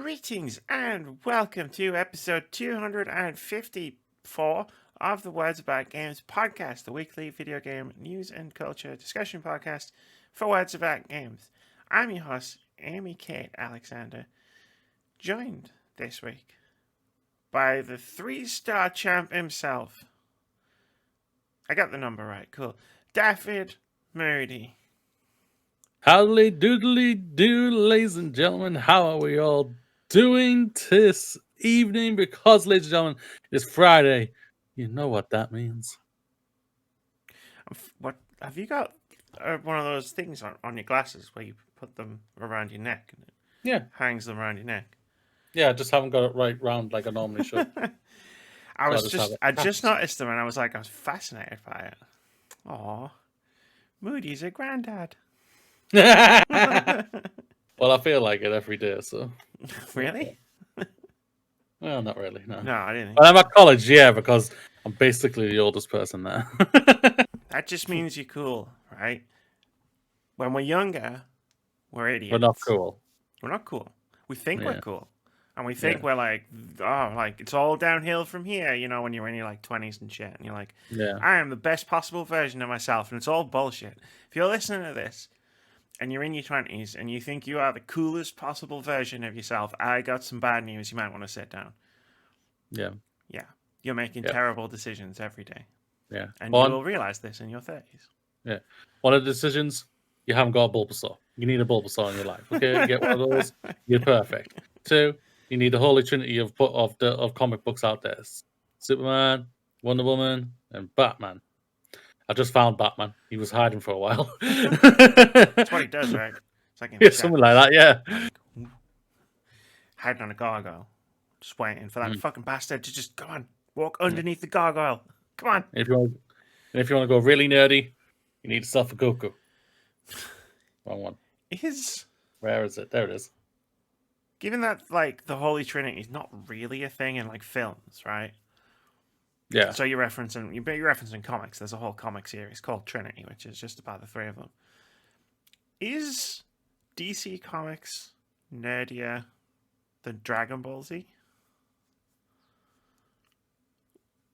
Greetings and welcome to episode 254 of the Words About Games podcast, the weekly video game news and culture discussion podcast for Words About Games. I'm your host, Amy Kate Alexander, joined this week by the 3-star champ himself. I got the number right, cool. David Moody. Howdy doodly doo, ladies and gentlemen. How are we all doing this evening? Because, ladies and gentlemen, it's Friday. You know what that means. What have you got? One of those things on your glasses where you put them around your neck and it hangs them around your neck. Yeah, I just haven't got it right round like I normally should. I just noticed them and I was fascinated by it. Aw, Moody's a granddad. Well, I feel like it every day, so. Really? Well, not really, no. No, I didn't think But I'm at college, yeah, because I'm basically the oldest person there. That just means you're cool, right? When we're younger, we're idiots. We're not cool. We're not cool. We think we're cool. And we think we're like, oh, like, it's all downhill from here, you know, when you're in your, 20s and shit. And you're like, I am the best possible version of myself. And it's all bullshit. If you're listening to this, and you're in your 20s, and you think you are the coolest possible version of yourself, I got some bad news. You might want to sit down. Yeah. Yeah. You're making terrible decisions every day. Yeah. And you will realize this in your 30s. Yeah. One of the decisions, you haven't got a Bulbasaur. You need a Bulbasaur in your life. Okay, you get one of those, you're perfect. 2, you need the holy trinity of comic books out there: Superman, Wonder Woman, and Batman. I just found Batman. He was hiding for a while. That's what he does, right? It's like something like that. Yeah, hiding on a gargoyle, just waiting for that fucking bastard to just come on, walk underneath the gargoyle. Come on. And if you want to go really nerdy, you need yourself a Goku. Wrong one. Where is it? There it is. Given that, the Holy Trinity is not really a thing in, films, right? Yeah. So you're referencing comics. There's a whole comic series called Trinity, which is just about the three of them. Is DC Comics nerdier than Dragon Ball Z?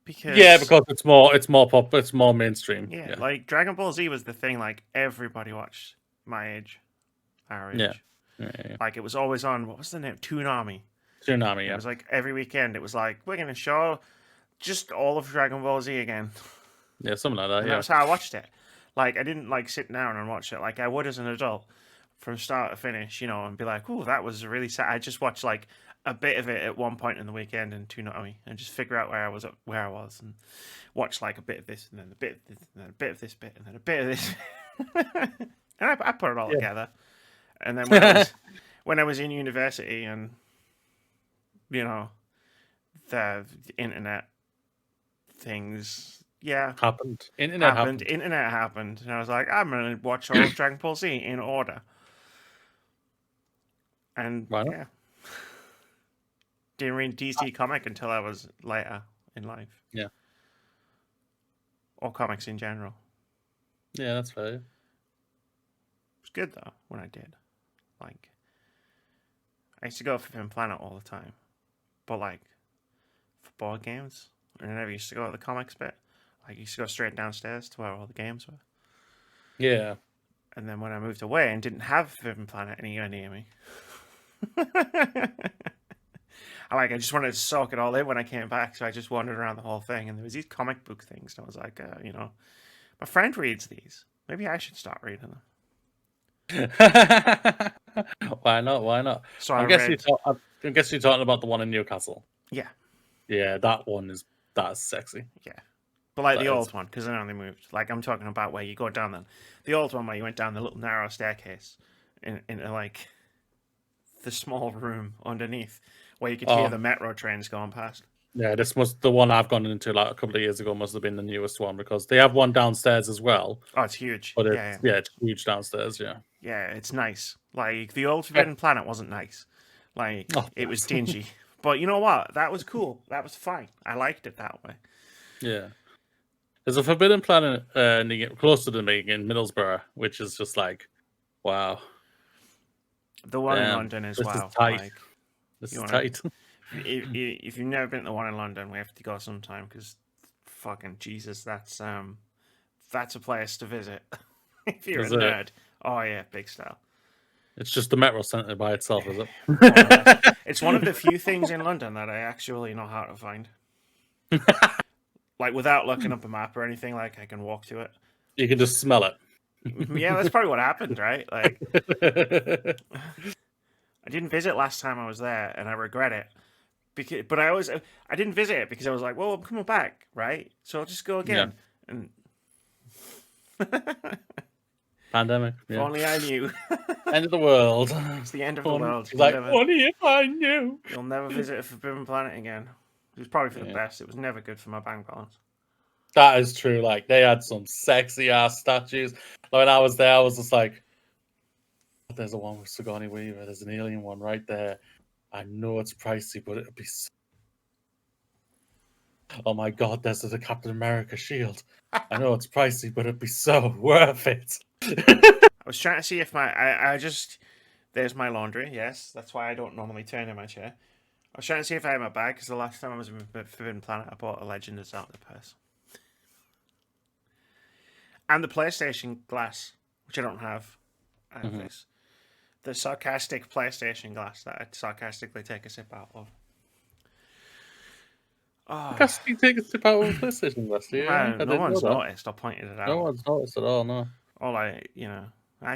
Because it's more mainstream. Yeah, like Dragon Ball Z was the thing everybody watched my age, our age. Yeah. Like it was always on. What was the name? Toonami. Toonami. Yeah. It was every weekend. It was we're gonna show just all of Dragon Ball Z again. Yeah, something like that. And that was how I watched it. I didn't sit down and watch it like I would as an adult from start to finish, and be like, "Ooh, that was really sad." I just watched a bit of it at one point in the weekend in Toonami and just figure out where I was and watch a bit of this and then a bit of this and then a bit of this bit and then a bit of this. And I put it all together. And then when I was in university and the internet things happened. Internet happened. And I was like, I'm going to watch all of Dragon Ball Z in order. And didn't read DC comic until I was later in life. Yeah. Or comics in general. Yeah, that's fair. It was good though when I did. I used to go for Forbidden Planet all the time. But for board games, I never used to go to the comics bit. I used to go straight downstairs to where all the games were. Yeah. And then when I moved away and didn't have Forbidden Planet anywhere near me, I just wanted to soak it all in when I came back, so I just wandered around the whole thing. And there was these comic book things, and I was like, my friend reads these. Maybe I should start reading them. Why not? So I guess you're talking about the one in Newcastle. Yeah. Yeah, that's sexy. Yeah. But the old one, because I only moved. I'm talking about where you go down the old one where you went down the little narrow staircase into the small room underneath where you could hear the metro trains going past. Yeah, the one I've gone into a couple of years ago must have been the newest one because they have one downstairs as well. Oh, it's huge. But it's huge downstairs, yeah. Yeah, it's nice. The old Forbidden Planet wasn't nice. It was dingy. But you know what? That was cool. That was fine. I liked it that way. Yeah. There's a Forbidden Planet closer to me in Middlesbrough, which is just wow. The one in London is wow. This You is wanna, tight. if you've never been to the one in London, we have to go sometime because fucking Jesus, that's a place to visit if you're a Is it? nerd. Oh yeah, big style. It's just the metro centre by itself, is More or less. it? It's one of the few things in London that I actually know how to find. Like without looking up a map or anything, like I can walk to it. You can just smell it. Yeah, that's probably what happened, right? Like I didn't visit last time I was there, and I regret it. But I didn't visit it because I was like, well, I'm coming back, right? So I'll just go Yeah. again. And Pandemic. if Yeah. only I knew. End of the world. It's the end of the world. He's like, only if I knew. You'll never visit a Forbidden Planet again. It was probably for the Yeah. best. It was never good for my bank balance. That is true. Like, they had some sexy ass statues. Like, when I was there, I was just like, there's a one with Sigourney Weaver. There's an alien one right there. I know it's pricey, but it'll be so... Oh my god, there's the Captain America shield. I know it's pricey, but it'd be so worth it. I was trying to see if there's my laundry. Yes, that's why I don't normally turn in my chair. I was trying to see if I had my bag because the last time I was in Forbidden Planet, I bought a Legend of Zelda purse and the PlayStation glass, which I don't have. I have this, the sarcastic PlayStation glass that I sarcastically take a sip out of. I guess you take a sip out of a PlayStation glass, do you? No one's noticed. I pointed it out. No one's noticed at all, no. All I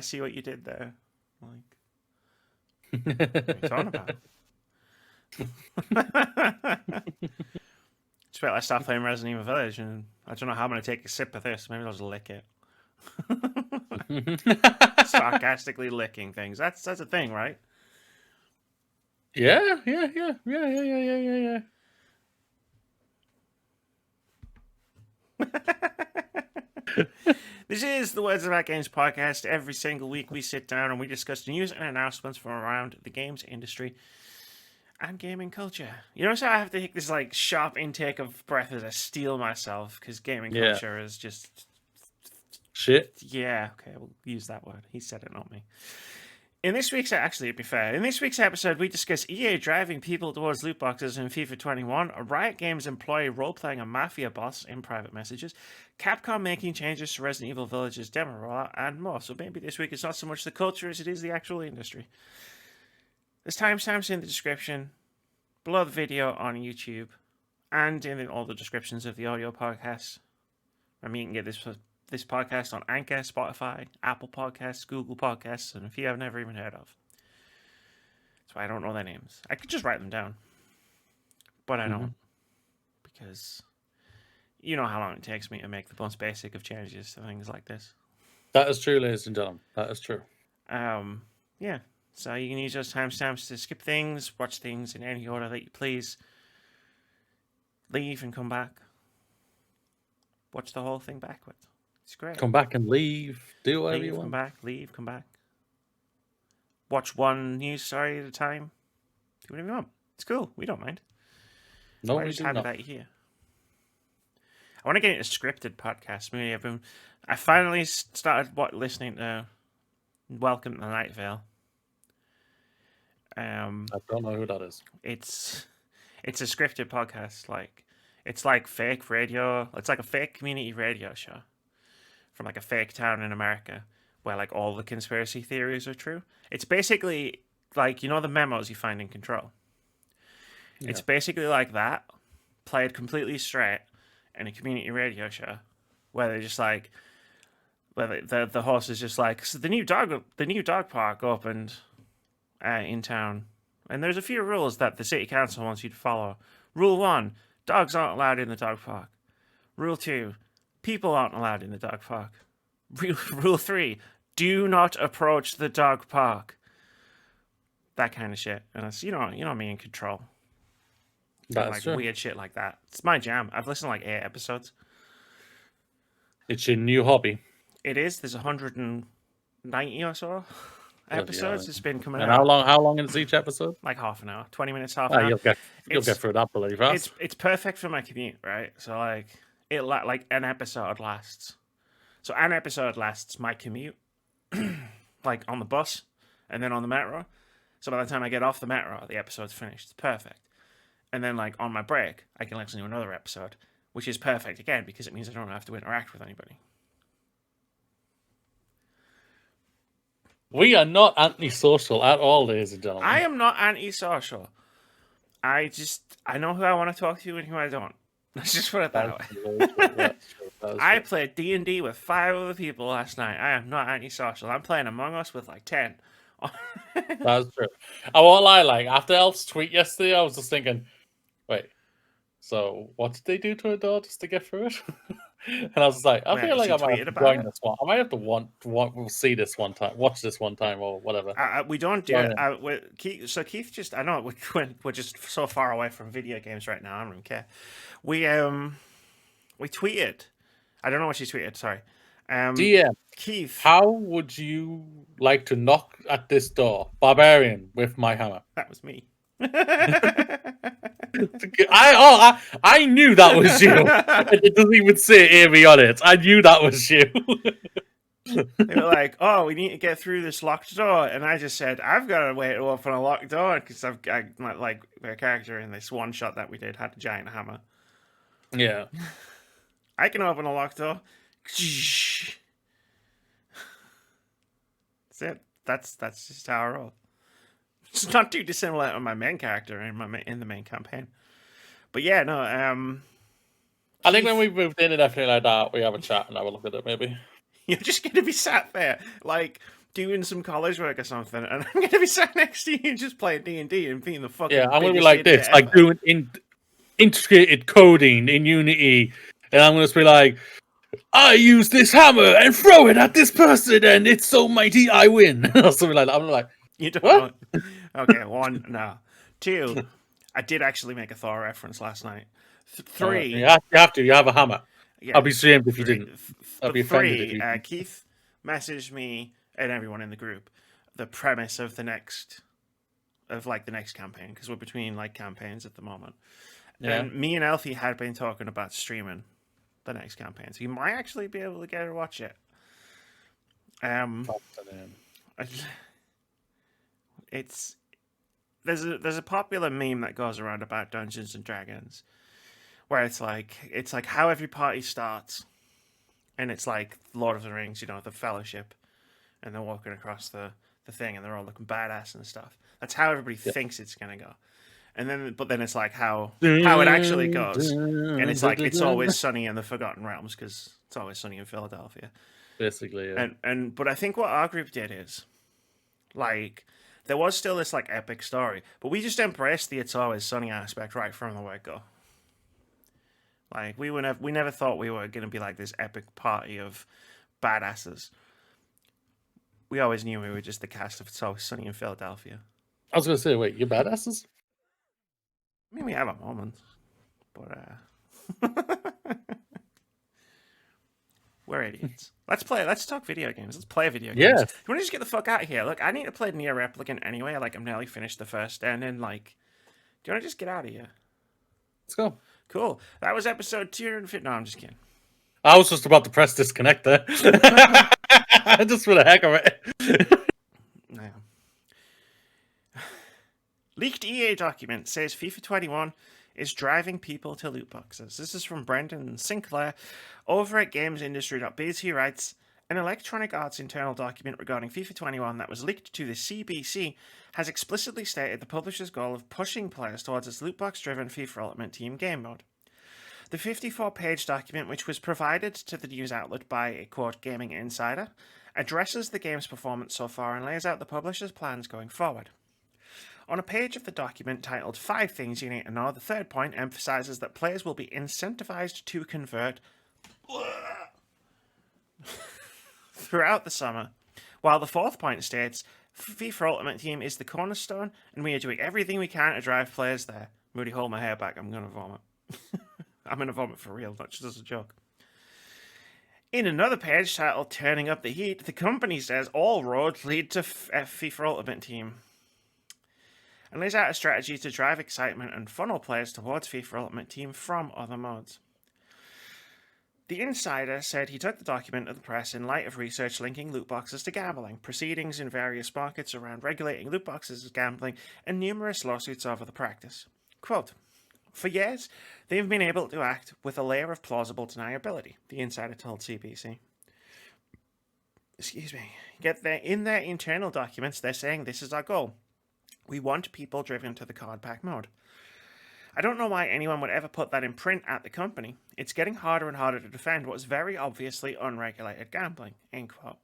see what you did there. Like, what are you talking about? Just wait, I start playing Resident Evil Village, and I don't know how I'm going to take a sip of this. Maybe I'll just lick it. Sarcastically licking things. That's a thing, right? Yeah. This is the Words About Games podcast. Every single week we sit down and we discuss news and announcements from around the games industry and gaming culture. You notice how I have to take this like sharp intake of breath as I steel myself because gaming culture is just shit. Yeah, okay, we'll use that word. He said it, not me. In this week's episode, we discuss EA driving people towards loot boxes in FIFA 21, a Riot Games employee role-playing a mafia boss in private messages, Capcom making changes to Resident Evil Village's demo rollout, and more. So maybe this week it's not so much the culture as it is the actual industry. There's timestamps in the description, below the video on YouTube, and in all the descriptions of the audio podcast. I mean, you can get this podcast on Anchor, Spotify, Apple Podcasts, Google Podcasts, and a few I've never even heard of. That's why I don't know their names. I could just write them down. But I don't. Because you know how long it takes me to make the most basic of changes to things like this. That is true, ladies and gentlemen. That is true. Yeah. So you can use those timestamps to skip things, watch things in any order that you please. Leave and come back. Watch the whole thing backwards. It's great. Come back and leave. Do whatever you want. Come back. Leave. Come back. Watch one news story at a time. Do whatever you want. It's cool. We don't mind. No, we're just happy that you're here. I want to get into scripted podcasts. I finally started listening to Welcome to the Night Vale. I don't know who that is. It's a scripted podcast. It's like fake radio. It's like a fake community radio show from like a fake town in America where like all the conspiracy theories are true. It's basically like, you know, the memos you find in Control. Yeah. It's basically like that, played completely straight in a community radio show where they're just like, where the host is just like, so the new dog park opened in town, and there's a few rules that the city council wants you to follow. Rule 1, dogs aren't allowed in the dog park. Rule 2, people aren't allowed in the dog park. Rule 3, do not approach the dog park. That kind of shit. And it's, you know me in Control. That's like true. Weird shit like that. It's my jam. I've listened to like 8 episodes. It's your new hobby. It is. There's 190 or so episodes. It's been coming out. And how long is each episode? Like half an hour. 20 minutes, half an hour. You'll get through that pretty fast. It's perfect for my commute, right? So like an episode lasts. So an episode lasts my commute, like on the bus and then on the metro. So by the time I get off the metro, the episode's finished. It's perfect. And then, like, on my break, I can listen to another episode, which is perfect again because it means I don't have to interact with anybody. We are not antisocial at all, ladies and gentlemen. I am not antisocial. I know who I want to talk to and who I don't. Let's just put it that way. I played D&D with 5 other people last night. I am not antisocial. I'm playing Among Us with like 10. That's true. I won't lie, like, after Elf's tweet yesterday, I was just thinking, wait, so what did they do to a door just to get through it? And I was like, I feel like I might have to join this one. I might have to see this one time, watch this one time, or whatever. We don't do it. Keith just, I know we're just so far away from video games right now. I don't even care. We tweeted. I don't know what she tweeted. Sorry. DM Keith, how would you like to knock at this door, barbarian, with my hammer? That was me. I knew that was you. It doesn't even say Amy on it. I knew that was you. They were like, "Oh, we need to get through this locked door," and I just said, "I've got a way to open a locked door," because my character in this one shot that we did had a giant hammer. Yeah, I can open a locked door. That's it. That's just how I roll. It's not too dissimilar to my main character in the main campaign. But yeah, no. I think when we moved in and everything like that, we have a chat and have a look at it. Maybe you're just gonna be sat there like doing some college work or something, and I'm gonna be sat next to you and just playing D&D and being the fucking I'm gonna be like this, like doing integrated coding in Unity, and I'm gonna just be like, I use this hammer and throw it at this person, and it's so mighty I win, or something like that. I'm like, you don't know. Okay, 1, no. 2, I did actually make a Thor reference last night. 3, you have to. You have a hammer. Yeah, I'll be ashamed if you didn't. I'll be offended if you didn't. Keith messaged me and everyone in the group the premise of the next campaign, because we're between like campaigns at the moment. Yeah. And me and Elfie had been talking about streaming the next campaign, so you might actually be able to get her to watch it. It's there's a popular meme that goes around about Dungeons and Dragons, where it's like how every party starts, and it's like Lord of the Rings, the Fellowship, and they're walking across the thing, and they're all looking badass and stuff. That's how everybody thinks it's gonna go. And then it's like how it actually goes, and it's like it's always sunny in the Forgotten Realms because it's always sunny in Philadelphia, basically. Yeah. But I think what our group did is, like, there was still this like epic story, but we just embraced the it's always sunny aspect right from the word go. Like we never thought we were gonna be like this epic party of badasses. We always knew we were just the cast of It's Always Sunny in Philadelphia. I was gonna say, wait, you're badasses? I mean, we have a moment, but we're idiots. Let's talk video games. Let's play video games. Yeah. You want to just get the fuck out of here? Look, I need to play Nier Replicant anyway. Like, I'm nearly finished the first ending. Like, do you want to just get out of here? Let's go. Cool. That was episode 250. No, I'm just kidding. I was just about to press disconnect there. Just for the heck of it. No. Leaked EA document says FIFA 21 is driving people to loot boxes. This is from Brendan Sinclair over at GamesIndustry.biz. He writes, an Electronic Arts internal document regarding FIFA 21 that was leaked to the CBC has explicitly stated the publisher's goal of pushing players towards its lootbox-driven FIFA Ultimate Team game mode. The 54-page document, which was provided to the news outlet by a, quote, gaming insider, addresses the game's performance so far and lays out the publisher's plans going forward. On a page of the document titled 5 Things You Need to Know, the third point emphasizes that players will be incentivized to convert throughout the summer, while the fourth point states, FIFA Ultimate Team is the cornerstone, and we are doing everything we can to drive players there. Moody, hold my hair back, I'm going to vomit. I'm going to vomit for real, not just as a joke. In another page titled Turning Up the Heat, the company says all roads lead to FIFA Ultimate Team, and lays out a strategy to drive excitement and funnel players towards FIFA Ultimate Team from other modes. The insider said he took the document to the press in light of research linking loot boxes to gambling, proceedings in various markets around regulating loot boxes as gambling, and numerous lawsuits over the practice. Quote, for years, they've been able to act with a layer of plausible deniability, the insider told CBC. Excuse me. Yet in their internal documents, they're saying this is our goal. We want people driven to the card pack mode. I don't know why anyone would ever put that in print at the company. It's getting harder and harder to defend what's very obviously unregulated gambling, end quote.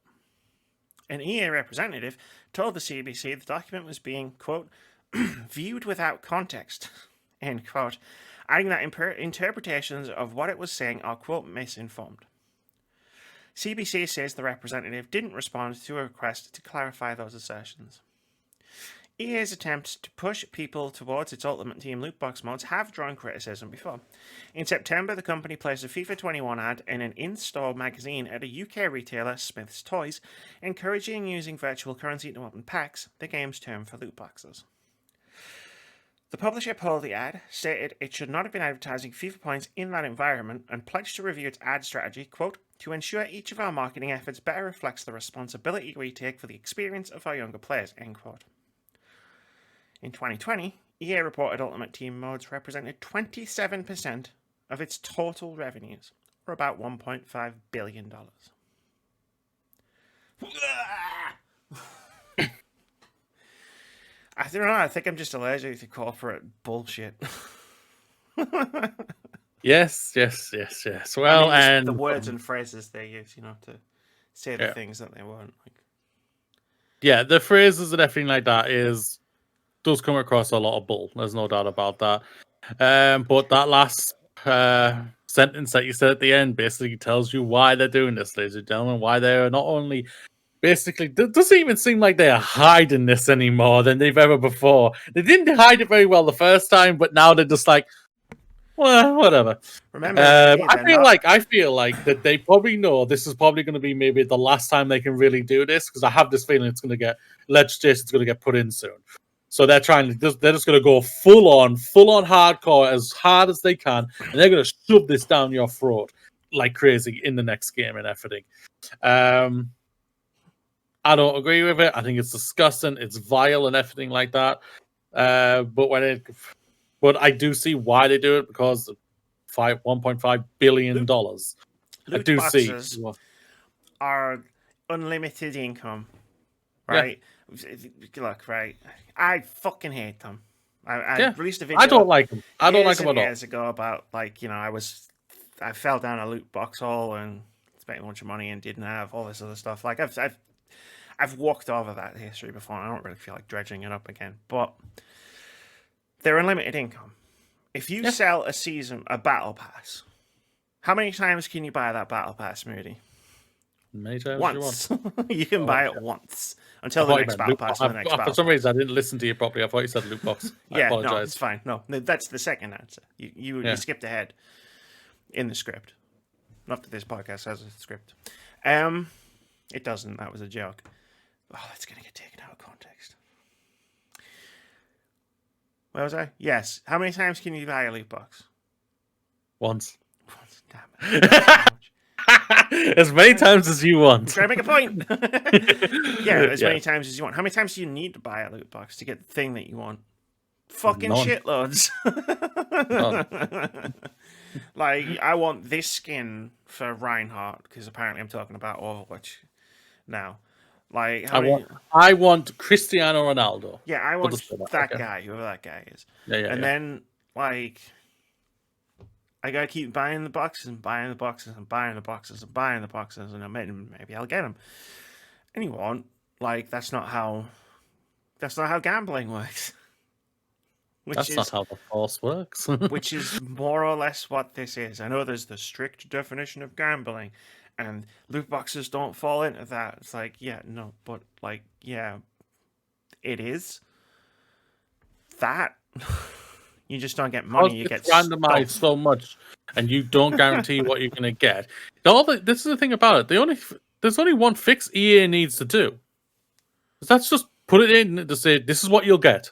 An EA representative told the CBC the document was being, quote, viewed without context, end quote, adding that interpretations of what it was saying are, quote, misinformed. CBC says the representative didn't respond to a request to clarify those assertions. EA's attempts to push people towards its Ultimate Team loot box modes have drawn criticism before. In September, the company placed a FIFA 21 ad in an in-store magazine at a UK retailer, Smith's Toys, encouraging using virtual currency to open packs, the game's term for loot boxes. The publisher pulled the ad, stated it should not have been advertising FIFA points in that environment, and pledged to review its ad strategy, quote, to ensure each of our marketing efforts better reflects the responsibility we take for the experience of our younger players, end quote. In 2020, EA reported Ultimate Team modes represented 27% of its total revenues, or about $1.5 billion. I don't know, I think I'm just allergic to corporate bullshit. Yes. Well, and the words and phrases they use, to say the things that they want. Yeah, the phrases and everything like that does come across a lot of bull. There's no doubt about that. But that last sentence that you said at the end basically tells you why they're doing this, ladies and gentlemen. Why they're not only basically, it doesn't even seem like they are hiding this anymore than they've ever before. They didn't hide it very well the first time, but now they're just like, well, whatever. Remember, I feel like that they probably know this is probably going to be maybe the last time they can really do this, because I have this feeling it's going to get legislation's going to get put in soon. So they're they're just going to go full on hardcore as hard as they can, and they're going to shove this down your throat like crazy in the next game and everything. I don't agree with it. I think it's disgusting. It's vile and everything like that. But I do see why they do it, because $1.5 billion. I do see are unlimited income, right? Yeah. Look, right. I fucking hate them. I released a video. I don't like them. I don't like them at all. Years ago, about I fell down a loot box hole and spent a bunch of money and didn't have all this other stuff. Like I've walked over that history before, and I don't really feel like dredging it up again. But they're unlimited income. If you sell a battle pass, how many times can you buy that battle pass, Moody? Many times once. You can buy it once until the next battle pass. For some reason, I didn't listen to you properly. I thought you said loot box. I apologize. No, it's fine. No, that's the second answer. You skipped ahead in the script. Not that this podcast has a script. It doesn't. That was a joke. Oh, that's gonna get taken out of context. Where was I? Yes. How many times can you buy a loot box? Once. Damn it. As many times as you want. Try to make a point. As many times as you want. How many times do you need to buy a loot box to get the thing that you want? Fucking shitloads. Like, I want this skin for Reinhardt, because apparently I'm talking about Overwatch now. Like, I want Cristiano Ronaldo. Yeah, I want that guy, whoever that guy is. Then, like, I gotta keep buying the boxes and buying the boxes and buying the boxes and buying the boxes, and maybe I'll get them. And you won't. Like, that's not how gambling works. That's not how the Force works. Which is more or less what this is. I know there's the strict definition of gambling, and loot boxes don't fall into that. It's like, it is. That... You just don't get money. You get randomized so much, and you don't guarantee what you're going to get. This is the thing about it. There's only one fix EA needs to do. That's just put it in to say this is what you'll get.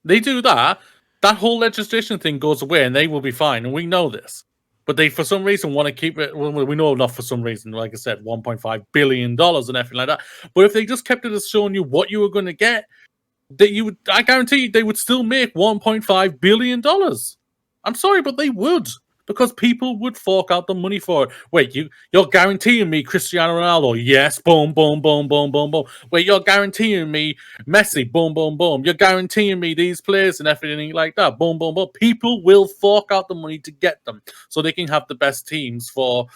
They do that. That whole legislation thing goes away, and they will be fine. And we know this. But they, for some reason, want to keep it. Well, we know not for some reason. Like I said, $1.5 billion and everything like that. But if they just kept it as showing you what you were going to get, that you would, I guarantee you, they would still make $1.5 billion. I'm sorry, but they would, because people would fork out the money for it. Wait, you're guaranteeing me Cristiano Ronaldo? Yes, boom, boom, boom, boom, boom, boom. Wait, you're guaranteeing me Messi? Boom, boom, boom. You're guaranteeing me these players and everything like that? Boom, boom, boom. People will fork out the money to get them, so they can have the best teams for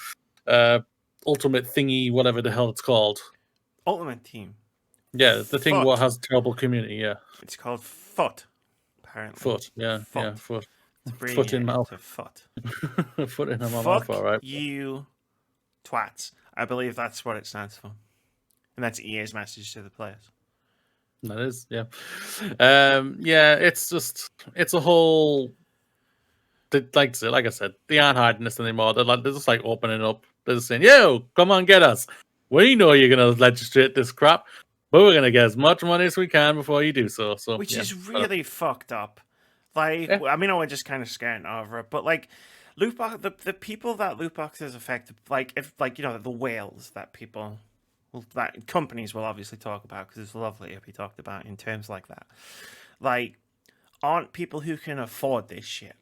Ultimate Thingy, whatever the hell it's called. Ultimate Team. Yeah, the thing Foot. what has terrible community. Yeah, It's called Foot. Apparently. foot. Yeah, Foot. yeah, foot. It's Foot in mouth. to Foot. Foot in my mouth. Fuck All right. you, twats. I believe that's what it stands for, and that's EA's message to the players. That is, yeah. Yeah, it's a whole. Like I said, they aren't hiding this anymore. They're just like opening up. They're just saying, "Yo, come on, get us. We know you're gonna legislate this crap, but we're gonna get as much money as we can before you do so." So, Which yeah. is really fucked up. Like, Yeah. I mean, we're just kind of scaring over it, but like, loot box, the people that loot boxes affect, like, if like the whales that people, that companies will obviously talk about because it's lovely to be talked about in terms like that. Like, aren't people who can afford this shit.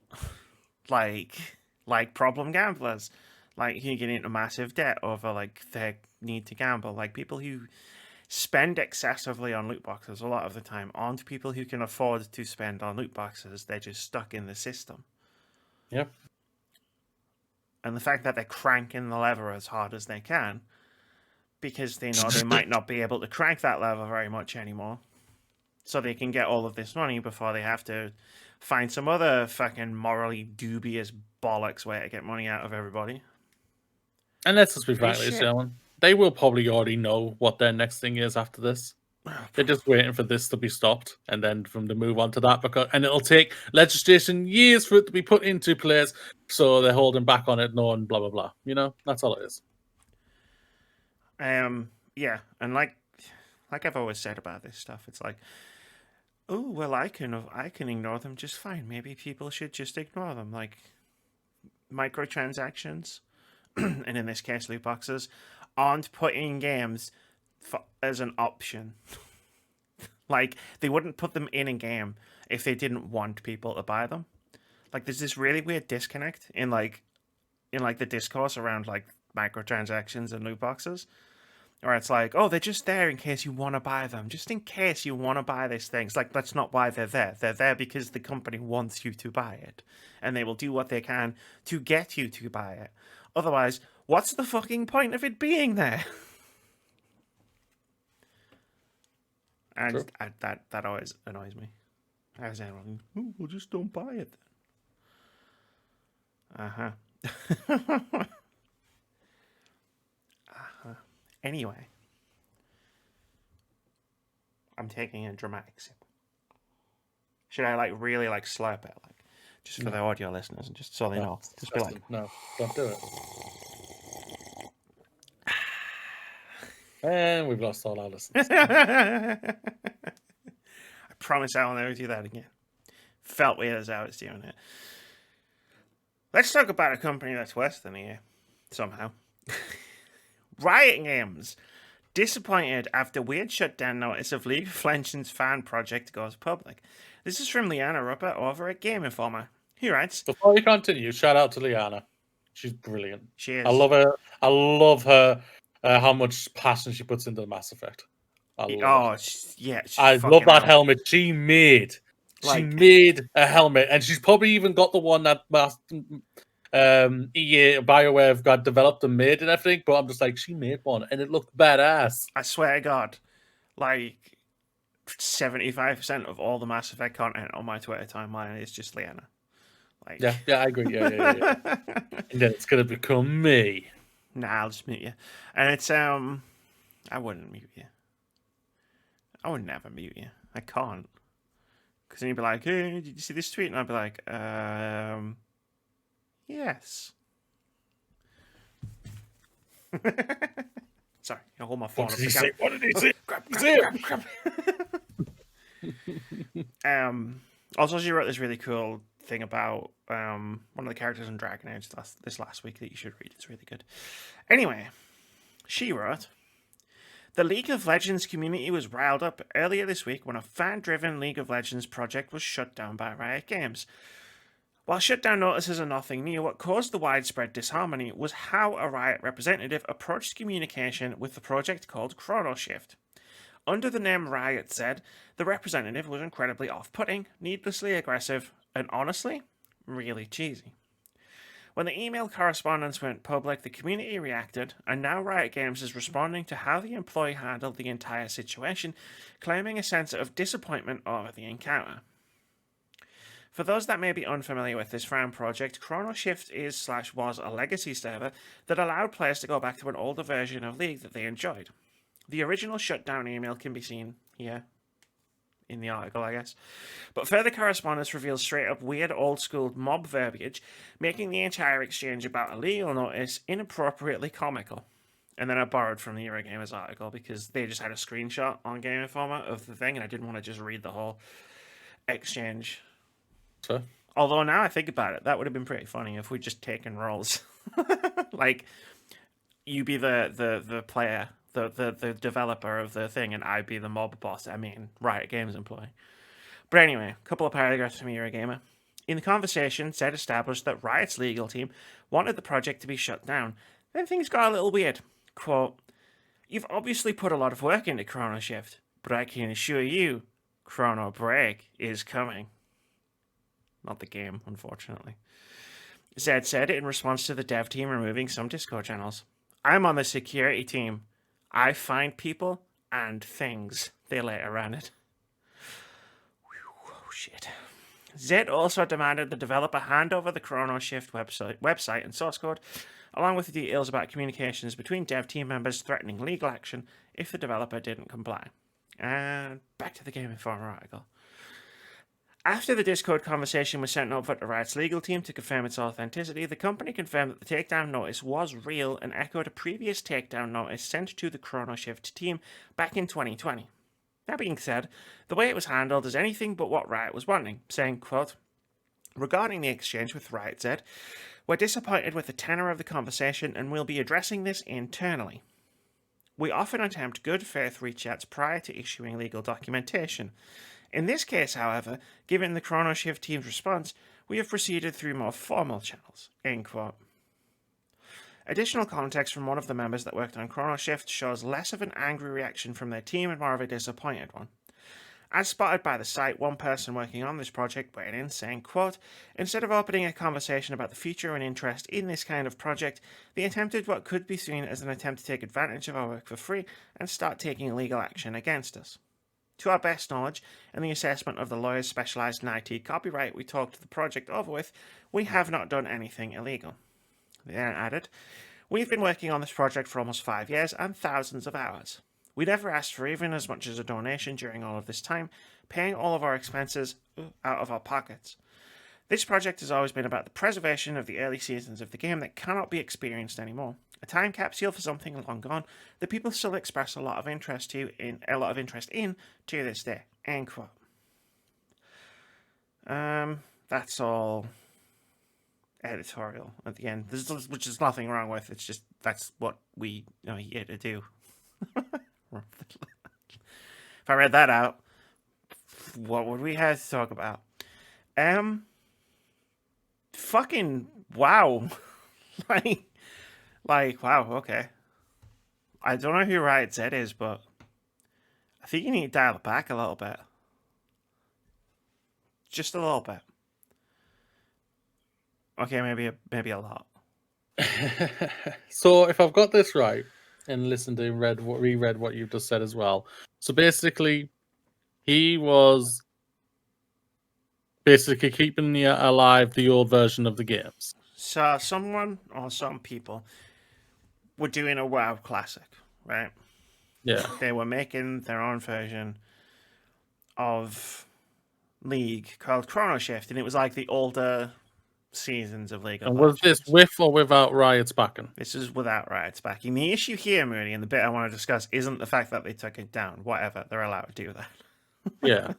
like problem gamblers, like who get into massive debt over like their need to gamble, like people who spend excessively on loot boxes a lot of the time aren't people who can afford to spend on loot boxes. They're just stuck in the system. Yep. And the fact that they're cranking the lever as hard as they can because they know they might not be able to crank that lever very much anymore, so they can get all of this money before they have to find some other fucking morally dubious bollocks way to get money out of everybody. And let's just be frank, shit. Alan. They will probably already know what their next thing is after this. They're just waiting for this to be stopped and then for them to move on to that, and it'll take legislation years for it to be put into place, so they're holding back on it, knowing blah blah blah. That's all it is. Yeah, and like I've always said about this stuff, it's like, oh well, I can ignore them just fine. Maybe people should just ignore them, like microtransactions, and in this case, loot boxes, aren't put in games as an option. Like, they wouldn't put them in a game if they didn't want people to buy them. Like, there's this really weird disconnect in the discourse around like microtransactions and loot boxes, or it's like, oh, they're just there in case you want to buy them, just in case you want to buy these things. Like, that's not why they're there. They're there because the company wants you to buy it, and they will do what they can to get you to buy it. Otherwise, what's the fucking point of it being there? And that always annoys me. I was saying, oh, well, just don't buy it then. Anyway, I'm taking a dramatic sip. Should I really slurp it, just for the audio listeners and just so they know? Just be like, no, don't do it. And we've lost all our listeners. I promise I will never do that again. Felt weird as I was doing it. Let's talk about a company that's worse than EA, somehow. Riot Games. Disappointed after weird shutdown notice of League of Legends fan project goes public. This is from Liana Rupert over at Game Informer. He writes, before you continue, shout out to Liana. She's brilliant. She is. I love her. I love her. How much passion she puts into the Mass Effect. I love that helmet she made. She made a helmet, and she's probably even got the one that EA BioWare have got developed and made and everything. But I'm just like, she made one, and it looked badass. I swear to God, 75% of all the Mass Effect content on my Twitter timeline is just Liana. Yeah, I agree. Yeah. And then it's gonna become me. Nah, I'll just mute you. And it's I wouldn't mute you. I would never mute you. I can't. Because then you'd be like, hey, did you see this tweet? And I'd be like, yes. Sorry, I'll hold my phone. What did he say? What did he say? Grab. Also, she wrote this really cool thing about one of the characters in Dragon Age this last week that you should read. It's really good. Anyway, she wrote, the League of Legends community was riled up earlier this week when a fan-driven League of Legends project was shut down by Riot Games. While shutdown notices are nothing new, what caused the widespread disharmony was how a Riot representative approached communication with the project called Chrono Shift. Under the name Riot said, the representative was incredibly off-putting, needlessly aggressive, and honestly, really cheesy. When the email correspondence went public, the community reacted, and now Riot Games is responding to how the employee handled the entire situation, claiming a sense of disappointment over the encounter. For those that may be unfamiliar with this fan project, Chrono Shift is/was a legacy server that allowed players to go back to an older version of League that they enjoyed. The original shutdown email can be seen here in the article, I guess. But further correspondence reveals straight up weird old school mob verbiage, making the entire exchange about a legal notice inappropriately comical. And then I borrowed from the Eurogamer's article because they just had a screenshot on Game Informer of the thing, and I didn't want to just read the whole exchange. So? Although now I think about it, that would have been pretty funny if we'd just taken roles. Like, you be the player, the developer of the thing, and I'd be the mob boss. I mean, Riot Games employee. But anyway, a couple of paragraphs from Eurogamer. In the conversation, Zed established that Riot's legal team wanted the project to be shut down. Then things got a little weird. Quote, you've obviously put a lot of work into Chrono Shift, but I can assure you, Chrono Break is coming. Not the game, unfortunately. Zed said in response to the dev team removing some Discord channels. I'm on the security team. I find people and things, they later added. Oh, shit. Zed also demanded the developer hand over the Chrono Shift website and source code, along with the details about communications between dev team members threatening legal action if the developer didn't comply. And back to the Game Informer article. After the Discord conversation was sent over to Riot's legal team to confirm its authenticity, the company confirmed that the takedown notice was real and echoed a previous takedown notice sent to the Chrono Shift team back in 2020. That being said, the way it was handled is anything but what Riot was wanting, saying, quote, regarding the exchange with Riot said, we're disappointed with the tenor of the conversation and we'll be addressing this internally. We often attempt good faith reach outs prior to issuing legal documentation. In this case, however, given the Chrono Shift team's response, we have proceeded through more formal channels. End quote. Additional context from one of the members that worked on Chrono Shift shows less of an angry reaction from their team and more of a disappointed one. As spotted by the site, one person working on this project weighed in, saying, quote, instead of opening a conversation about the future and interest in this kind of project, they attempted what could be seen as an attempt to take advantage of our work for free and start taking legal action against us. To our best knowledge, and the assessment of the lawyers specialised in IT copyright we talked the project over with, we have not done anything illegal. They then added, we've been working on this project for almost 5 years and thousands of hours. We never asked for even as much as a donation during all of this time, paying all of our expenses out of our pockets. This project has always been about the preservation of the early seasons of the game that cannot be experienced anymore. A time capsule for something long gone that people still express a lot of interest in to this day. End quote. That's all editorial at the end, which is nothing wrong with. It's just that's what we are here to do. If I read that out, what would we have to talk about? Fucking wow. Like, wow, okay. I don't know who Riot Zed is, but I think you need to dial it back a little bit. Just a little bit. Okay, maybe a lot. So if I've got this right, and listened and reread what you've just said as well. So basically, he was basically keeping alive the old version of the games. So someone or some people were doing a WoW classic, right? Yeah. They were making their own version of League called Chrono Shift, and it was like the older seasons of League of And Legends. was this with or without Riot's backing? This is without Riot's backing. The issue here, Mooney, and the bit I want to discuss isn't the fact that they took it down. Whatever, they're allowed to do that. Yeah.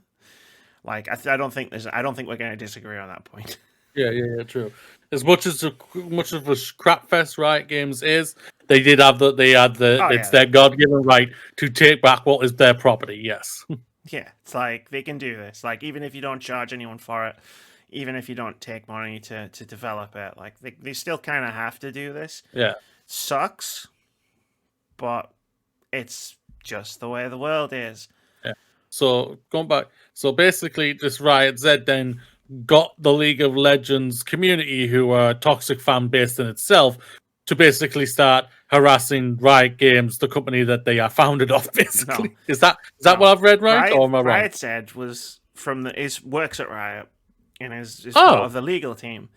Like I don't think we're going to disagree on that point. Yeah, true. As much of a crap fest Riot Games is, they did have it's their God-given right to take back what is their property. Yes. Yeah, it's like they can do this. Like even if you don't charge anyone for it, even if you don't take money to develop it, like they still kind of have to do this. Yeah. Sucks, but it's just the way the world is. Yeah. So going back, so basically, this Riot Z then got the League of Legends community, who are a toxic fan base in itself, to basically start harassing Riot Games, the company that they are founded off. Basically, is that what I've read right, or am I wrong? Riot Z was works at Riot and is part of the legal team,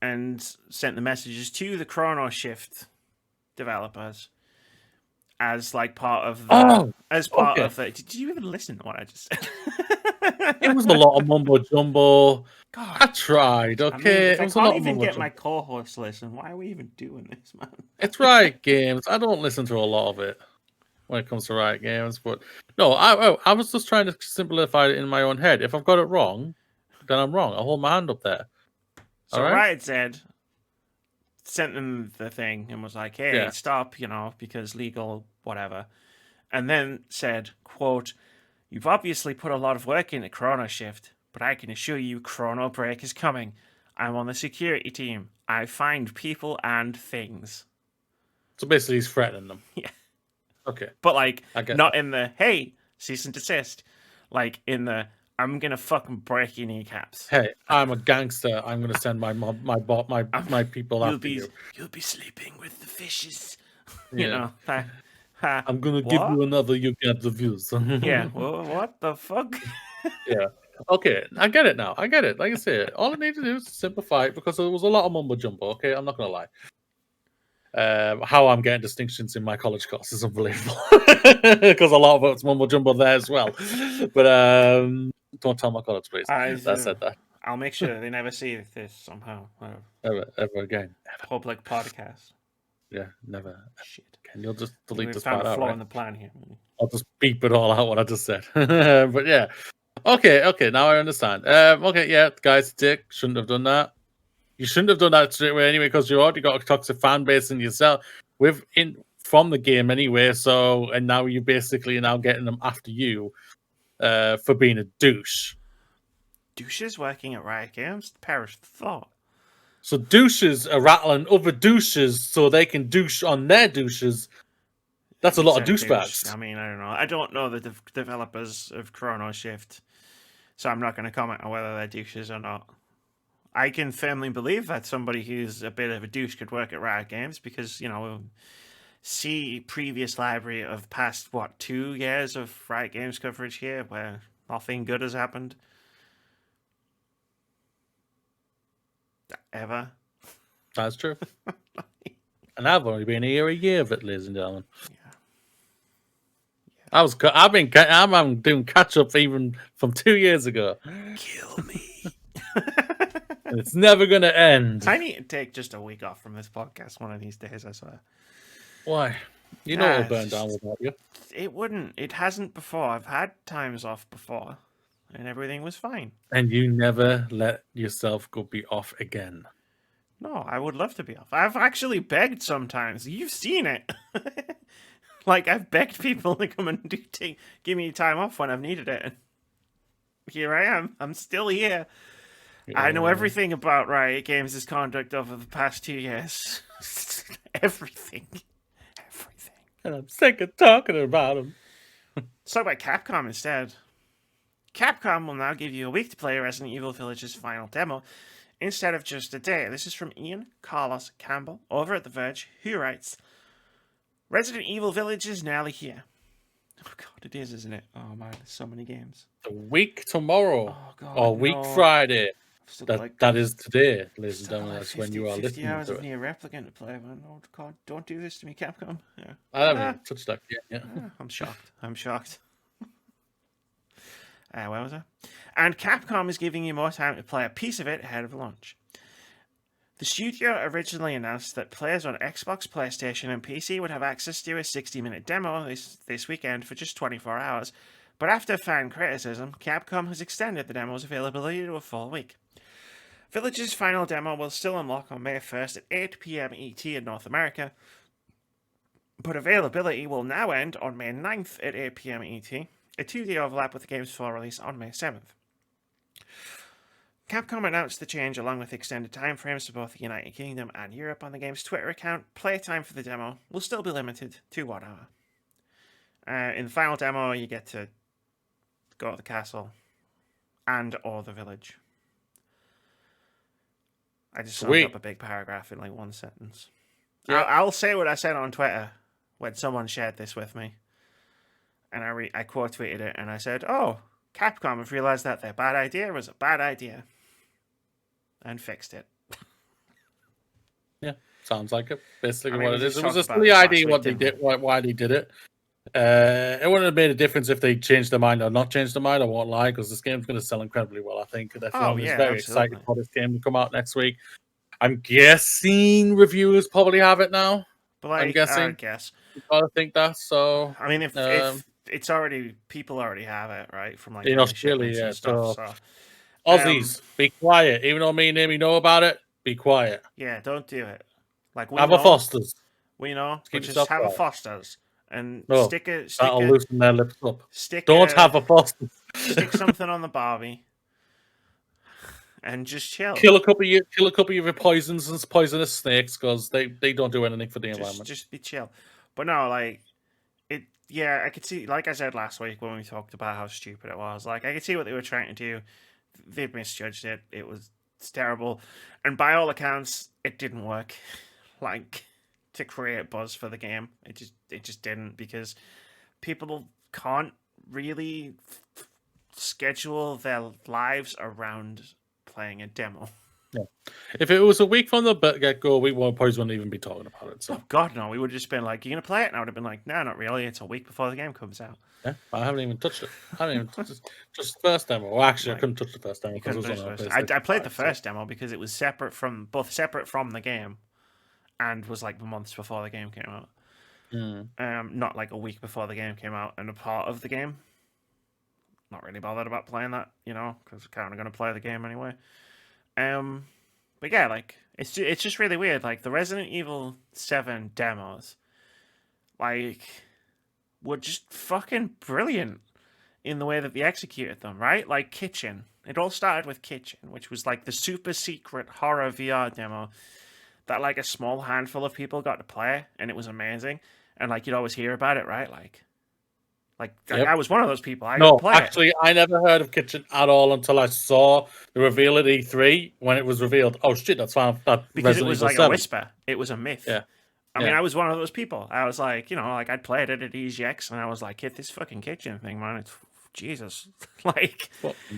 and sent the messages to the Chrono Shift developers as like part of the of the. Did you even listen to what I just said? It was a lot of mumbo jumbo. God, I tried. Okay, I mean, if I can't even get my co-host to listen, why are we even doing this, man? It's Riot Games. I don't listen to a lot of it when it comes to Riot Games, but no, I was just trying to simplify it in my own head. If I've got it wrong, then I'm wrong. I'll hold my hand up there. So Riot Z sent them the thing and was like, "Hey, stop," because legal, whatever, and then said, "Quote: You've obviously put a lot of work into Chrono Shift, but I can assure you Chrono Break is coming. I'm on the security team. I find people and things." So basically he's threatening them. Yeah. Okay. But like, not in the, hey, cease and desist. Like in the, I'm going to fucking break your kneecaps. Hey, I'm a gangster. I'm going to send my people after you. You'll be sleeping with the fishes. Yeah. I'm gonna give you another. You get the views. Yeah. Well, what the fuck? Yeah. Okay, I get it now. I get it. Like I said, all I need to do is simplify it because there was a lot of mumbo jumbo. Okay, I'm not gonna lie. How I'm getting distinctions in my college course is unbelievable because a lot of it's mumbo jumbo there as well. But don't tell my college, please. That said that. I'll make sure they never see this somehow. Ever again. Public podcast. Yeah, never. Shit. Can you just delete this part out? Flaw in the plan here. I'll just beep it all out what I just said. But yeah. Okay. Now I understand. Okay, yeah, guys, dick shouldn't have done that. You shouldn't have done that straight away anyway, because you already got a toxic fan base in yourself from the game anyway. So, and now you basically are now getting them after you for being a douche. Douches working at Riot Games? Perish the thought. So douches are rattling other douches so they can douche on their douches. That's a lot of douchebags. I mean, I don't know. I don't know the developers of Chrono Shift, so I'm not going to comment on whether they're douches or not. I can firmly believe that somebody who's a bit of a douche could work at Riot Games because, see previous library of past, 2 years of Riot Games coverage here where nothing good has happened. Ever. That's true. And I've only been here a year of it, ladies and gentlemen. Yeah. I'm doing catch up even from 2 years ago. Kill me. And it's never gonna end. I need to take just a week off from this podcast one of these days, I swear. Why? You know it'll burn down without you. It wouldn't. It hasn't before. I've had times off before, and everything was fine. And you never let yourself be off again. No, I would love to be off. I've actually begged sometimes. You've seen it. Like, I've begged people to come and give me time off when I've needed it. And here I am. I'm still here. Yeah. I know everything about Riot Games' conduct over the past 2 years. Everything. And I'm sick of talking about them. Let's talk about Capcom instead. Capcom will now give you a week to play Resident Evil Village's final demo, instead of just a day. This is from Ian Carlos Campbell over at The Verge, who writes, Resident Evil Village is nearly here. Oh god, it is, isn't it? Oh man, there's so many games. A week tomorrow. Oh god. Or week Friday. That is today, ladies and gentlemen. That's when you are listening to it. 50 hours of Nier Replicant to play, man. Oh god, don't do this to me, Capcom. Yeah. I haven't touched that yet. Yeah. I'm shocked. Where was I? And Capcom is giving you more time to play a piece of it ahead of launch. The studio originally announced that players on Xbox, PlayStation, and PC would have access to a 60-minute demo this weekend for just 24 hours, But after fan criticism, Capcom has extended the demo's availability to a full week. Village's final demo will still unlock on May 1st at 8 PM ET in North America, but availability will now end on May 9th at 8 PM ET, a 2-day overlap with the game's full release on May 7th. Capcom announced the change along with extended timeframes for both the United Kingdom and Europe on the game's Twitter account. Playtime for the demo will still be limited to 1 hour. In the final demo, you get to go to the castle and or the village. I just summed up a big paragraph in like one sentence. Yeah. I'll say what I said on Twitter when someone shared this with me. And I quote tweeted it and I said, "Oh, Capcom have realized that their bad idea was a bad idea." And fixed it. Yeah, sounds like it. Basically what it is. It was a silly idea what they did, why they did it. It wouldn't have made a difference if they changed their mind or not changed their mind. I won't lie, because this game's going to sell incredibly well, I think. Everyone is very excited for this game to come out next week. I'm guessing reviewers probably have it now. But like, I'm guessing. I guess. I think that. So I mean, if it's already, people already have it, right? From like in Australia, yeah. And stuff, so. Aussies, be quiet. Even though me and Amy know about it, be quiet. Yeah, don't do it. Like have a Foster's. We know. Just have a Foster's and stick a. That'll loosen their lips up. Don't have a Foster's. Stick something on the Barbie. And just chill. Kill a couple of your poisons and poisonous snakes, because they don't do anything for the environment. Just be chill. But no, like it. Yeah, I could see. Like I said last week when we talked about how stupid it was. Like I could see what they were trying to do. They misjudged it. It's terrible, and by all accounts, it didn't work. Like to create buzz for the game, it just didn't, because people can't really schedule their lives around playing a demo. Yeah. If it was a week from the get-go, we probably wouldn't even be talking about it. So. Oh God, no! We would have just been like, "You gonna play it?" And I would have been like, "No, not really. It's a week before the game comes out." Yeah, I haven't even touched it. I haven't even touched just the first demo. Well, actually, I couldn't touch the first demo because it was on PlayStation. I played the first demo because it was separate from the game, and was like months before the game came out. Not like a week before the game came out, and a part of the game. Not really bothered about playing that, because I'm kind of going to play the game anyway. But yeah, like it's just really weird. Like the Resident Evil 7 demos, like, were just fucking brilliant in the way that they executed them, right? Like Kitchen. It all started with Kitchen, which was like the super secret horror VR demo that like a small handful of people got to play, and it was amazing. And like you'd always hear about it, right? Like I was one of those people. Actually, I never heard of Kitchen at all until I saw the reveal at E3 when it was revealed. Oh shit, that's fine. Because it was like 7. A whisper. It was a myth. Yeah. I mean, I was one of those people. I was like, like I'd played it at EGX, and I was like, hit this fucking Kitchen thing, man. It's Jesus. Like,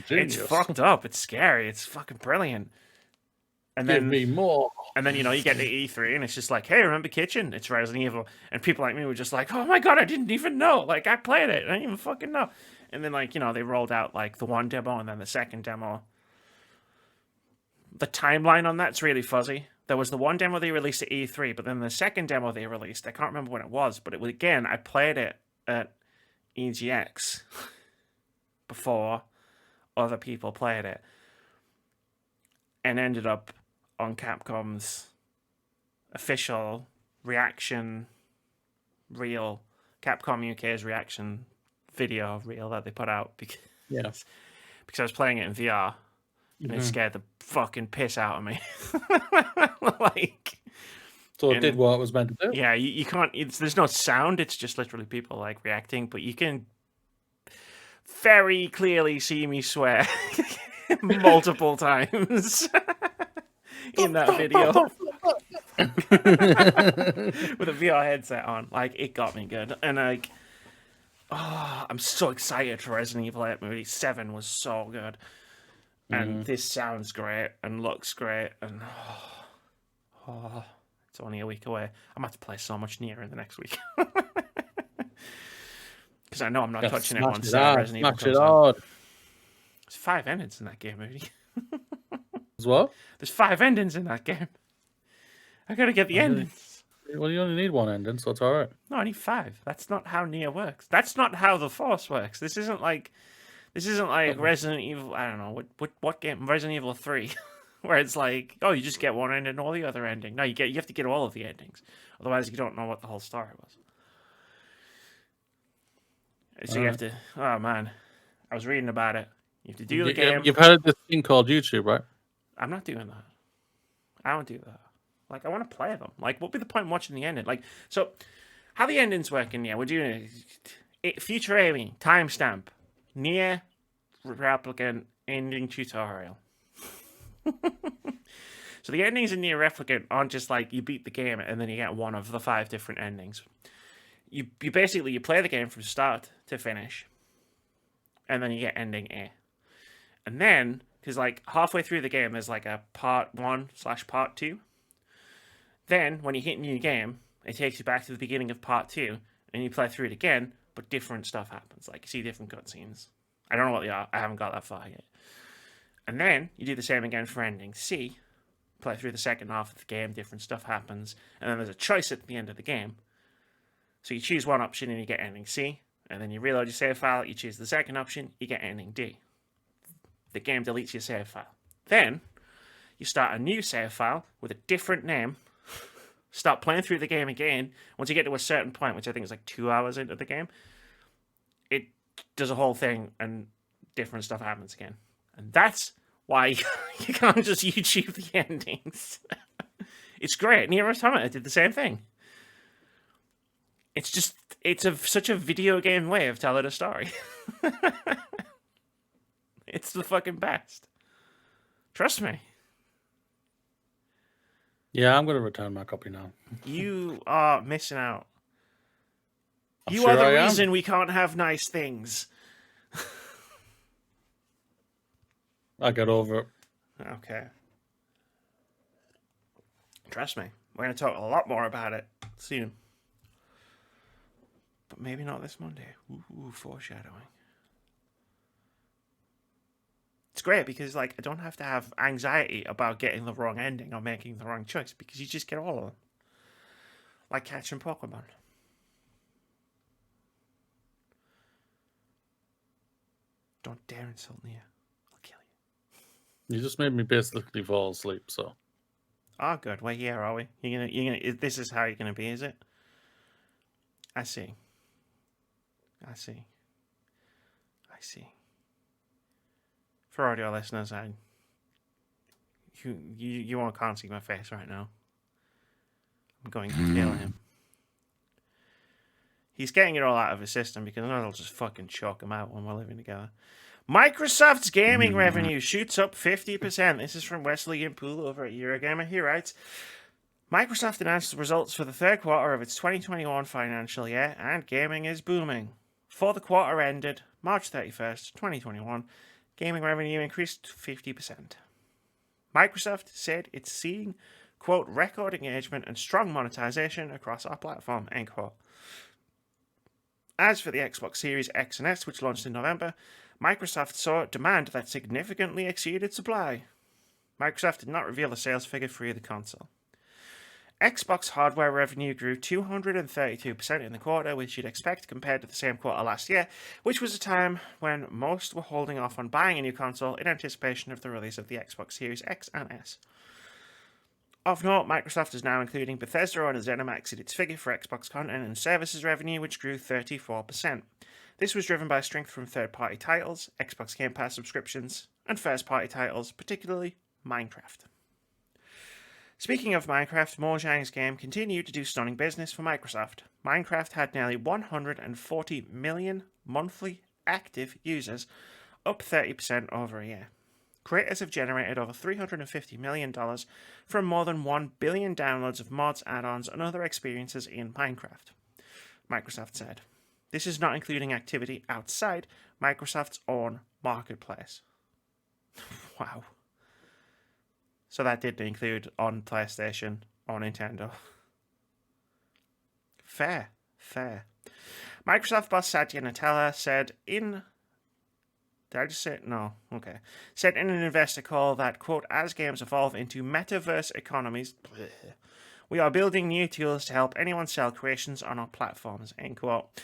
it's fucked up. It's scary. It's fucking brilliant. And Give me more. And then, you get to E3 and it's just like, hey, remember Kitchen? It's Resident Evil. And people like me were just like, oh my God, I didn't even know. Like, I played it. I didn't even fucking know. And then, like, they rolled out, like, the one demo and then the second demo. The timeline on that's really fuzzy. There was the one demo they released at E3, but then the second demo they released, I can't remember when it was, but it was, again, I played it at EGX before other people played it. And ended up on Capcom's official reaction reel, Capcom UK's reaction video reel that they put out because I was playing it in VR and it scared the fucking piss out of me. So it did what it was meant to do. Yeah, you can't. There's no sound. It's just literally people like reacting, but you can very clearly see me swear multiple times. In that video with a VR headset on. Like, it got me good. And like, I'm so excited for Resident Evil 8 7 was so good. And this sounds great and looks great, and it's only a week away. I'm about to play so much Nier in the next week. Because I know I'm not touching it once Resident Evil comes out. There's 5 endings in that game, Moody. As well? There's 5 endings in that game. I gotta get the endings. Well, you only need one ending, so it's all right. No, I need 5. That's not how Nier works. That's not how the Force works. This isn't like Resident Evil. I don't know what game. Resident Evil 3, where it's like, oh, you just get one ending and all the other ending. No, you have to get all of the endings. Otherwise, you don't know what the whole story was. So you have to. Oh man, I was reading about it. You have to do the game. You've heard of this thing called YouTube, right? I'm not doing that. I don't do that. Like, I want to play them. Like, what would be the point in watching the ending? Like, so how the endings work in Nier? We're doing future Amy timestamp. Nier Replicant ending tutorial. So the endings in Nier Replicant aren't just like you beat the game and then you get one of the 5 different endings. You basically you play the game from start to finish, and then you get ending A. And then, because like halfway through the game, there's like a part 1/part 2. Then when you hit a new game, it takes you back to the beginning of part 2, and you play through it again, but different stuff happens. Like you see different cutscenes. I don't know what they are. I haven't got that far yet. And then you do the same again for ending C. Play through the second half of the game, different stuff happens, and then there's a choice at the end of the game. So you choose one option and you get ending C, and then you reload your save file, you choose the second option, you get ending D. The game deletes your save file. Then you start a new save file with a different name, start playing through the game again. Once you get to a certain point, which I think is like 2 hours into the game, it does a whole thing and different stuff happens again. And that's why you can't just YouTube the endings. It's great. Nier Automata did the same thing. It's just, such a video game way of telling a story. It's the fucking best. Trust me. Yeah, I'm going to return my copy now. You are missing out. You sure are the I am. reason we can't have nice things. I get over it. Okay. Trust me. We're going to talk a lot more about it soon. But maybe not this Monday. Ooh, foreshadowing. It's great because, like, I don't have to have anxiety about getting the wrong ending or making the wrong choice because you just get all of them. Like catching Pokemon. Don't dare insult Nia. I'll kill you. You just made me basically fall asleep, so. Oh, good. Well, yeah, are we? You're gonna. This is how you're gonna be, is it? I see. For audio listeners, you all can't see my face right now. I'm going to kill him. He's getting it all out of his system because I know I'll just fucking choke him out when we're living together. Microsoft's gaming revenue shoots up 50%. This is from Wesley Impool over at Eurogamer. He writes, Microsoft announced the results for the third quarter of its 2021 financial year, and gaming is booming. For the quarter ended March 31st, 2021, gaming revenue increased 50%. Microsoft said it's seeing, quote, record engagement and strong monetization across our platform, end quote. As for the Xbox Series X and S, which launched in November, Microsoft saw demand that significantly exceeded supply. Microsoft did not reveal a sales figure for either console. Xbox hardware revenue grew 232% in the quarter, which you'd expect compared to the same quarter last year, which was a time when most were holding off on buying a new console in anticipation of the release of the Xbox Series X and S. Of note, Microsoft is now including Bethesda and ZeniMax in its figure for Xbox content and services revenue, which grew 34%. This was driven by strength from third-party titles, Xbox Game Pass subscriptions, and first-party titles, particularly Minecraft. Speaking of Minecraft, Mojang's game continued to do stunning business for Microsoft. Minecraft had nearly 140 million monthly active users, up 30% over a year. Creators have generated over $350 million from more than 1 billion downloads of mods, add-ons, and other experiences in Minecraft, Microsoft said. This is not including activity outside Microsoft's own marketplace. Wow. So that did include on PlayStation or Nintendo. Fair. Microsoft boss Satya Nadella said in... Did I just say it? No. Okay. Said in an investor call that, quote, as games evolve into metaverse economies, We are building new tools to help anyone sell creations on our platforms, end quote.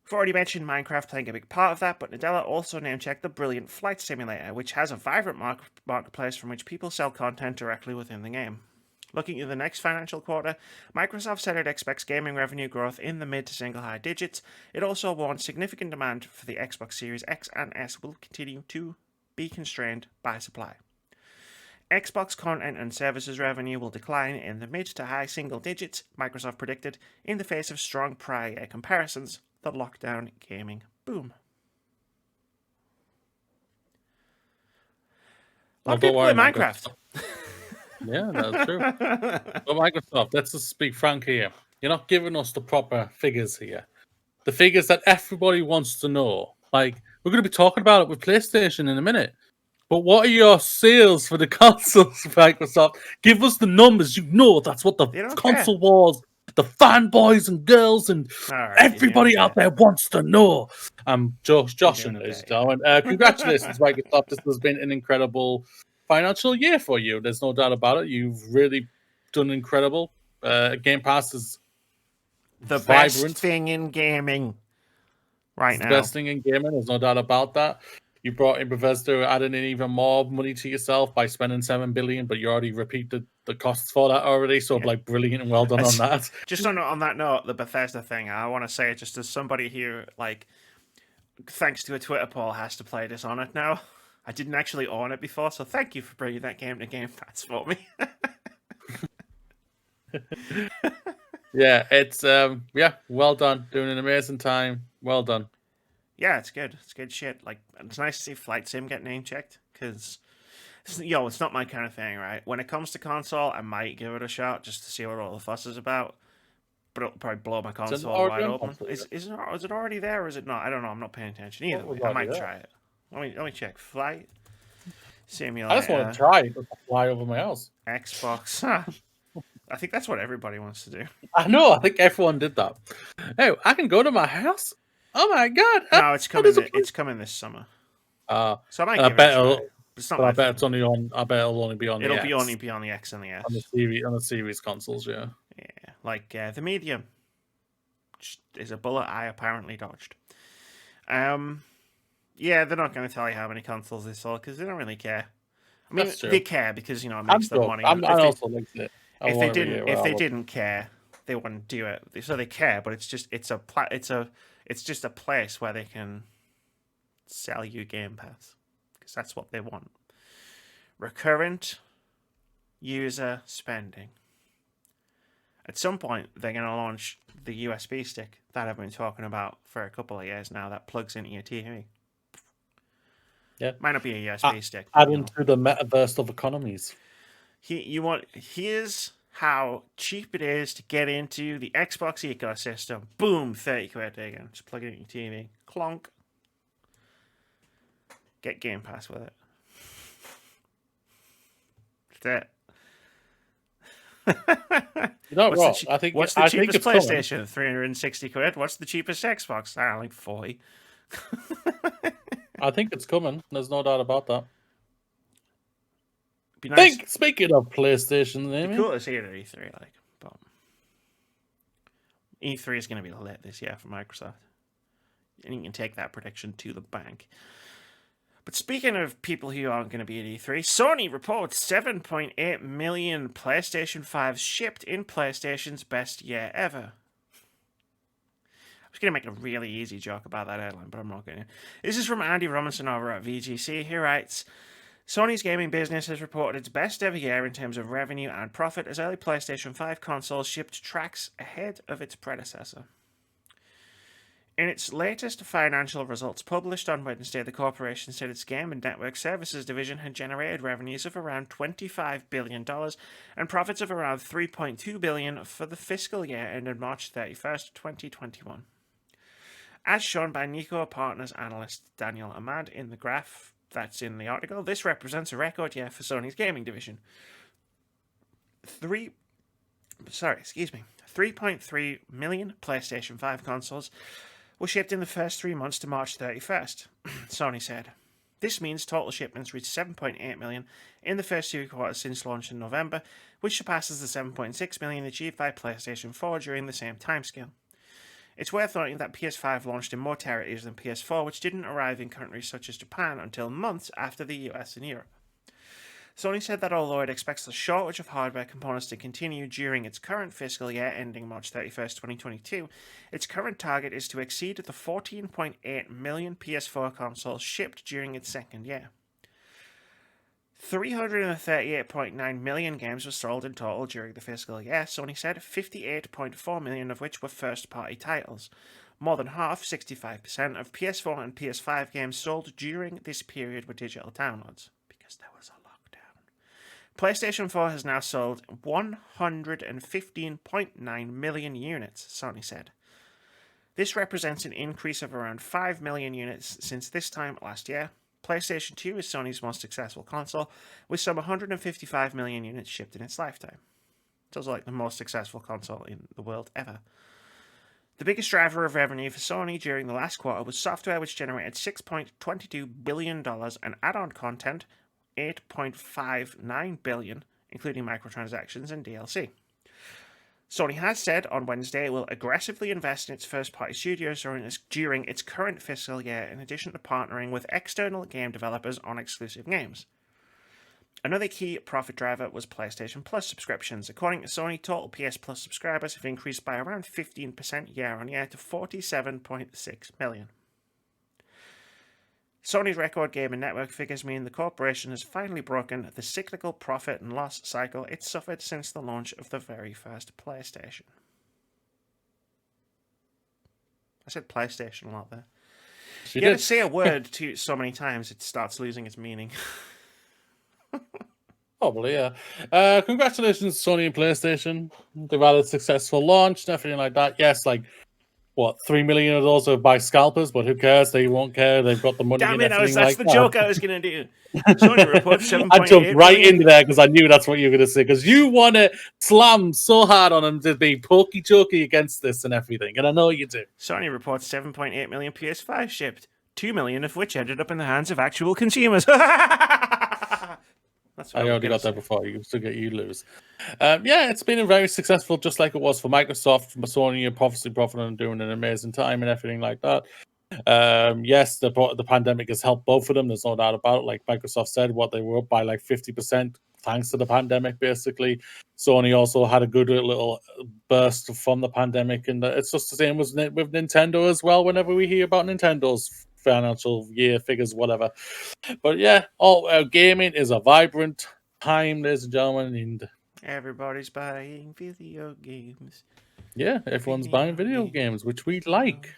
We've already mentioned Minecraft playing a big part of that, but Nadella also name-checked the brilliant Flight Simulator, which has a vibrant marketplace from which people sell content directly within the game. Looking at the next financial quarter, Microsoft said it expects gaming revenue growth in the mid to single high digits. It also warned significant demand for the Xbox Series X and S will continue to be constrained by supply. Xbox content and services revenue will decline in the mid to high single digits, Microsoft predicted, in the face of strong prior year comparisons. The lockdown gaming boom. A lot of people play Minecraft. Yeah, that's true. But Microsoft, let's just speak frank here. You're not giving us the proper figures here. The figures that everybody wants to know. Like, we're going to be talking about it with PlayStation in a minute. But what are your sales for the consoles, Microsoft? Give us the numbers. You know that's what the console wars, the fanboys and girls and everybody out there wants to know. I'm Joshing, ladies and gentlemen. Congratulations, Microsoft. This has been an incredible financial year for you. There's no doubt about it. You've really done incredible. Game Pass is the best thing in gaming right now. The best thing in gaming. There's no doubt about that. You brought in Bethesda, adding in even more money to yourself by spending $7 billion, but you already repeated the costs for that already. So, like, brilliant and well done on that. Just on that note, the Bethesda thing, I want to say, just as somebody who, like, thanks to a Twitter poll, has to play Dishonored now. I didn't actually own it before, so thank you for bringing that game to Game Pass for me. Yeah, it's well done. Doing an amazing time. Well done. Yeah, it's good. It's good shit. Like, it's nice to see Flight Sim get name checked because, it's not my kind of thing, right? When it comes to console, I might give it a shot just to see what all the fuss is about. But it'll probably blow my console wide open. Is it already there or is it not? I don't know. I'm not paying attention either way. I might try it. Let me check. Flight Simulator. I just want to try it to fly over my house. Xbox. I think that's what everybody wants to do. I know. I think everyone did that. Hey, I can go to my house. Oh my god! No, it's coming. It's coming this summer. So I might give it a try. It's not. I bet it's only on. I bet it'll only be on. It'll only be on the X and the S. On the series consoles, yeah. Yeah, like the Medium is a bullet I apparently dodged. Yeah, they're not going to tell you how many consoles they sold because they don't really care. I mean, they care because it makes them money. I also like it. If they didn't care, they wouldn't do it. So they care, but it's just a place where they can sell you Game Pass because that's what they want. Recurrent user spending. At some point, they're going to launch the USB stick that I've been talking about for a couple of years now that plugs into your TV. Yeah, might not be a USB stick. Add into the metaverse of economies. Here's how cheap it is to get into the Xbox ecosystem. Boom, 30 quid again. Just plug it in your TV. Clonk. Get Game Pass with it. That's it. You're not wrong. What's the cheapest PlayStation? Coming. 360 quid. What's the cheapest Xbox? I like 40. I think it's coming. There's no doubt about that. Be nice. Speaking of PlayStation, be cool to see it at E3. But E3 is going to be lit this year for Microsoft, and you can take that prediction to the bank. But speaking of people who aren't going to be at E3, Sony reports 7.8 million PlayStation 5s shipped in PlayStation's best year ever. I was going to make a really easy joke about that headline, but I'm not going to. This is from Andy Robinson over at VGC. He writes, Sony's gaming business has reported its best ever year in terms of revenue and profit as early PlayStation 5 consoles shipped tracks ahead of its predecessor. In its latest financial results published on Wednesday, the corporation said its game and network services division had generated revenues of around $25 billion and profits of around $3.2 billion for the fiscal year ended March 31st, 2021. As shown by Nico Partners analyst Daniel Ahmad in the graph that's in the article, this represents a record year for Sony's gaming division. 3.3 million PlayStation 5 consoles were shipped in the first 3 months to March 31st, Sony said. This means total shipments reached 7.8 million in the first 2 quarters since launch in November, which surpasses the 7.6 million achieved by PlayStation 4 during the same timescale. It's worth noting that PS5 launched in more territories than PS4, which didn't arrive in countries such as Japan until months after the US and Europe. Sony said that although it expects the shortage of hardware components to continue during its current fiscal year ending March 31st, 2022, its current target is to exceed the 14.8 million PS4 consoles shipped during its second year. 338.9 million games were sold in total during the fiscal year, Sony said, 58.4 million of which were first-party titles. More than half, 65%, of PS4 and PS5 games sold during this period were digital downloads, because there was a lockdown. PlayStation 4 has now sold 115.9 million units, Sony said. This represents an increase of around 5 million units since this time last year. PlayStation 2 is Sony's most successful console, with some 155 million units shipped in its lifetime. It's also like the most successful console in the world ever. The biggest driver of revenue for Sony during the last quarter was software, which generated $6.22 billion, and add-on content, $8.59 billion, including microtransactions and DLC. Sony has said on Wednesday it will aggressively invest in its first-party studios during its current fiscal year, in addition to partnering with external game developers on exclusive games. Another key profit driver was PlayStation Plus subscriptions. According to Sony, total PS Plus subscribers have increased by around 15% year-on-year to 47.6 million. Sony's record gaming network figures mean the corporation has finally broken the cyclical profit and loss cycle it suffered since the launch of the very first PlayStation. I said PlayStation a lot there. You gotta say a word so many times it starts losing its meaning. Probably, yeah. Congratulations, Sony and PlayStation. They've had a successful launch and everything like that. Yes, like, what, 3 million of those are by scalpers, but who cares? They won't care. They've got the money. Damn it, that's the joke I was going to do. Sony reports 7.8 I jumped right million. into there because I knew that's what you were going to say, because you want to slam so hard on them to be pokey-jokey against this and everything, and I know you do. Sony reports 7.8 million PS5 shipped, 2 million of which ended up in the hands of actual consumers. That's I already got that before you, so you lose. Yeah, it's been a very successful, just like it was for Microsoft. Sony are obviously profiting and doing an amazing time and everything like that. Yes, the pandemic has helped both of them. There's no doubt about it. Like Microsoft said, what they were up by like 50% thanks to the pandemic, basically. Sony also had a good little burst from the pandemic, and it's just the same with Nintendo as well. Whenever we hear about Nintendo's financial year figures, whatever. But yeah, gaming is a vibrant time, ladies and gentlemen, and everybody's buying video games. Yeah, everyone's buying video games, which we like.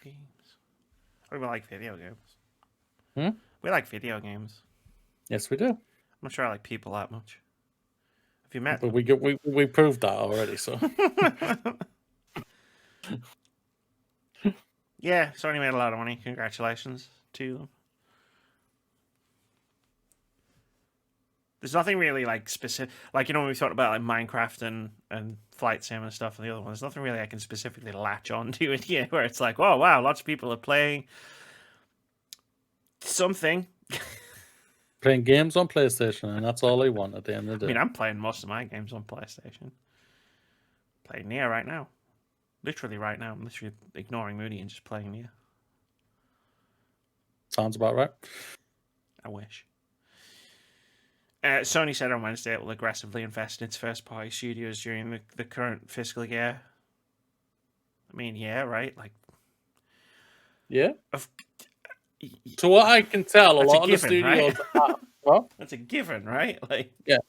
We like video games. Hmm? We like video games. Yes, we do. I'm not sure I like people that much. Have you met But them? we proved that already, so. Yeah, Sony made a lot of money. Congratulations to them. There's nothing really like specific, like, you know, when we talked about like Minecraft and Flight Sim and stuff and the other one, there's nothing really I can specifically latch on to it here where it's like, oh wow, lots of people are playing something. Playing games on PlayStation, and that's all they want at the end of the day. I mean, I'm playing most of my games on PlayStation. Playing Nier right now. Literally right now. I'm literally ignoring Moody and just playing Nier. Sounds about right. I wish. Sony said on Wednesday it will aggressively invest in its first-party studios during the current fiscal year. I mean, yeah, right? Like, yeah. To what I can tell, a lot of the studios... Right? Well, that's a given, right? Like, yeah.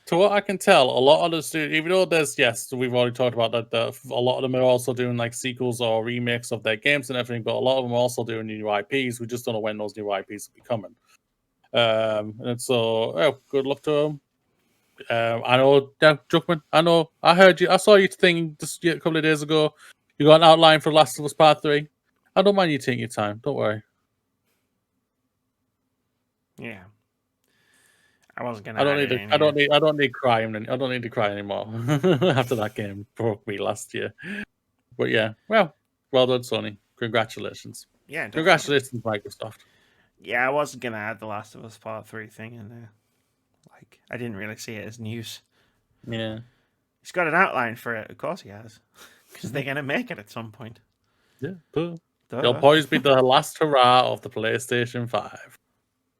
To what I can tell, a lot of the studios, even though there's, yes, we've already talked about that, a lot of them are also doing like sequels or remakes of their games and everything, but a lot of them are also doing new IPs. We just don't know when those new IPs will be coming. And so, good luck to them. I know, Juckman, I heard you. I saw you thing just a couple of days ago. You got an outline for Last of Us Part 3. I don't mind you taking your time. Don't worry. Yeah. I wasn't gonna. I don't need crying. I don't need to cry anymore after that game broke me last year. But yeah, well done, Sony. Congratulations. Yeah, definitely. Congratulations, Microsoft. Yeah, I wasn't gonna add the Last of Us Part 3 thing in there. Like, I didn't really see it as news. Yeah. He's got an outline for it, of course he has, because Mhm. they're gonna make it at some point. Yeah. Duh. You'll Duh. probably be the last hurrah of the PlayStation 5.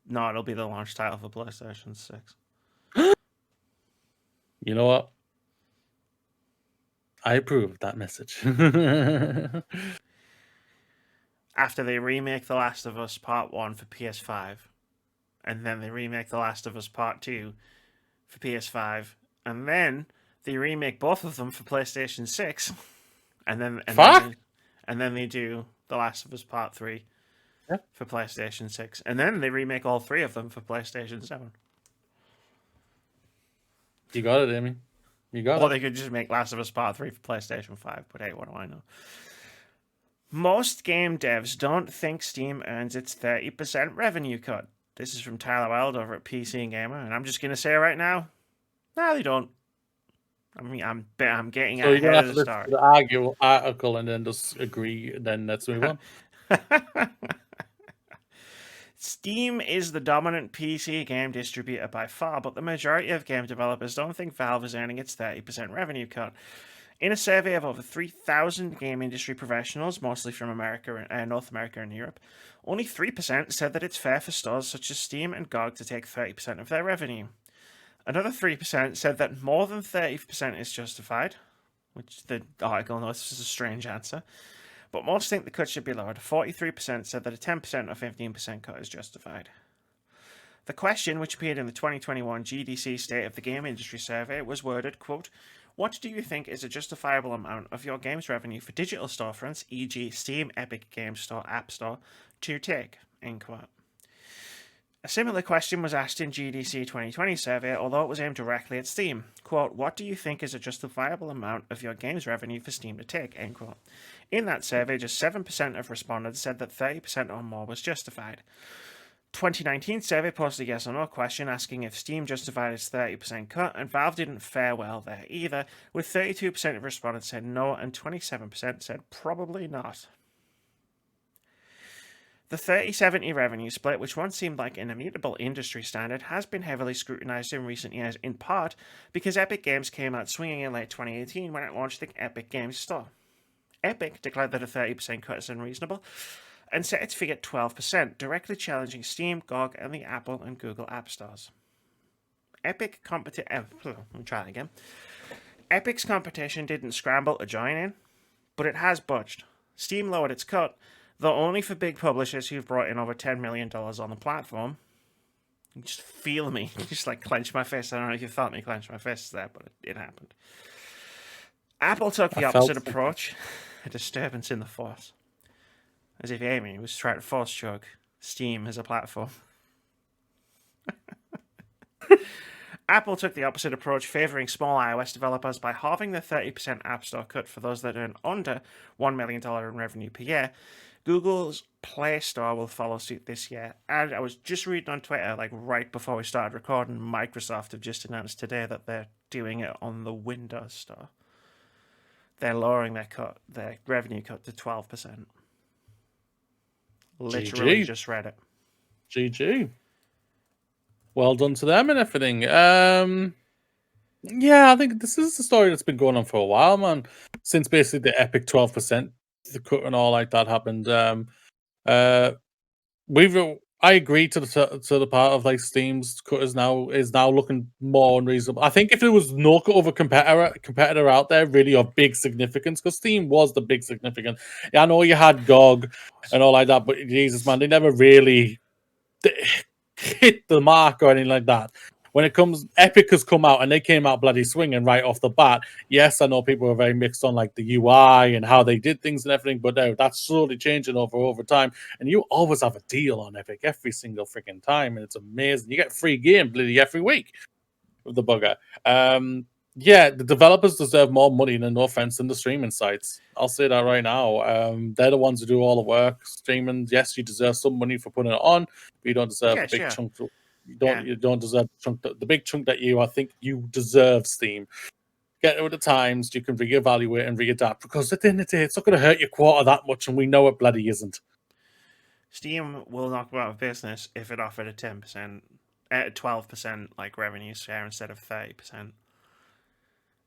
No, it'll be the launch title for PlayStation 6. You know what? I approve of that message. After they remake The Last of Us Part 1 for PS5, and then they remake The Last of Us Part 2 for PS5, and then they remake both of them for PlayStation 6, Fuck! and then they do The Last of Us Part 3 Yeah. for PlayStation 6, and then they remake all three of them for PlayStation 7. You got it, Amy. You got Or it. they could just make Last of Us Part 3 for PlayStation 5, but hey, what do I know? Most game devs don't think Steam earns its 30% revenue cut. This is from Tyler Wild over at PC Gamer, and I'm just going to say right now, no, they don't. I mean, I'm getting So you're ahead gonna of have the to listen to the article and then just agree, and then let's move on. story. Steam is the dominant PC game distributor by far, but the majority of game developers don't think Valve is earning its 30% revenue cut. In a survey of over 3,000 game industry professionals, mostly from North America and Europe, only 3% said that it's fair for stores such as Steam and GOG to take 30% of their revenue. Another 3% said that more than 30% is justified, which the article notes is a strange answer. But most think the cut should be lowered. 43% said that a 10% or 15% cut is justified. The question, which appeared in the 2021 GDC State of the Game Industry Survey, was worded, quote, "What do you think is a justifiable amount of your game's revenue for digital storefronts, e.g. Steam, Epic Games Store, App Store, to take?" End quote. A similar question was asked in GDC 2020 survey, although it was aimed directly at Steam. Quote, "What do you think is a justifiable amount of your game's revenue for Steam to take?" End quote. In that survey, just 7% of respondents said that 30% or more was justified. 2019 survey posted a yes or no question asking if Steam justified its 30% cut, and Valve didn't fare well there either, with 32% of respondents said no and 27% said probably not. The 30-70 revenue split, which once seemed like an immutable industry standard, has been heavily scrutinized in recent years, in part because Epic Games came out swinging in late 2018 when it launched the Epic Games Store. Epic declared that a 30% cut is unreasonable and set its fee at 12%, directly challenging Steam, GOG, and the Apple and Google App Stores. Epic's competition didn't scramble or join in, but it has budged. Steam lowered its cut, though only for big publishers who've brought in over $10 million on the platform. You just feel me, just like clench my fist. I don't know if you felt me clench my fists there, but it happened. Apple took the opposite approach, a disturbance in the force. As if Amy was trying to force choke Steam as a platform. Apple took the opposite approach, favouring small iOS developers by halving the 30% App Store cut for those that earn under $1 million in revenue per year. Google's Play Store will follow suit this year. And I was just reading on Twitter, like right before we started recording, Microsoft have just announced today that they're doing it on the Windows Store. They're lowering their revenue cut to 12%. Literally just read it. GG. Well done to them and everything. Yeah, I think this is the story that's been going on for a while, man. Since basically the Epic 12%, the cut and all like that happened. I agree to the part of like Steam's cut is now looking more unreasonable. I think if there was no other competitor out there really of big significance, because Steam was the big significant. Yeah, I know you had GOG and all like that, but Jesus man, they never really hit the mark or anything like that. When it comes, Epic has come out and they came out bloody swinging right off the bat. Yes, I know people are very mixed on like the UI and how they did things and everything, but no, that's slowly changing over time. And you always have a deal on Epic every single freaking time, and it's amazing. You get free game bloody every week with the bugger. Yeah, the developers deserve more money, and no offense, than the streaming sites. I'll say that right now. They're the ones who do all the work. Streaming, yes, you deserve some money for putting it on, but you don't deserve the big chunk. You don't deserve the big chunk that I think you deserve. Steam, get with the times. You can reevaluate and readapt, because at the end of the day, it's not going to hurt your quarter that much, and we know it bloody isn't. Steam will knock them out of business if it offered a 10%, 12% like revenue share instead of 30%.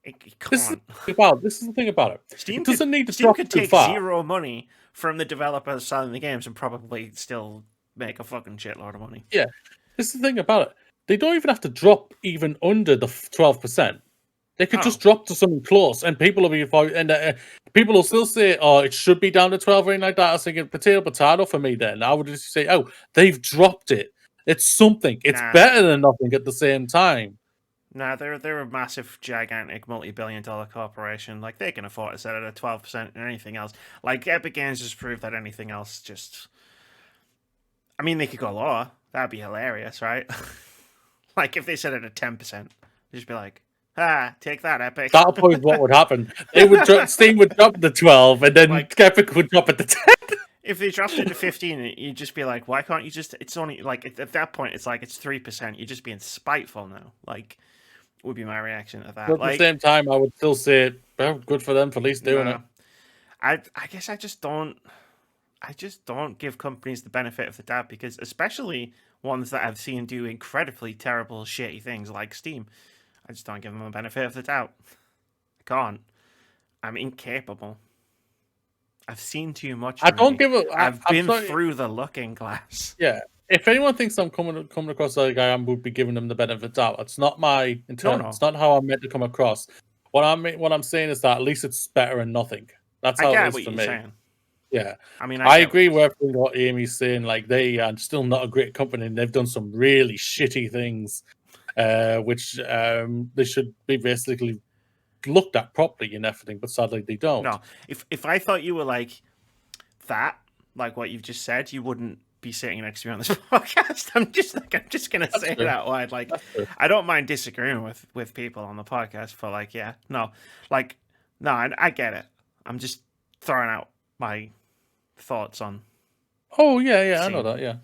It can't. This is the thing about it. It Steam doesn't need to Steam drop could too take far. zero money from the developers selling the games and probably still make a fucking shitload of money. Yeah, this is the thing about it. They don't even have to drop even under the 12%. They could just drop to something close, and people will be people will still say, "Oh, it should be down to 12 or anything like that." I was thinking potato for me. Then I would just say, "Oh, they've dropped it. It's something. It's better than nothing." At the same time, nah, they're a massive, gigantic, multi-billion-dollar corporation. Like they can afford to set it at 12% and anything else. Like Epic Games just proved that anything else just. I mean, they could go lower. That'd be hilarious, right? Like if they set it at 10%, just be like, take that, Epic. that'll probably what would happen. Steam would drop the 12, and then Like- Epic would drop it to 10. If they dropped it to 15, you'd just be like, why can't you just? It's only like at that point, it's like it's 3%. You're just being spiteful now. Like, would be my reaction to that. But at Like, the same time, I would still say, well, good for them for at least doing it. I guess I just don't give companies the benefit of the doubt because, especially ones that I've seen do incredibly terrible, shitty things like Steam, I just don't give them the benefit of the doubt. I can't. I'm incapable. I've seen too much. I don't give a. I've been through the looking glass. Yeah. If anyone thinks I'm coming across like I would be giving them the benefit of the doubt. It's not my intent. No. It's not how I'm meant to come across. What I'm saying is that at least it's better than nothing. That's how it is for me. Saying. Yeah, I mean, I agree with what Amy's saying. Like they are still not a great company, and they've done some really shitty things, which they should be basically looked at properly and everything. But sadly, they don't. No, if I thought you were like that, like what you've just said, you wouldn't be sitting next to me on this podcast. I'm just gonna say it out loud. Like, I don't mind disagreeing with people on the podcast for like, I get it. I'm just throwing out my thoughts on. Oh yeah, I know that. Yeah.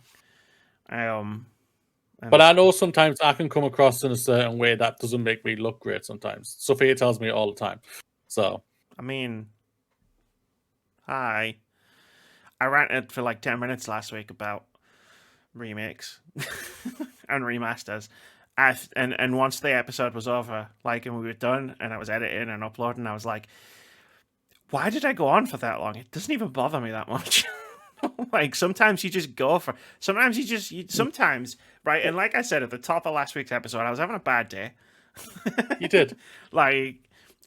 But I know sometimes I can come across in a certain way that doesn't make me look great. Sometimes Sophia tells me all the time. So I mean, I ranted for like 10 minutes last week about remakes and remasters. And once the episode was over, like, and we were done, and I was editing and uploading, I was like, why did I go on for that long? It doesn't even bother me that much. Like, sometimes you just go for... Sometimes, right? And like I said at the top of last week's episode, I was having a bad day. You did. Like,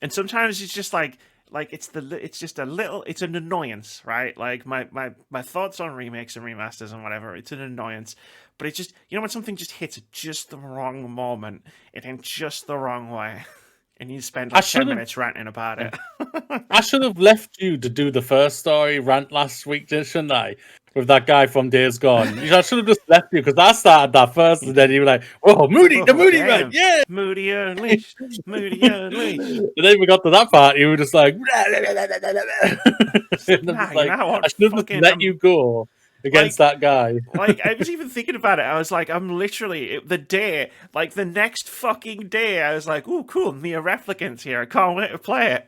and sometimes it's just like it's an annoyance, right? Like my thoughts on remakes and remasters and whatever, it's an annoyance. But it just, when something just hits at just the wrong moment, it in just the wrong way, and you spend like 10 minutes ranting about it. I should have left you to do the first story rant last week, shouldn't I? With that guy from Days Gone. I should have just left you because I started that first, and then you were like, "Oh, Moody, the Moody man, yeah, Moody Unleashed, Moody Unleashed." And then we got to that part, you were just like, I should have just let you go against that guy. Like, I was even thinking about it. I was like, I'm literally the next fucking day. I was like, "Ooh, cool, Nier Replicant's here. I can't wait to play it."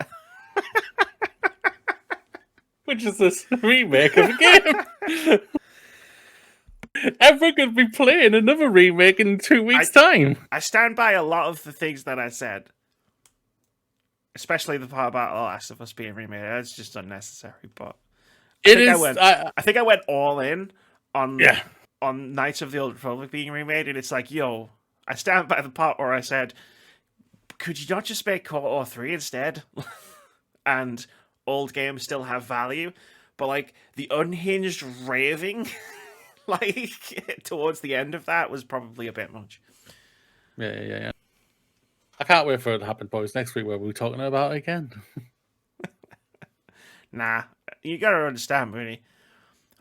Which is this remake of a game. Everyone could be playing another remake in 2 weeks' time. I stand by a lot of the things that I said. Especially the part about The Last of Us being remade. It's just unnecessary, but... I think I went all in on Knights of the Old Republic being remade, and it's like, yo, I stand by the part where I said, could you not just make KOTOR 3 instead? And... old games still have value, but like the unhinged raving like towards the end of that was probably a bit much. Yeah. I can't wait for it to happen, boys. Next week, where we're talking about it again. Nah, you gotta understand, Mooney.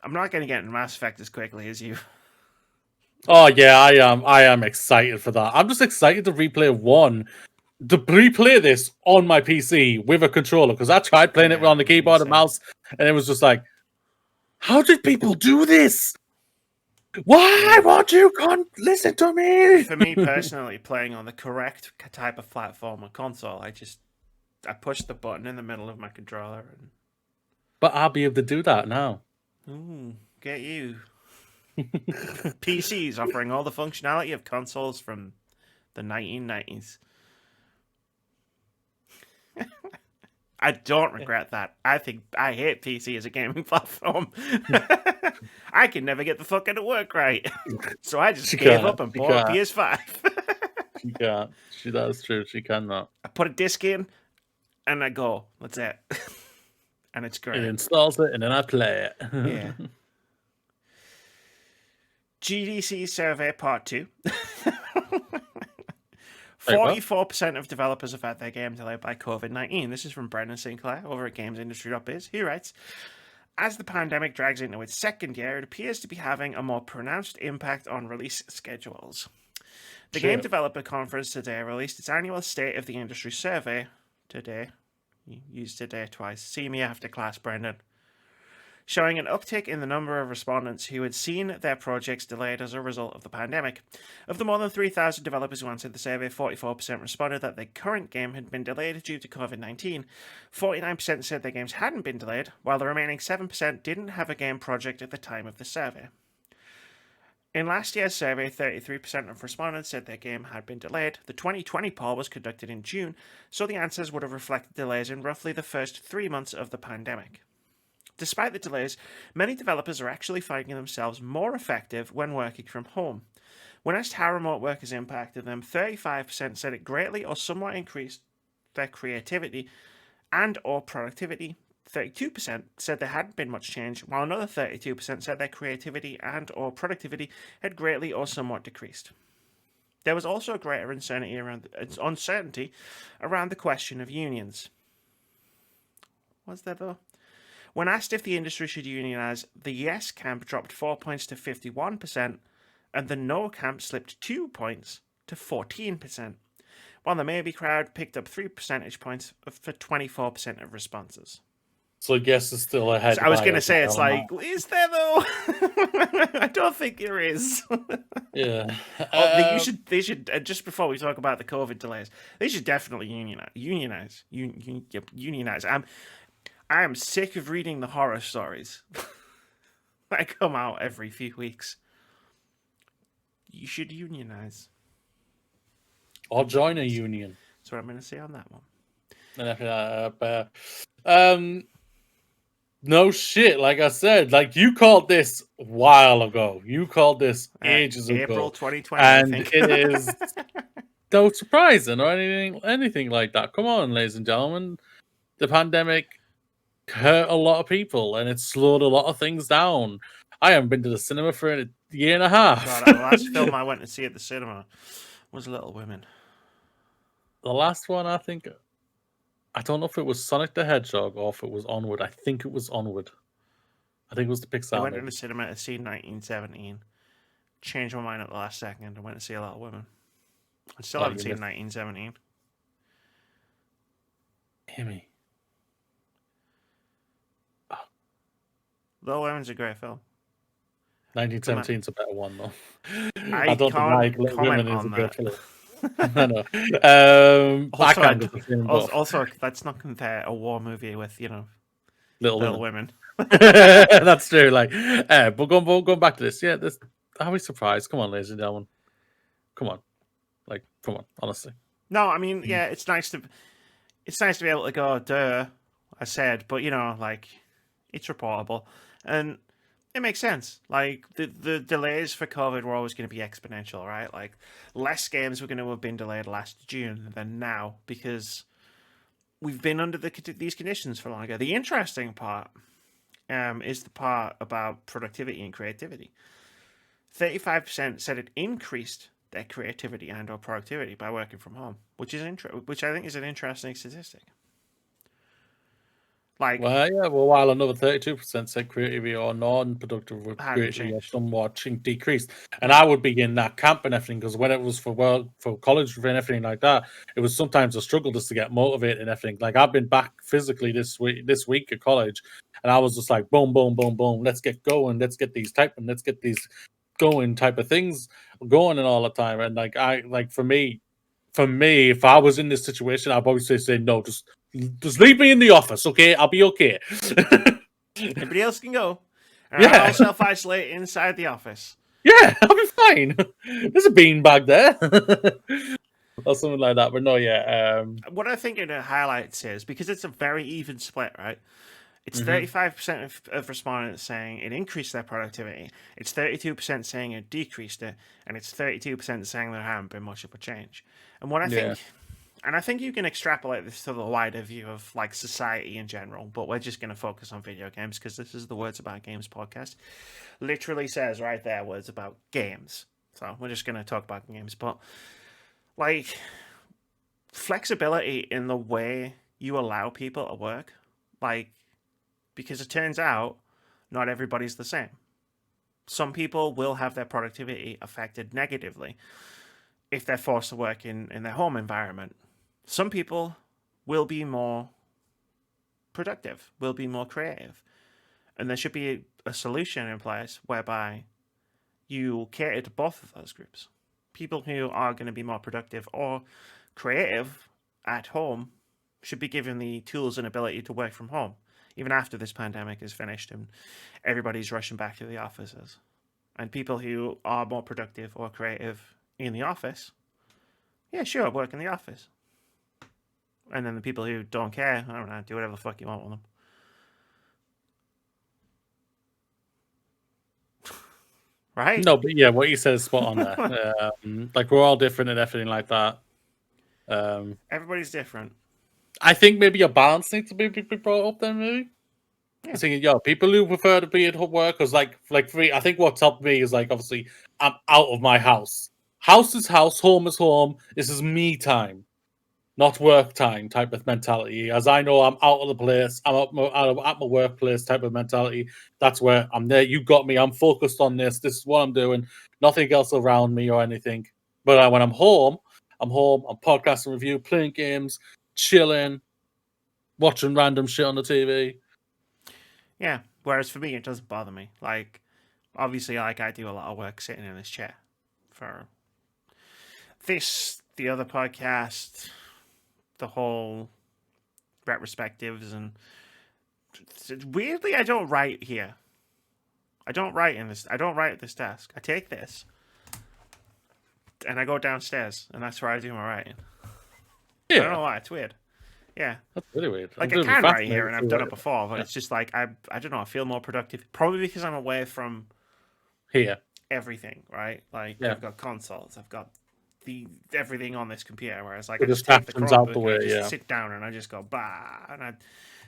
I'm not gonna get into Mass Effect as quickly as you. Oh yeah, I am excited for that. I'm just excited to replay 1. To replay this on my PC with a controller, because I tried playing it on the keyboard and mouse, and it was just like, how did people do this? Why won't you listen to me? For me personally, playing on the correct type of platform or console, I pushed the button in the middle of my controller. But I'll be able to do that now. Ooh, get you. PCs offering all the functionality of consoles from the 1990s. I don't regret that. I hate PC as a gaming platform. I can never get the fucking work right. So I just gave up and bought a PS5. She can't. That's true. She cannot. I put a disc in and I go. That's it. And it's great. It installs it and then I play it. Yeah. GDC Survey Part 2. 44% of developers have had their game delayed by COVID-19. This is from Brendan Sinclair over at GamesIndustry.biz. He writes, as the pandemic drags into its second year, it appears to be having a more pronounced impact on release schedules. The Game Developer Conference today released its annual State of the Industry Survey today. You used today twice. See me after class, Brendan. Showing an uptick in the number of respondents who had seen their projects delayed as a result of the pandemic. Of the more than 3,000 developers who answered the survey, 44% responded that their current game had been delayed due to COVID-19. 49% said their games hadn't been delayed, while the remaining 7% didn't have a game project at the time of the survey. In last year's survey, 33% of respondents said their game had been delayed. The 2020 poll was conducted in June, so the answers would have reflected delays in roughly the first 3 months of the pandemic. Despite the delays, many developers are actually finding themselves more effective when working from home. When asked how remote work has impacted them, 35% said it greatly or somewhat increased their creativity and or productivity. 32% said there hadn't been much change, while another 32% said their creativity and or productivity had greatly or somewhat decreased. There was also a greater uncertainty around the question of unions. Was there though? When asked if the industry should unionize, the yes camp dropped 4 points to 51%, and the no camp slipped 2 points to 14%, while the maybe crowd picked up 3 percentage points for 24% of responses. So yes is still ahead. So I was going to say, it's like, is there though? I don't think there is. Yeah. They should just before we talk about the COVID delays, they should definitely unionize. I am sick of reading the horror stories that come out every few weeks. You should unionize. Or join a union. That's what I'm going to say on that one. No shit, like I said, like you called this a while ago. You called this ages ago. April 2020, and I think. It is no surprising or anything like that. Come on, ladies and gentlemen. The pandemic hurt a lot of people and it slowed a lot of things down. I haven't been to the cinema for a year and a half. God, the last film I went to see at the cinema was Little Women. The last one, I think, I don't know if it was Sonic the Hedgehog or if it was Onward. I think it was Onward. I think it was the Pixar. I went to the cinema to see 1917. Changed my mind at the last second and went to see Little Women. I still haven't seen 1917. Hear me. Little Women's a great film. 1917 is a better one, though. I don't think Little Women is a great film. I know. Also, let's not compare a war movie with, Little Women. That's true. Like, but going back to this, yeah, are we surprised? Come on, ladies and gentlemen. Come on, honestly. No, I mean, yeah, it's nice to be able to go, duh, I said, but it's reportable, and it makes sense. Like, the delays for COVID were always going to be exponential, right? Like, less games were going to have been delayed last June than now because we've been under these conditions for longer. The interesting part is the part about productivity and creativity. 35% said it increased their creativity and or productivity by working from home, which I think is an interesting statistic. While another 32% said creativity or non-productive with creativity or somewhat decreased. And I would be in that camp and everything, because when it was for college and everything like that, it was sometimes a struggle just to get motivated and everything. Like, I've been back physically this week at college, and I was just like, boom, boom, boom, boom, let's get going, let's get these typing, let's get these going type of things going and all the time. And for me, if I was in this situation, I'd probably say no, just leave me in the office, okay? I'll be okay. Everybody else can go. And I'll self-isolate inside the office. Yeah, I'll be fine. There's a beanbag there. Or something like that. But no, yeah. What I think it highlights is, because it's a very even split, right? It's 35% of respondents saying it increased their productivity. It's 32% saying it decreased it, and it's 32% saying there haven't been much of a change. And what I think, and I think you can extrapolate this to the wider view of like society in general, but we're just going to focus on video games because this is the Words About Games podcast. Literally says right there, words about games. So we're just going to talk about games, but like flexibility in the way you allow people to work, like, because it turns out not everybody's the same. Some people will have their productivity affected negatively if they're forced to work in their home environment. Some people will be more productive, will be more creative. And there should be a solution in place whereby you cater to both of those groups. People who are going to be more productive or creative at home should be given the tools and ability to work from home, even after this pandemic is finished and everybody's rushing back to the offices. And people who are more productive or creative in the office, yeah, sure, work in the office. And then the people who don't care, I don't know, do whatever the fuck you want with them. Right? No, but yeah, what you said is spot on there. Like, we're all different and everything like that. Everybody's different. I think maybe a balance needs to be brought up then, maybe. Yeah. I'm thinking, people who prefer to be at home workers, like for me, I think what's helped me is, like, obviously, I'm out of my house. House is house, home is home. This is me time, not work time type of mentality. As I know, I'm out of the place. I'm at my workplace type of mentality. That's where I'm there. You got me. I'm focused on this. This is what I'm doing. Nothing else around me or anything. But when I'm home. I'm podcasting review, playing games, chilling, watching random shit on the TV. Yeah. Whereas for me, it doesn't bother me. Like, obviously, like, I do a lot of work sitting in this chair for this, the other podcast, the whole retrospectives, and weirdly, I don't write here. I don't write at this desk. I take this and I go downstairs, and that's where I do my writing. Yeah. I don't know why. It's weird. Yeah. That's really weird. Like, I can write here, and I've done it before, but it's just like, I don't know, I feel more productive. Probably because I'm away from here everything, right? Like, I've got consoles, I've got everything on this computer, whereas like I just take the Chromebook out the way, and I just sit down and I just go bah, and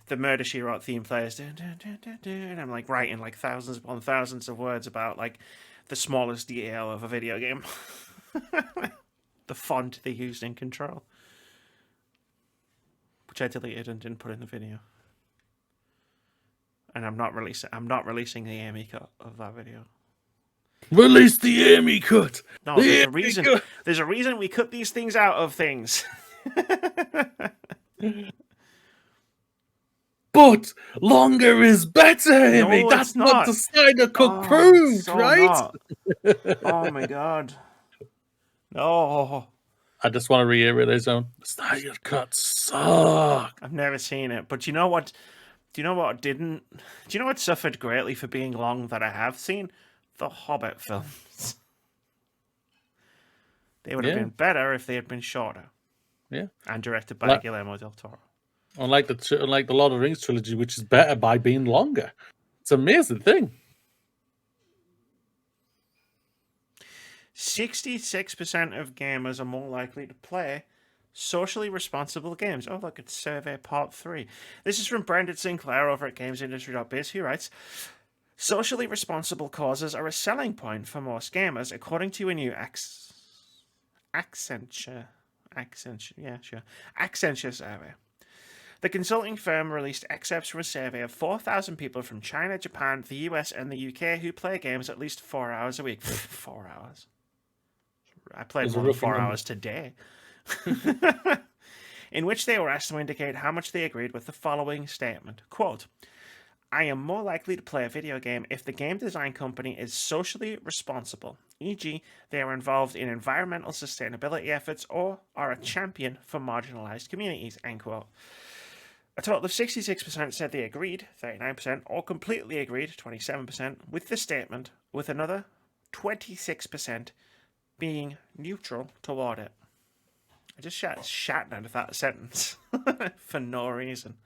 the Murder She Wrote theme plays, and I'm like writing like thousands upon thousands of words about like the smallest detail of a video game. The font they used in Control, which I deleted and didn't put in the video, and I'm not releasing the AME cut of that video. Release the AME cut. No, there's a reason. There's a reason we cut these things out of things. But longer is better, Amy. No, That's it's not. what the Snyder Cut proved, so right? Not. Oh my god. No. I just want to reiterate this the Snyder Cut sucked. I've never seen it, but you know what? Do you know what didn't? Do you know what suffered greatly for being long that I have seen? The Hobbit films. They would have been better if they had been shorter. Yeah. And directed by Guillermo del Toro. Unlike the Lord of the Rings trilogy, which is better by being longer. It's an amazing thing. 66% of gamers are more likely to play socially responsible games. Oh, look, it's Survey Part 3. This is from Brendan Sinclair over at GamesIndustry.biz, who writes, socially responsible causes are a selling point for most gamers, according to a new Accenture survey. The consulting firm released excerpts from a survey of 4,000 people from China, Japan, the US, and the UK who play games at least 4 hours a week. 4 hours. I played more than 4 hours today. In which they were asked to indicate how much they agreed with the following statement. Quote, I am more likely to play a video game if the game design company is socially responsible, e.g., they are involved in environmental sustainability efforts or are a champion for marginalized communities, end quote. A total of 66% said they agreed, 39%, or completely agreed, 27%, with the statement, with another 26% being neutral toward it. I just shat out of that sentence for no reason.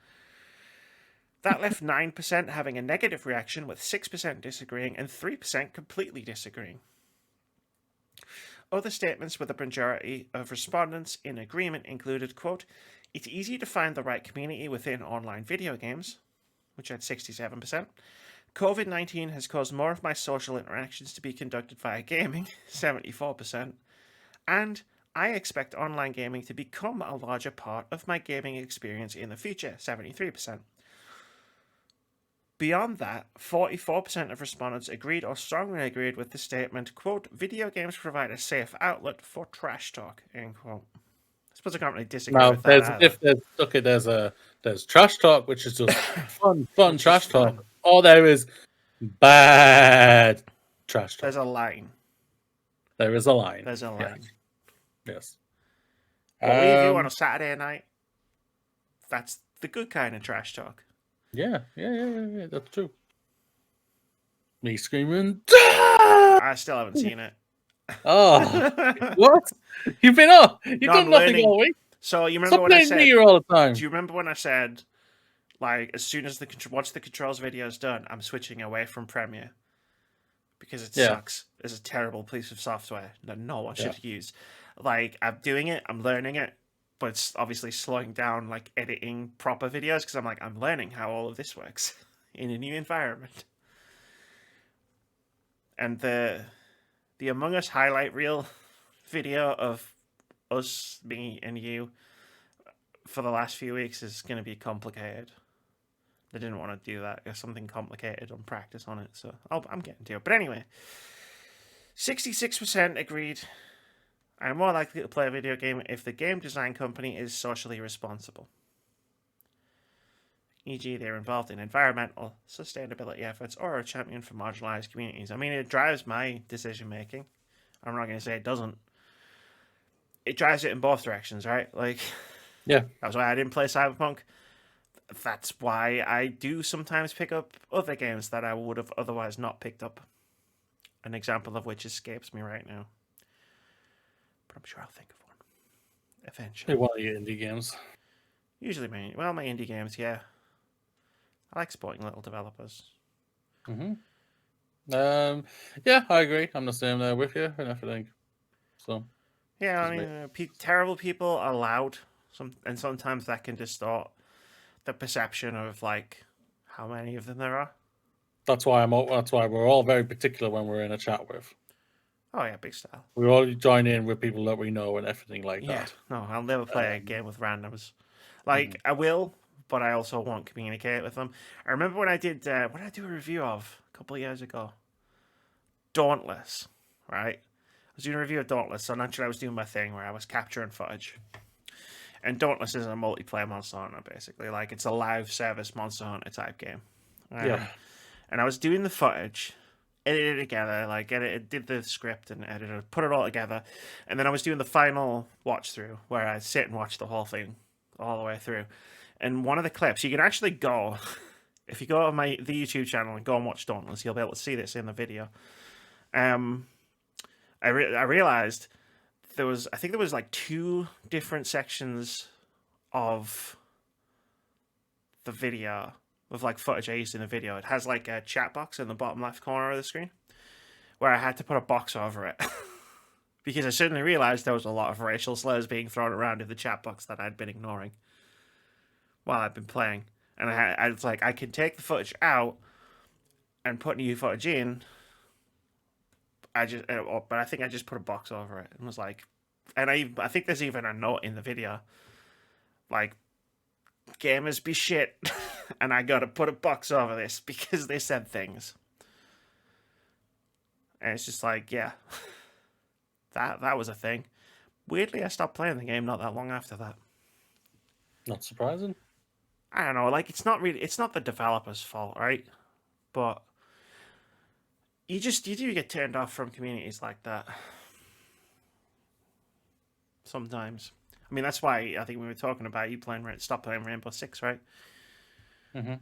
That left 9% having a negative reaction, with 6% disagreeing and 3% completely disagreeing. Other statements with a majority of respondents in agreement included, quote, "It's easy to find the right community within online video games," which had 67%. "COVID-19 has caused more of my social interactions to be conducted via gaming," 74%. And "I expect online gaming to become a larger part of my gaming experience in the future," 73%. Beyond that, 44% of respondents agreed or strongly agreed with the statement, quote, "Video games provide a safe outlet for trash talk," end quote. I suppose I can't really disagree with that either. There's trash talk, which is just fun Which is trash fun. talk, or there is bad trash talk. There's a line. There is a line. There's a line. Yes. What we do on a Saturday night, that's the good kind of trash talk. Yeah, that's true. Me screaming, I still haven't seen it. oh, what? You've been up. You've done nothing all week. So you remember Stop when I playing said Nier all the time? Do you remember when I said, like, as soon as once the controls video is done, I'm switching away from Premiere because it sucks. It's a terrible piece of software that no one should use. Like, I'm doing it, I'm learning it, but it's obviously slowing down, like, editing proper videos because I'm learning how all of this works in a new environment. And the Among Us highlight reel video of us, me, and you for the last few weeks is going to be complicated. They didn't want to do that. There's something complicated on practice on it, so I'm getting to it. But anyway, 66% agreed I'm more likely to play a video game if the game design company is socially responsible. E.g., they're involved in environmental sustainability efforts or a champion for marginalized communities. I mean, it drives my decision making. I'm not going to say it doesn't. It drives it in both directions, right? Like, yeah, that's why I didn't play Cyberpunk. That's why I do sometimes pick up other games that I would have otherwise not picked up. An example of which escapes me right now. But I'm sure I'll think of one eventually. One of your indie games. Usually my indie games, yeah. I like supporting little developers. Mm-hmm. Yeah, I agree. I'm the same there with you and everything. So. Yeah, I mean, terrible people are loud, and sometimes that can distort the perception of like how many of them there are. That's why we're all very particular when we're in a chat with. Oh yeah, big style. We all join in with people that we know and everything like that. No, I'll never play a game with randoms. Like I will, but I also won't communicate with them. I remember when I did what did I do a review of a couple of years ago? Dauntless, right? I was doing a review of Dauntless, so naturally I was doing my thing where I was capturing footage. And Dauntless is a multiplayer Monster Hunter, basically. Like, it's a live service Monster Hunter type game. And I was doing the footage, edited it together, like, did the script and edited, put it all together. And then I was doing the final watch through, where I sit and watch the whole thing all the way through. And one of the clips, you can actually go, if you go on the YouTube channel and go and watch Dauntless, you'll be able to see this in the video. I realized there was like 2 different sections of the video with like footage I used in the video. It has like a chat box in the bottom left corner of the screen where I had to put a box over it because I suddenly realized there was a lot of racial slurs being thrown around in the chat box that I'd been ignoring while I'd been playing. And I was like, I can take the footage out and put new footage in. But I think I just put a box over it and was like, and I think there's even a note in the video, like, gamers be shit, and I gotta put a box over this because they said things. And it's just like, yeah, that was a thing. Weirdly, I stopped playing the game not that long after that. Not surprising. I don't know, like, it's not the developer's fault, right? But you do get turned off from communities like that. Sometimes. I mean, that's why I think we were talking about you stop playing Rainbow Six, right? Mm-hmm.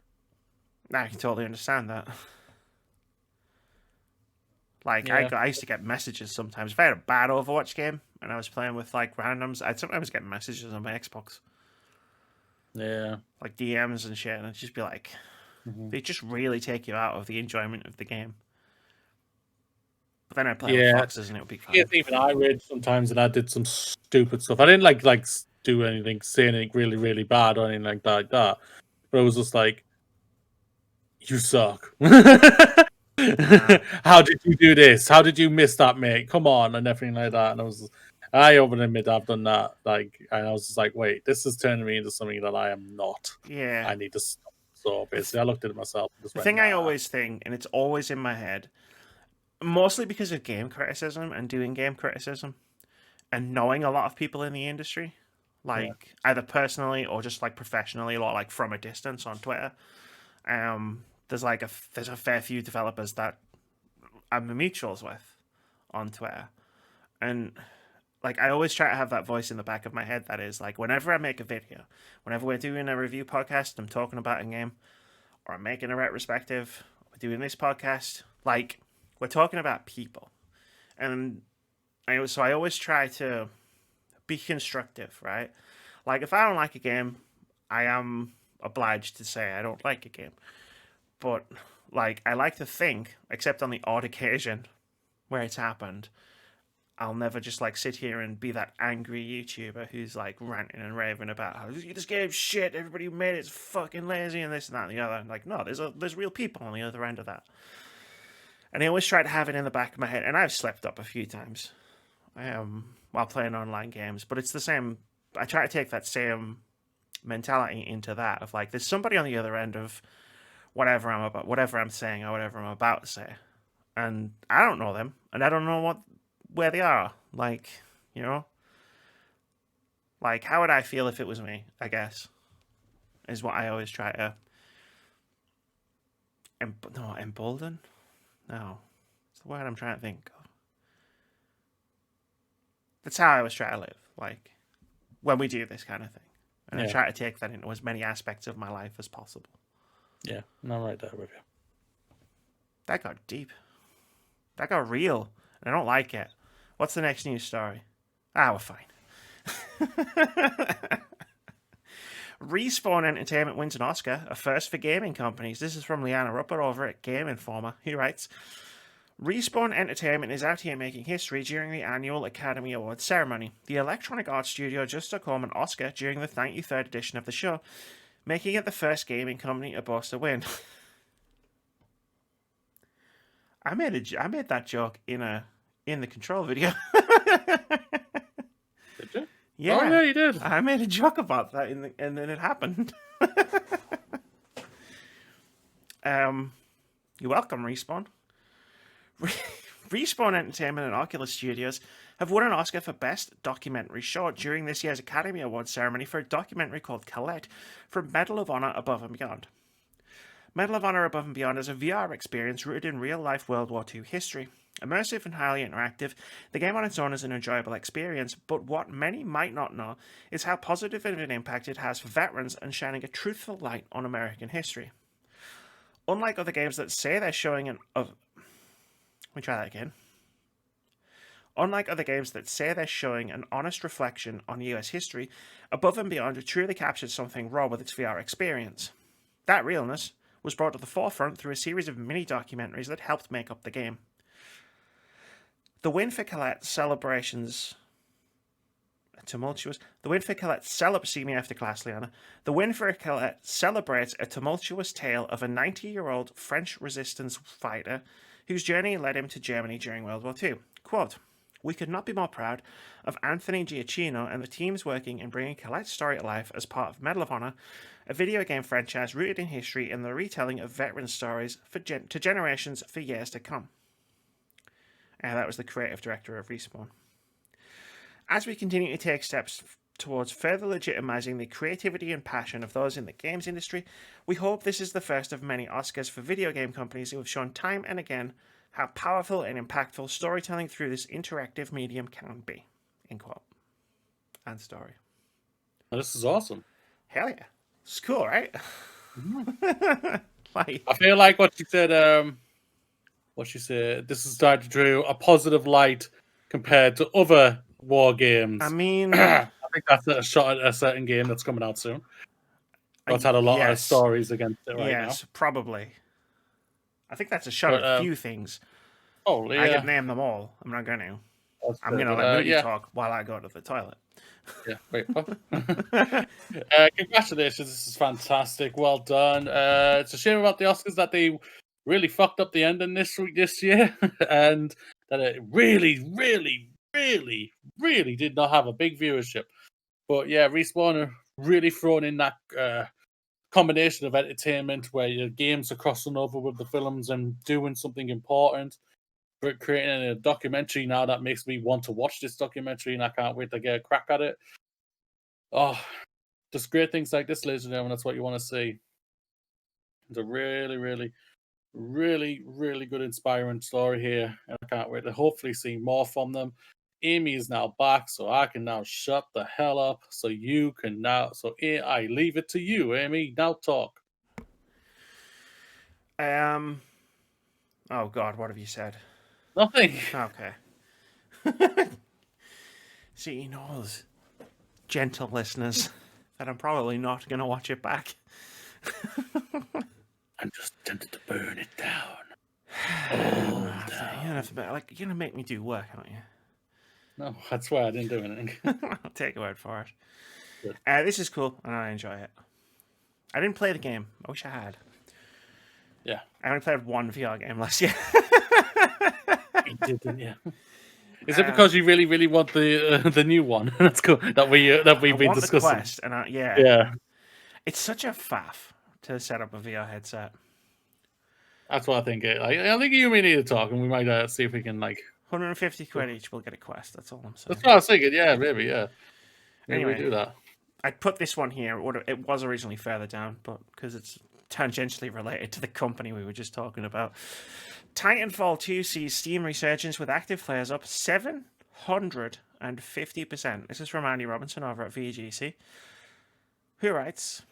Now I can totally understand that. Like, Yeah. I used to get messages sometimes. If I had a bad Overwatch game and I was playing with, like, randoms, I'd sometimes get messages on my Xbox. Yeah. Like, DMs and shit, and it'd just be like... Mm-hmm. They just really take you out of the enjoyment of the game. But then I'd play with Yeah. foxes and it would be Yes, fine. even I read sometimes, and I did some stupid stuff. I didn't like do anything, say anything really, really bad or anything like that. But it was just like, you suck. How did you do this? How did you miss that, mate? Come on, and everything like that. And I over admit I've done that. Like, and I was just like, wait, this is turning me into something that I am not. Yeah. I need to stop. So basically, I looked at it myself and just The went, thing I nah. always think, and it's always in my head, mostly because of game criticism and doing game criticism and knowing a lot of people in the industry, Yeah, like either personally or just like professionally or like from a distance on Twitter. There's like there's a fair few developers that I'm mutuals with on Twitter, and like I always try to have that voice in the back of my head that is like whenever I make a video, whenever we're doing a review podcast, I'm talking about a game, or I'm making a retrospective, we're doing this podcast, like we're talking about people, and I always try to be constructive, right? Like if I don't like a game, I am obliged to say I don't like a game, but like I like to think, except on the odd occasion where it's happened, I'll never just like sit here and be that angry YouTuber who's like ranting and raving about how this game's shit, everybody who made it's fucking lazy and this and that and the other. Like, no, there's real people on the other end of that. And I always try to have it in the back of my head, and I've slept up a few times while playing online games, but it's the same. I try to take that same mentality into that of like, there's somebody on the other end of whatever I'm saying, or whatever I'm about to say, and I don't know them, and I don't know where they are. Like, you know, like how would I feel if it was me? I guess is what I always try to. No, embolden. No, it's the word I'm trying to think of. That's how I always try to live. Like when we do this kind of thing, and I yeah, try to take that into as many aspects of my life as possible. yeah. No, I'm right there with you. That got deep. That got real. And I don't like it. What's the next news story? We're fine. Respawn Entertainment wins an Oscar, a first for gaming companies. This is from Liana Rupert over at Game Informer, who writes, Respawn Entertainment is out here making history during the annual Academy Awards ceremony. The Electronic Arts studio just took home an Oscar during the 93rd edition of the show, making it the first gaming company to boast a win. I made that joke in the Control video. Did you? Yeah, Oh, yeah, you did. I made a joke about that, and then it happened. You're welcome, Respawn. Respawn Entertainment and Oculus Studios have won an Oscar for Best Documentary Short during this year's Academy Awards ceremony for a documentary called Colette from Medal of Honor Above and Beyond. Medal of Honor Above and Beyond is a VR experience rooted in real-life World War II history. Immersive and highly interactive, the game on its own is an enjoyable experience, but what many might not know is how positive of an impact it has for veterans and shining a truthful light on American history. Unlike other games that say they're showing Unlike other games that say they're showing an honest reflection on US history, Above and Beyond truly captured something raw with its VR experience. That realness was brought to the forefront through a series of mini-documentaries that helped make up the game. The win for Colette celebrates a tumultuous tale of a 90-year-old French resistance fighter whose journey led him to Germany during World War II. Quote, we could not be more proud of Anthony Giacchino and the teams working in bringing Colette's story to life as part of Medal of Honor, a video game franchise rooted in history and the retelling of veteran stories to generations for years to come. That was the creative director of Respawn. As we continue to take steps towards further legitimizing the creativity and passion of those in the games industry, we hope this is the first of many Oscars for video game companies who have shown time and again how powerful and impactful storytelling through this interactive medium can be. End quote. And story. This is awesome. Hell yeah. It's cool, right? Like, I feel like what she said. This is starting to draw a positive light compared to other war games. I mean, I think that's a shot at a certain game that's coming out soon. It's had a lot of yes. stories against it right now. Yes, probably. I think that's a shot But, at a few things. Oh, yeah. I could name them all. I'm not going to. I'm going to let Moody talk while I go to the toilet. Yeah, wait. Congratulations, this is fantastic. Well done. It's a shame about the Oscars that they really fucked up the ending this year, and that it really, really, really, really did not have a big viewership. But yeah, Respawn are really throwing in that combination of entertainment where your games are crossing over with the films and doing something important. But creating a documentary now that makes me want to watch this documentary, and I can't wait to get a crack at it. Oh, just great things like this, ladies and gentlemen. That's what you want to see. It's a really, really, really, really good, inspiring story here. And I can't wait to hopefully see more from them. Amy is now back, so I can now shut the hell up. So you can now. So I leave it to you, Amy. Now talk. Oh God, what have you said? Nothing. Okay. See, he knows, gentle listeners, that I'm probably not going to watch it back. I'm just tempted to burn it down. You're going to make me do work, aren't you? No, that's why I didn't do anything. I'll take your word for it. This is cool, and I enjoy it. I didn't play the game. I wish I had. Yeah. I only played one VR game last year. You did, didn't you? Is it because you really, really want the new one? That's cool. That we've been discussing. The Quest, and yeah, it's such a faff to set up a VR headset. That's what I think. I think you may need to talk, and we might see if we can 150 quid each. We'll get a Quest. That's all I'm saying. That's what I was thinking. Yeah, maybe. Yeah. Maybe anyway, we do that. I'd put this one here. It was originally further down, but because it's tangentially related to the company we were just talking about. Titanfall 2 sees Steam resurgence with active players up 750%. This is from Andy Robinson over at VGC, who writes,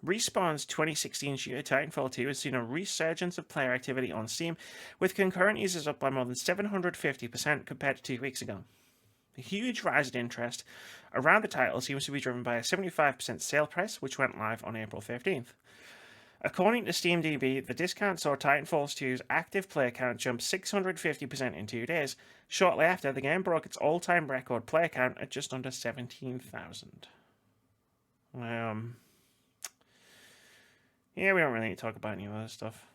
Respawn's 2016 shooter Titanfall 2 has seen a resurgence of player activity on Steam, with concurrent users up by more than 750% compared to 2 weeks ago. The huge rise in interest around the title seems to be driven by a 75% sale price, which went live on April 15th. According to SteamDB, the discount saw Titanfall 2's active player count jump 650% in 2 days. Shortly after, the game broke its all-time record player count at just under 17,000. Yeah, we don't really need to talk about any of that stuff.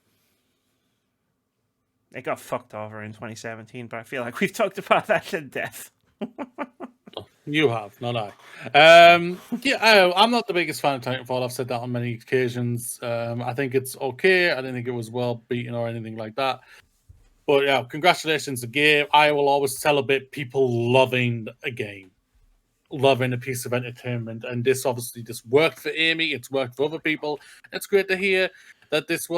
It got fucked over in 2017, but I feel like we've talked about that to death. You have, not I. I'm not the biggest fan of Titanfall. I've said that on many occasions. I think it's okay. I didn't think it was well beaten or anything like that. But yeah, congratulations again. I will always celebrate people loving a game, loving a piece of entertainment. And this obviously just worked for Amy. It's worked for other people. It's great to hear that this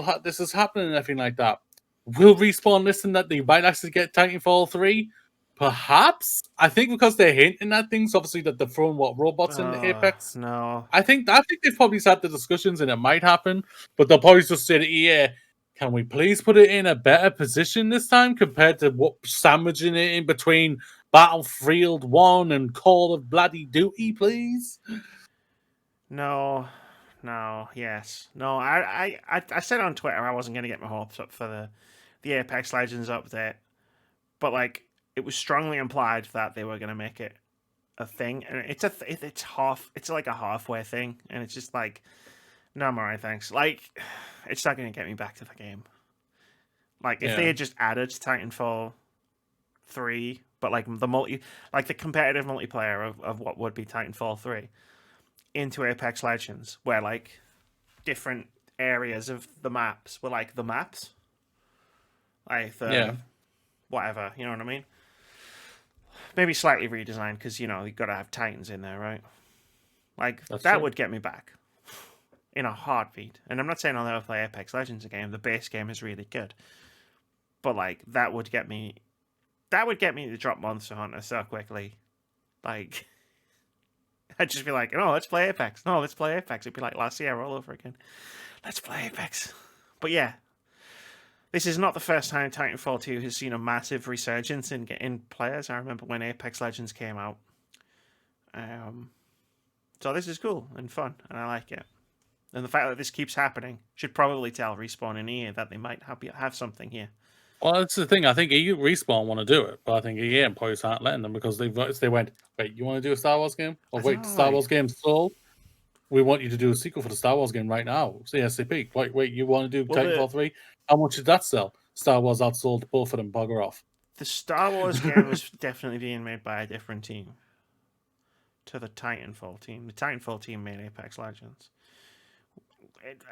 is happening and everything like that. Will Respawn listen that they might actually get Titanfall 3? Perhaps. I think because they're hinting at things, obviously that they're throwing robots in the Apex. No. I think they've probably had the discussions and it might happen, but they'll probably just say to EA, can we please put it in a better position this time compared to what sandwiching it in between Battlefield 1 and Call of Bloody Duty, please? No. Yes. No. I said on Twitter I wasn't going to get my hopes up for the Apex Legends update, but it was strongly implied that they were going to make it a thing, and it's like a halfway thing, and it's just no, I'm alright, thanks. It's not going to get me back to the game. If they had just added Titanfall 3, but the competitive multiplayer of what would be Titanfall 3 into Apex Legends, where different areas of the maps were the maps, whatever, you know what I mean? Maybe slightly redesigned because you've got to have Titans in there, right? That would get me back in a heartbeat. And I'm not saying I'll never play Apex Legends again. The base game is really good, but that would get me to drop Monster Hunter so quickly. I'd just be like, no, let's play Apex. No, let's play Apex. It'd be like last year all over again. Let's play Apex. But yeah, this is not the first time Titanfall 2 has seen a massive resurgence in players. I remember when Apex Legends came out. So this is cool and fun, and I like it. And the fact that this keeps happening should probably tell Respawn and EA that they might have something here. Well, that's the thing. I think Respawn want to do it, but I think EA employees aren't letting them because they went, wait, you want to do a Star Wars game? Or wait, Star Wars game sold? We want you to do a sequel for the Star Wars game right now. CSCP. Wait, you want to do Titanfall 3? How much did that sell? Star Wars outsold both of them. Bugger off. The Star Wars game was definitely being made by a different team to the Titanfall team. The Titanfall team made Apex Legends.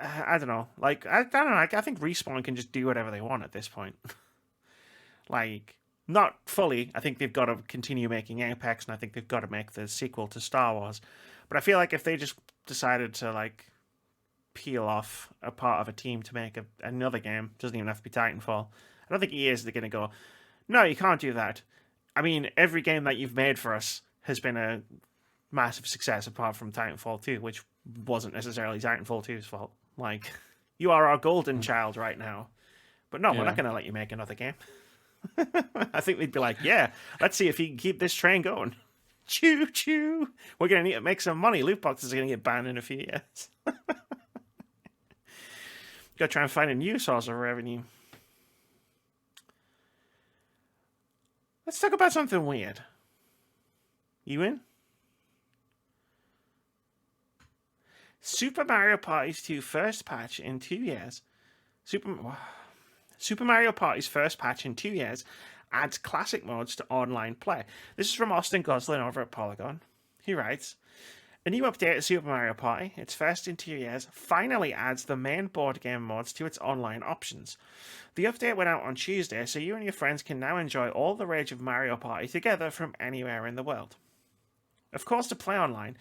I don't know. Like, I don't know. I think Respawn can just do whatever they want at this point. Like, not fully. I think they've got to continue making Apex, and I think they've got to make the sequel to Star Wars. But I feel like if they just decided to, like, peel off a part of a team to make another game, doesn't even have to be Titanfall, I don't think EA is going to go, no, you can't do that. I mean, every game that you've made for us has been a massive success apart from Titanfall 2, which wasn't necessarily Titanfall 2's fault. Like, you are our golden child right now. But no, we're not going to let you make another game. I think they'd be like, yeah, let's see if you can keep this train going. Choo choo. We're going to need to make some money. Loot boxes are going to get banned in a few years. Got to try and find a new source of revenue. Let's talk about something weird. You in? Super Mario Party's 2 first patch in 2 years. Super Mario Party's first patch in 2 years adds classic modes to online play. This is from Austin Goslin over at Polygon. He writes, a new update to Super Mario Party, its first in 2 years, finally adds the main board game modes to its online options. The update went out on Tuesday, so you and your friends can now enjoy all the rage of Mario Party together from anywhere in the world. Of course, to play online,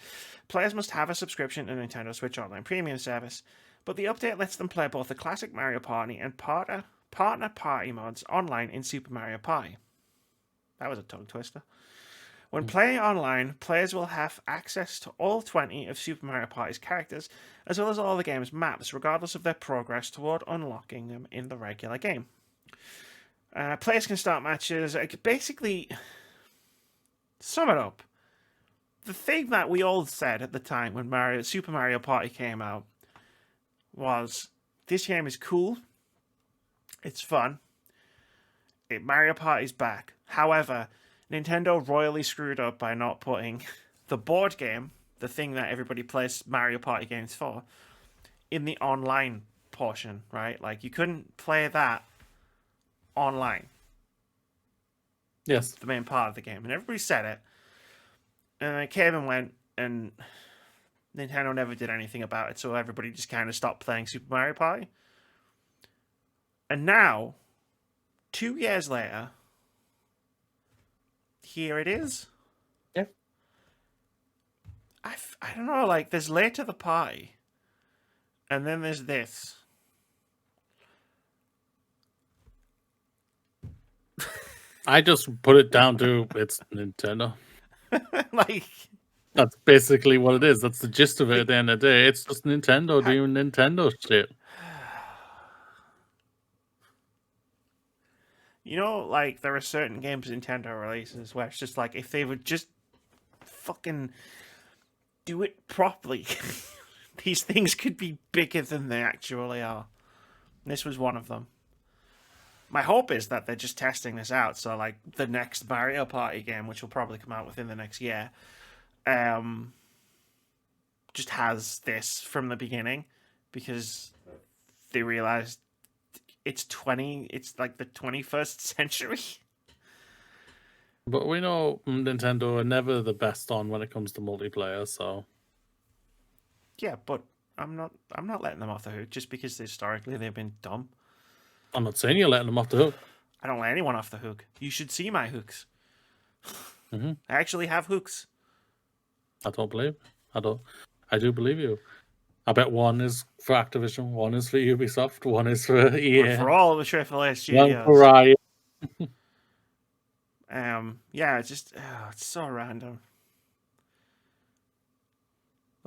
players must have a subscription to Nintendo Switch Online Premium service, but the update lets them play both the classic Mario Party and partner party mods online in Super Mario Party. That was a tongue twister. When playing online, players will have access to all 20 of Super Mario Party's characters, as well as all the game's maps, regardless of their progress toward unlocking them in the regular game. Players can start matches. Basically, sum it up. The thing that we all said at the time when Super Mario Party came out was, this game is cool, it's fun, Mario Party's back. However, Nintendo royally screwed up by not putting the board game, the thing that everybody plays Mario Party games for, in the online portion, right? Like, you couldn't play that online. Yes. The main part of the game. And everybody said it. And then it came and went, and Nintendo never did anything about it, so everybody just kind of stopped playing Super Mario Party. And now, 2 years later, here it is. Yeah. I don't know, like, there's late to the party, and then there's this. I just put it down to it's Nintendo. Like, that's basically what it is. That's the gist of it at the end of the day. It's just Nintendo doing Nintendo shit. You know, like, there are certain games Nintendo releases where it's just like, if they would just fucking do it properly, these things could be bigger than they actually are. And this was one of them. My hope is that they're just testing this out, so, like, the next Mario Party game, which will probably come out within the next year, just has this from the beginning, because they realized it's like the 21st century. But we know Nintendo are never the best on when it comes to multiplayer, so yeah, but I'm not letting them off the hook just because historically they've been dumb. I'm not saying you're letting them off the hook. I don't let anyone off the hook. You should see my hooks. Mm-hmm. I actually have hooks. I don't believe. I do believe you. I bet one is for Activision, one is for Ubisoft, one is for EA. One for all the AAA studios. One for Riot. Yeah, it's just it's so random.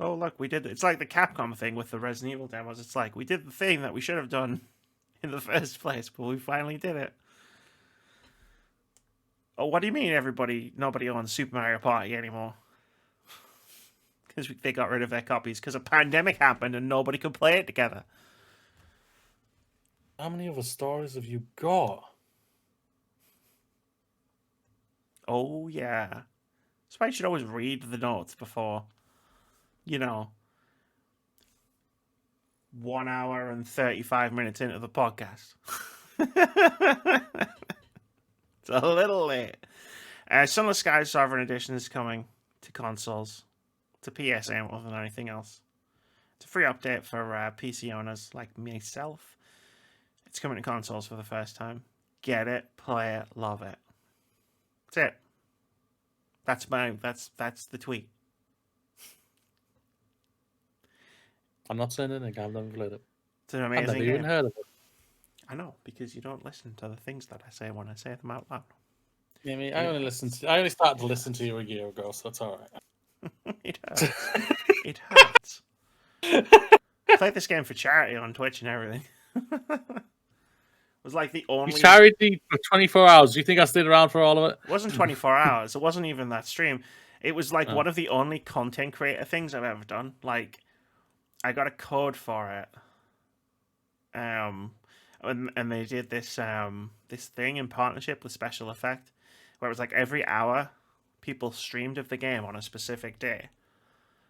oh look, we did it. It's like the Capcom thing with the Resident Evil demos. It's like we did the thing that we should have done in the first place, but we finally did it. Oh, what do you mean nobody owns Super Mario Party anymore? Because they got rid of their copies because a pandemic happened and nobody could play it together. How many other stories have you got? Oh, yeah. That's why you should always read the notes before, 1 hour and 35 minutes into the podcast. It's a little late. Sunless Skies Sovereign Edition is coming to consoles, to PSN more than anything else. It's a free update for PC owners like myself. It's coming to consoles for the first time. Get it, play it, love it. That's it. That's the tweet. I'm not saying anything. I've never played it. It's an amazing I've never game. even heard of it. I know, because you don't listen to the things that I say when I say them out loud. Yeah, I mean, I only started to listen to you a year ago, so that's all right. It hurts. It hurts. Play this game for charity on Twitch and everything. It was like the only charity for 24 hours. Do you think I stayed around for all of it? It wasn't 24 hours. It wasn't even that stream. It was like one of the only content creator things I've ever done. Like, I got a code for it. And they did this this thing in partnership with Special Effect, where it was like every hour people streamed of the game on a specific day.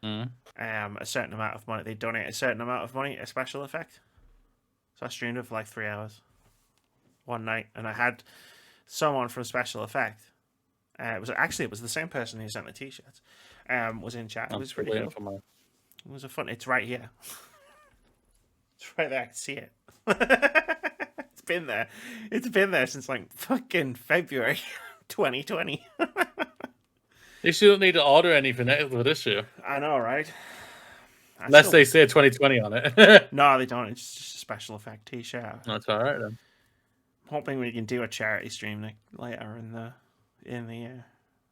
A certain amount of money. They donate a certain amount of money, a Special Effect. So I streamed it for like 3 hours one night, and I had someone from Special Effect. It was the same person who sent the t-shirts. Was in chat. It was pretty cool. It was it's right here. It's right there. I can see it. It's been there. It's been there since like fucking February 2020. You don't need to order anything for this year. I know, right? Unless they say 2020 on it. No, they don't. It's just a Special Effect t-shirt. That's all right then. I'm hoping we can do a charity stream later in the year.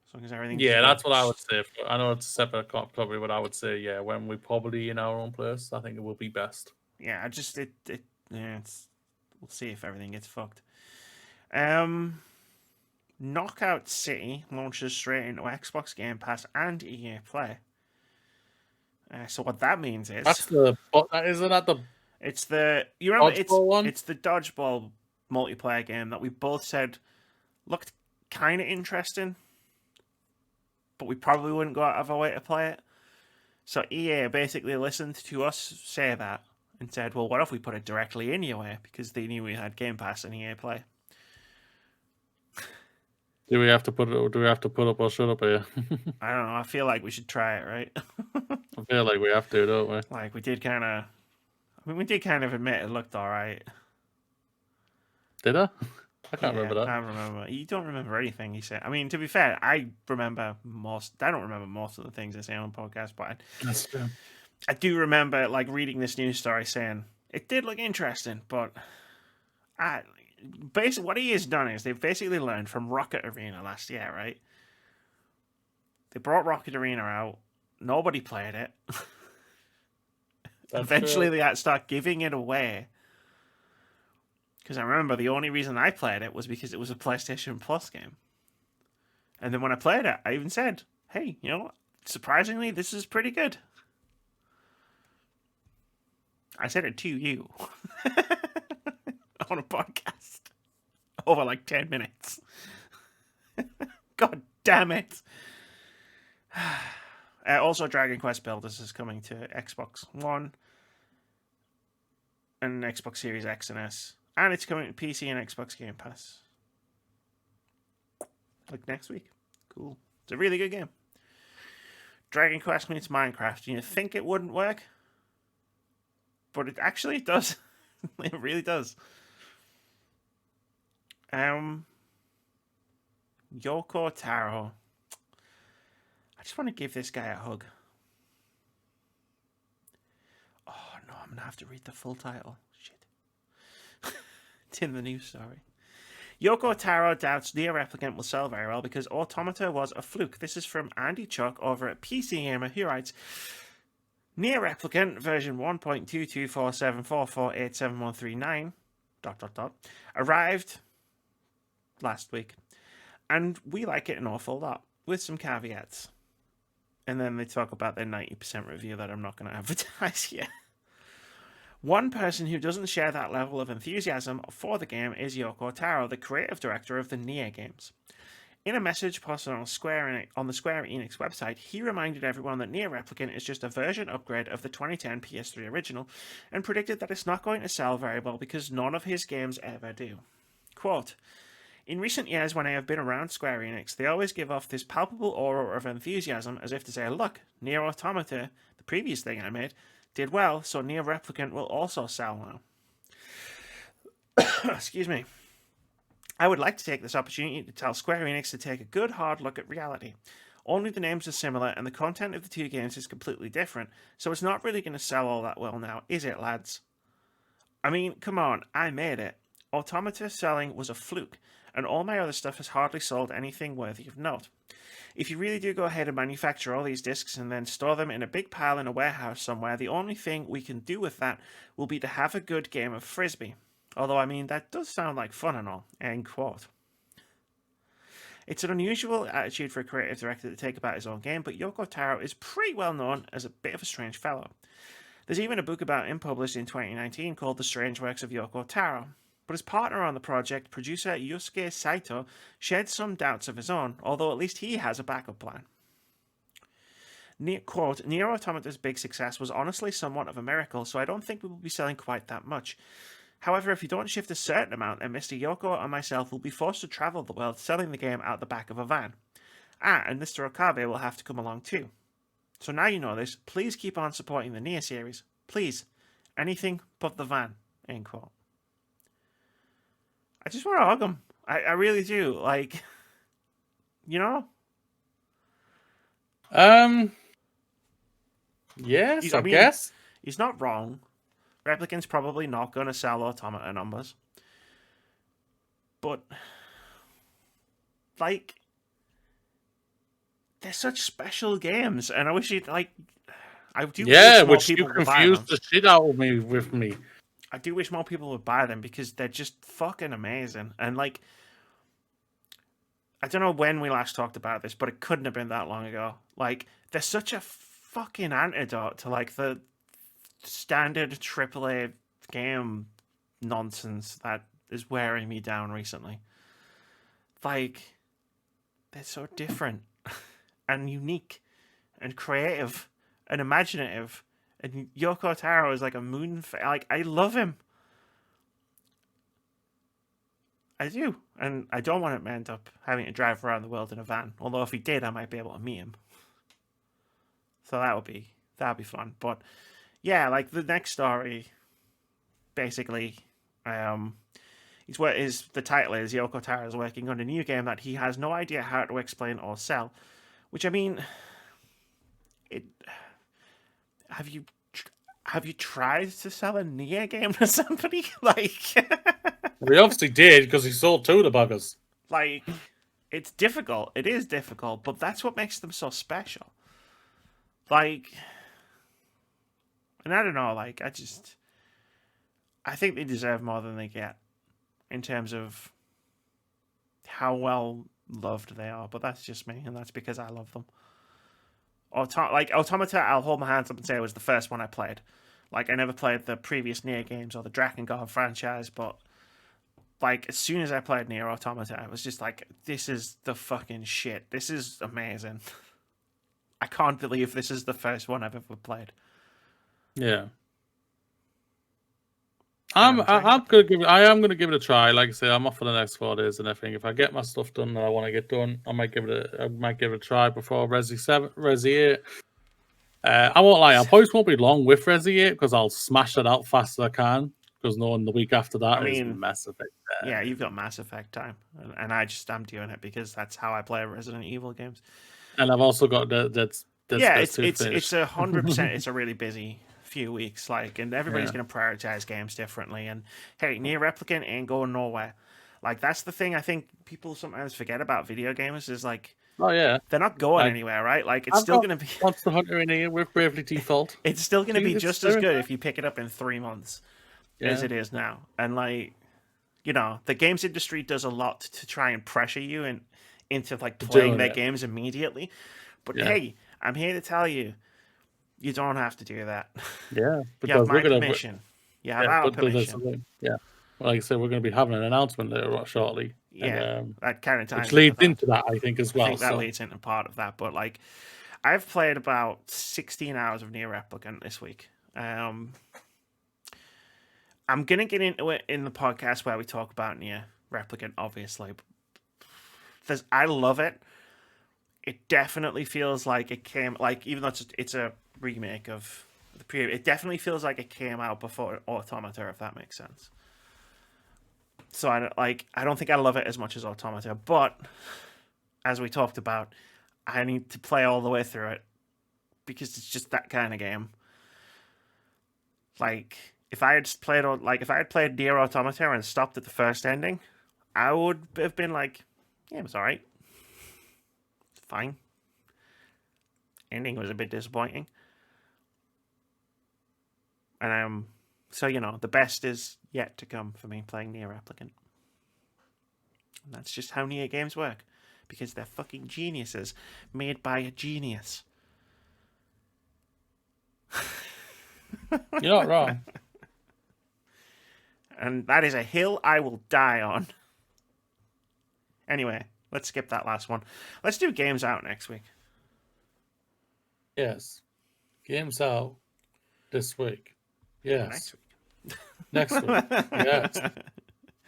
As long as everything. Yeah, that's what I would say. I know it's a separate probably, but I would say when we probably in our own place, I think it will be best. Yeah, we'll see if everything gets fucked. Knockout City launches straight into Xbox Game Pass and EA Play. So what that means is isn't that the it's the dodgeball one? It's the dodgeball multiplayer game that we both said looked kind of interesting, but we probably wouldn't go out of our way to play it. So EA basically listened to us say that and said, well, what if we put it directly in your way, because they knew we had Game Pass and EA Play. Do we have to put up or shut up here? I don't know. I feel like we should try it, right? I feel like we have to, don't we? Like we did kind of admit it looked all right. Did I? I can't remember that. I remember. You don't remember anything he said. I mean, to be fair, I remember most. I don't remember most of the things I say on the podcast, but that's true. I do remember like reading this news story saying it did look interesting, but basically what he has done is they've basically learned from Rocket Arena last year, right? They brought Rocket Arena out. Nobody played it. Eventually, they had to start giving it away. Because I remember the only reason I played it was because it was a PlayStation Plus game. And then when I played it, I even said, hey, you know what? Surprisingly, this is pretty good. I said it to you. On a podcast. Over like 10 minutes. God damn it. Also, Dragon Quest Builders is coming to Xbox One and Xbox Series X and S. And it's coming to PC and Xbox Game Pass. Like next week. Cool. It's a really good game. Dragon Quest meets Minecraft. You think it wouldn't work? But it actually does. It really does. Yoko Taro. I just want to give this guy a hug. Oh no, I'm going to have to read the full title. Shit. It's in the news story. Yoko Taro doubts Nier Replicant will sell very well because Automata was a fluke. This is from Andy Chuck over at PC Gamer, who writes, Nier Replicant version 1.22474487139 ... arrived last week, and we like it an awful lot, with some caveats. And then they talk about their 90% review that I'm not going to advertise here. One person who doesn't share that level of enthusiasm for the game is Yoko Taro, the creative director of the Nier games. In a message posted on the Square Enix website, he reminded everyone that Nier Replicant is just a version upgrade of the 2010 PS3 original, and predicted that it's not going to sell very well because none of his games ever do. Quote, "In recent years, when I have been around Square Enix, they always give off this palpable aura of enthusiasm as if to say, look, Nier Automata, the previous thing I made, did well, so Nier Replicant will also sell now." Excuse me. "I would like to take this opportunity to tell Square Enix to take a good hard look at reality. Only the names are similar and the content of the two games is completely different, so it's not really going to sell all that well now, is it, lads? I mean, come on, I made it. Automata selling was a fluke, and all my other stuff has hardly sold anything worthy of note. If you really do go ahead and manufacture all these discs and then store them in a big pile in a warehouse somewhere, the only thing we can do with that will be to have a good game of Frisbee. Although, I mean, that does sound like fun and all." End quote. It's an unusual attitude for a creative director to take about his own game, but Yoko Taro is pretty well known as a bit of a strange fellow. There's even a book about him published in 2019 called The Strange Works of Yoko Taro. But his partner on the project, producer Yusuke Saito, shared some doubts of his own, although at least he has a backup plan. Quote, "Nier Automata's big success was honestly somewhat of a miracle, so I don't think we will be selling quite that much. However, if you don't shift a certain amount, then Mr. Yoko and myself will be forced to travel the world selling the game out the back of a van. Ah, and Mr. Okabe will have to come along too. So now you know this, please keep on supporting the Nier series. Please. Anything but the van." End quote. I just want to hug him. I really do. Like, you know? Yes, I mean, guess. He's not wrong. Replicant's probably not going to sell Automata numbers. But, like, they're such special games, and I wish you'd, like, I do wish more which people you would buy them. confused the shit out of me with me. I do wish more people would buy them because they're just fucking amazing. And, like, I don't know when we last talked about this, but it couldn't have been that long ago. Like, they're such a fucking antidote to, like, the standard AAA game nonsense that is wearing me down recently. Like, they're so different and unique and creative and imaginative. And Yoko Taro is like a moon. Like, I love him. I do. And I don't want him to end up having to drive around the world in a van. Although if he did, I might be able to meet him. So that'd be fun. But yeah, like the next story, basically, the title is Yoko Taro is working on a new game that he has no idea how to explain or sell. Which, I mean, have you tried to sell a Nier game to somebody? Like, We obviously did because he sold two of the buggers. Like, it's difficult. It is difficult, but that's what makes them so special. Like, and I don't know, like, I think they deserve more than they get in terms of how well-loved they are, but that's just me, and that's because I love them. Automata, I'll hold my hands up and say it was the first one I played. Like, I never played the previous Nier games or the Drakengard franchise, but, like, as soon as I played Nier Automata, I was just like, this is the fucking shit. This is amazing. I can't believe this is the first one I've ever played. Yeah. I am gonna give it a try. Like I say, I'm off for the next 4 days and everything. If I get my stuff done that I want to get done, I might give it a try before Resi 8. I won't lie, I probably won't be long with Resi 8 because I'll smash it out fast as I can. Because knowing the week after that is Mass Effect. Yeah, you've got Mass Effect time, and I'm doing it because that's how I play Resident Evil games. And I've also got it's 100%. It's a really busy few weeks, like, and everybody's going to prioritize games differently. And hey, Nier Replicant ain't going nowhere. Like, that's the thing I think people sometimes forget about video games is, like, Oh yeah, they're not going like anywhere, right? Like it's I've still got going to be Monster Hunter in here with Bravely Default. it's still going to be It's just as there. good if you pick it up in 3 months as Yeah, it is now. And like, you know, the games industry does a lot to try and pressure you into like playing doing their it. games immediately. But Yeah, hey, I'm here to tell you, you don't have to do that. yeah, You have because we're my gonna. permission. You have Yeah, our but there's permission. something. Yeah, like I said, we're going to be having an announcement later on shortly, and Yeah, that kind of which ties into leads that. into that, I think, as I well. think that So leads into part of that. But like, I've played about 16 hours of Nier Replicant this week. I'm gonna get into it in the podcast where we talk about Nier Replicant, obviously. I love it. It definitely feels like it came like even though it's a remake of the previous. It definitely feels like it came out before Automata, if that makes sense. So I don't think I love it as much as Automata, but as we talked about, I need to play all the way through it because it's just that kind of game. Like if I had played Nier Automata and stopped at the first ending, I would have been like, yeah, it was all right, fine. Ending was a bit disappointing, and so you know the best is yet to come for me playing Nier Replicant. And that's just how Nier games work, because they're fucking geniuses made by a genius. you're not wrong. And that is a hill I will die on. Anyway, let's skip that last one. Let's do games out next week. Yes, games out this week. Yes, Next next week. Yes, week.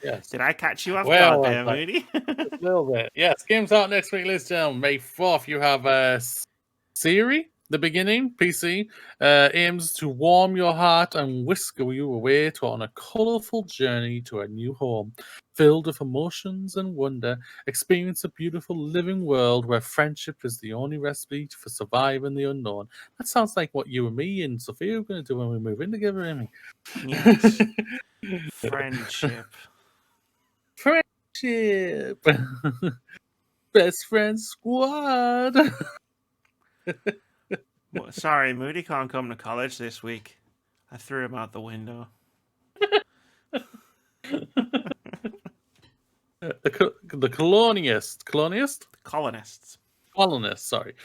yes. Did I catch you off Well, guard I there, like Moody? a little bit. Yes, games out next week, ladies and gentlemen. May 4th, you have Siri, the beginning, PC, aims to warm your heart and whisk you away on a colourful journey to a new home, filled with emotions and wonder. Experience a beautiful living world where friendship is the only recipe for surviving the unknown. That sounds like what you and me and Sophia are going to do when we move in together, Amy. Yes. Friendship. Friendship. Best friend squad. Sorry, Moody can't come to college this week. I threw him out the window. The colonialist, Colonists. colonist. Sorry.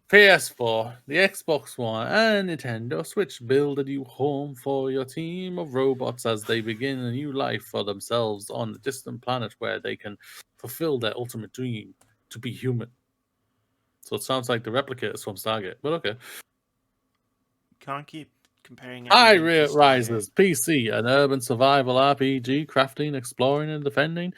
PS4, the Xbox One, and Nintendo Switch build a new home for your team of robots as they begin a new life for themselves on a distant planet where they can fulfill their ultimate dream to be human. So it sounds like the replicators from Stargate, but okay. Can't keep comparing High everything to Stargate. Rises PC, an urban survival RPG, crafting, exploring, and defending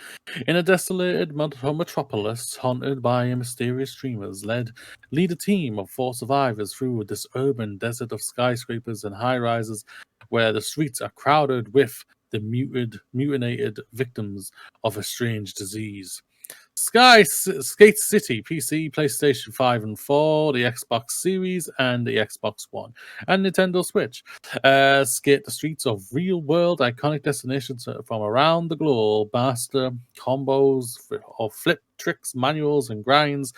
in a desolated metropolis haunted by mysterious dreamers. Lead a team of 4 survivors through this urban desert of skyscrapers and high rises, where the streets are crowded with the mutilated victims of a strange disease. Skate City, PC, PlayStation 5 and 4, the Xbox Series, and the Xbox One, and Nintendo Switch. Skate the streets of real world iconic destinations from around the globe, master combos or flip tricks, manuals, and grinds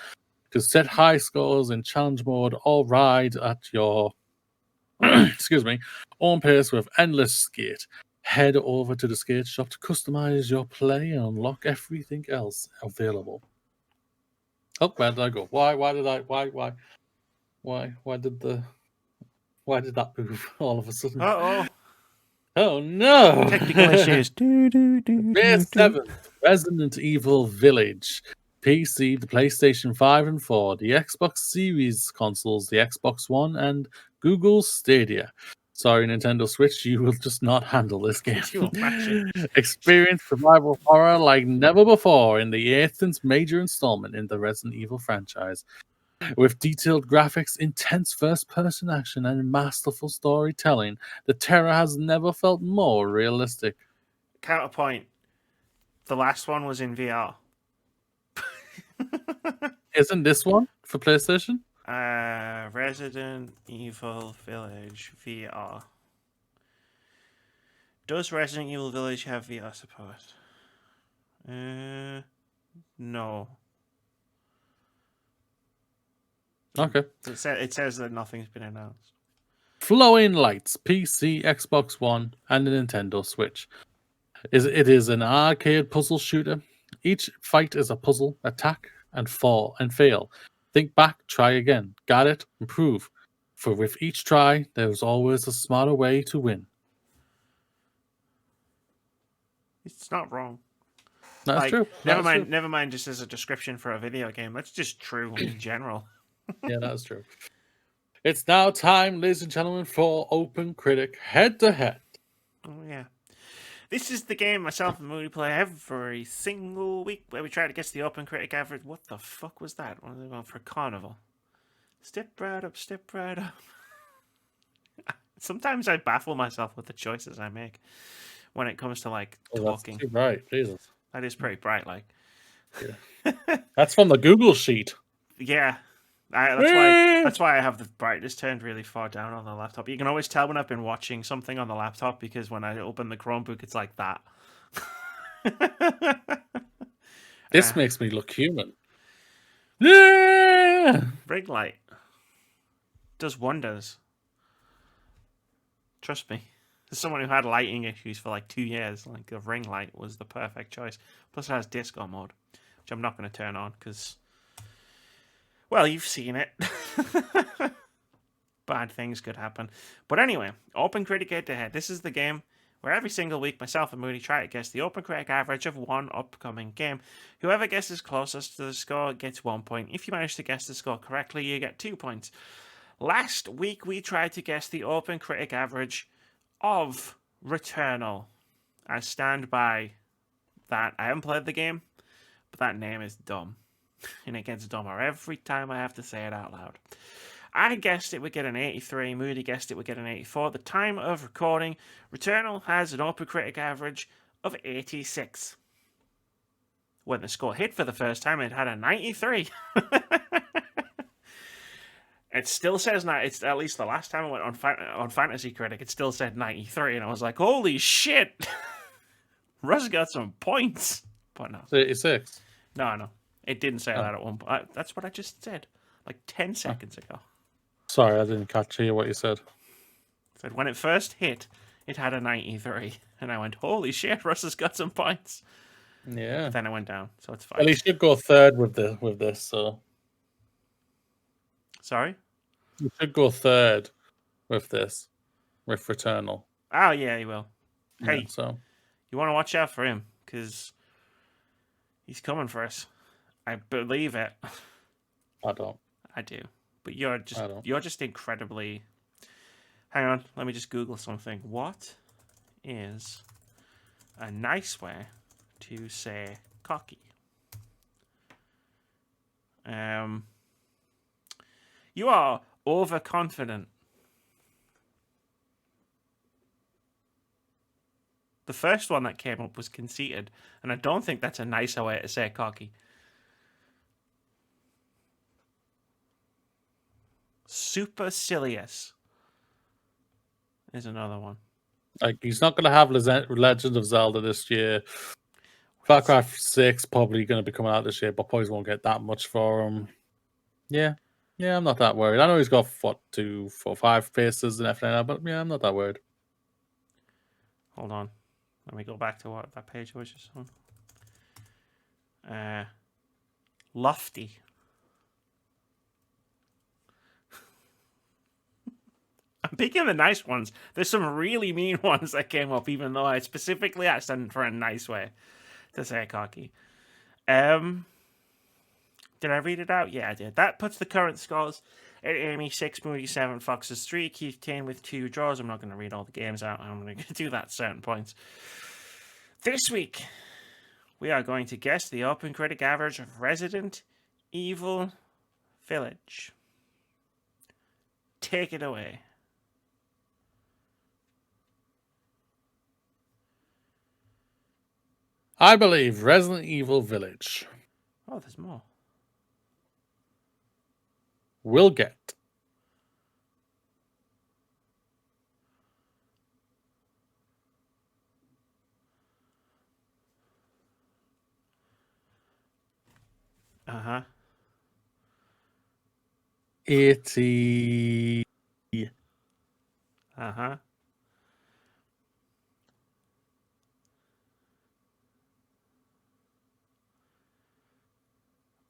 to set high scores in challenge mode or ride at your excuse me, own pace with endless skate. Head over to the skate shop to customize your play and unlock everything else available. Oh, where did I go? Why did that move all of a sudden? Uh-oh. Oh no! Technical issues. May 7th, Resident Evil Village. PC, the PlayStation 5 and 4, the Xbox Series consoles, the Xbox One, and Google Stadia. Sorry, Nintendo Switch, you will just not handle this game. Could you imagine? Experience survival horror like never before in the 8th major installment in the Resident Evil franchise. With detailed graphics, intense first-person action, and masterful storytelling, the terror has never felt more realistic. Counterpoint. The last one was in VR. Isn't this one for PlayStation? Resident Evil Village VR. Does Resident Evil Village have VR support? No. Okay. It says that nothing's been announced. Flowing Lights, PC, Xbox One, and the Nintendo Switch. It is an arcade puzzle shooter. Each fight is a puzzle, attack, and fall and fail. Think back, try again. Got it? Improve. For with each try, there's always a smarter way to win. It's not wrong. That's Like, true. never That's mind. true. Never mind. Just as a description for a video game, that's just true in general. Yeah, that's true. It's now time, ladies and gentlemen, for OpenCritic head to head. Oh yeah. This is the game myself and Moody play every single week where we try to guess the OpenCritic average. What the fuck was that? What are they going for? Carnival. Step right up, step right up. Sometimes I baffle myself with the choices I make when it comes to like talking. That's too bright, Jesus. That is pretty bright, like. Yeah. That's from the Google sheet. Yeah. That's why I have the brightness turned really far down on the laptop. You can always tell when I've been watching something on the laptop because when I open the Chromebook, it's like that. This makes me look human. Yeah. Ring light does wonders. Trust me. As someone who had lighting issues for like 2 years, like a ring light was the perfect choice. Plus, it has disco mode, which I'm not going to turn on because, well, you've seen it. Bad things could happen. But anyway, OpenCritic head to head. This is the game where every single week myself and Moody try to guess the OpenCritic average of one upcoming game. Whoever guesses closest to the score gets 1 point. If you manage to guess the score correctly, you get 2 points. Last week we tried to guess the OpenCritic average of Returnal. I stand by that. I haven't played the game, but that name is dumb. And it gets dumber every time I have to say it out loud. I guessed it would get an 83. Moody guessed it would get an 84. The time of recording, Returnal has an OpenCritic average of 86. When the score hit for the first time, it had a 93. It still says that. It's at least the last time I went on Fantasy Critic, it still said 93, and I was like, "Holy shit!" Russ got some points, but no, 86. no, it didn't say that at one point. That's what I just said, like 10 seconds ago. Sorry, I didn't hear what you said. I said when it first hit, it had a 93, and I went, "Holy shit, Russ has got some points." Yeah. Then it went down, so it's fine. Well, he should go third with this. So Sorry. you should go third with this, with Returnal. Oh yeah, he will. Hey, Yeah, so you want to watch out for him because he's coming for us. I believe it. I don't. I do, but you're just incredibly. Hang on, let me just Google something. What is a nice way to say cocky? You are overconfident. The first one that came up was conceited, and I don't think that's a nicer way to say cocky. Supercilious is another one. Like, he's not going to have Legend of Zelda this year. Far Cry 6 probably going to be coming out this year, but probably won't get that much for him. Yeah, I'm not that worried. I know he's got 2, 4, 5 faces and everything, but yeah, I'm not that worried. Hold on. Let me go back to what that page was just on. Lofty. I'm picking the nice ones. There's some really mean ones that came up, even though I specifically asked them for a nice way to say cocky. Did I read it out? Yeah, I did. That puts the current scores at Amy 6, Moody 7, Foxes 3, Keith 10 with 2 draws. I'm not going to read all the games out. I'm going to do that at certain points. This week, we are going to guess the OpenCritic average of Resident Evil Village. Take it away. I believe Resident Evil Village Oh, there's more. will get Uh-huh. 80. Uh-huh.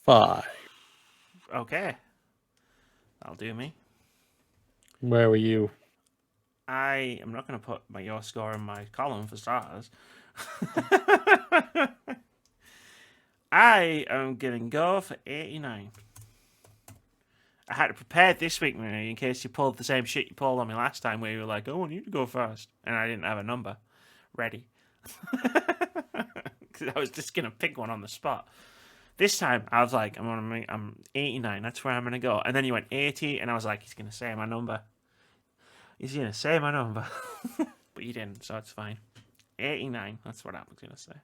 Five. Okay. That'll do me. Where were you? I am not going to put your score in my column for starters. I am going to go for 89. I had to prepare this week, Mary, in case you pulled the same shit you pulled on me last time where you were like, oh, I need to go first. And I didn't have a number ready. Because I was just going to pick one on the spot. This time, I was like, I'm 89. That's where I'm going to go. And then you went 80, and I was like, he's going to say my number. He's going to say my number. But you didn't, so it's fine. 89. That's what I was going to say.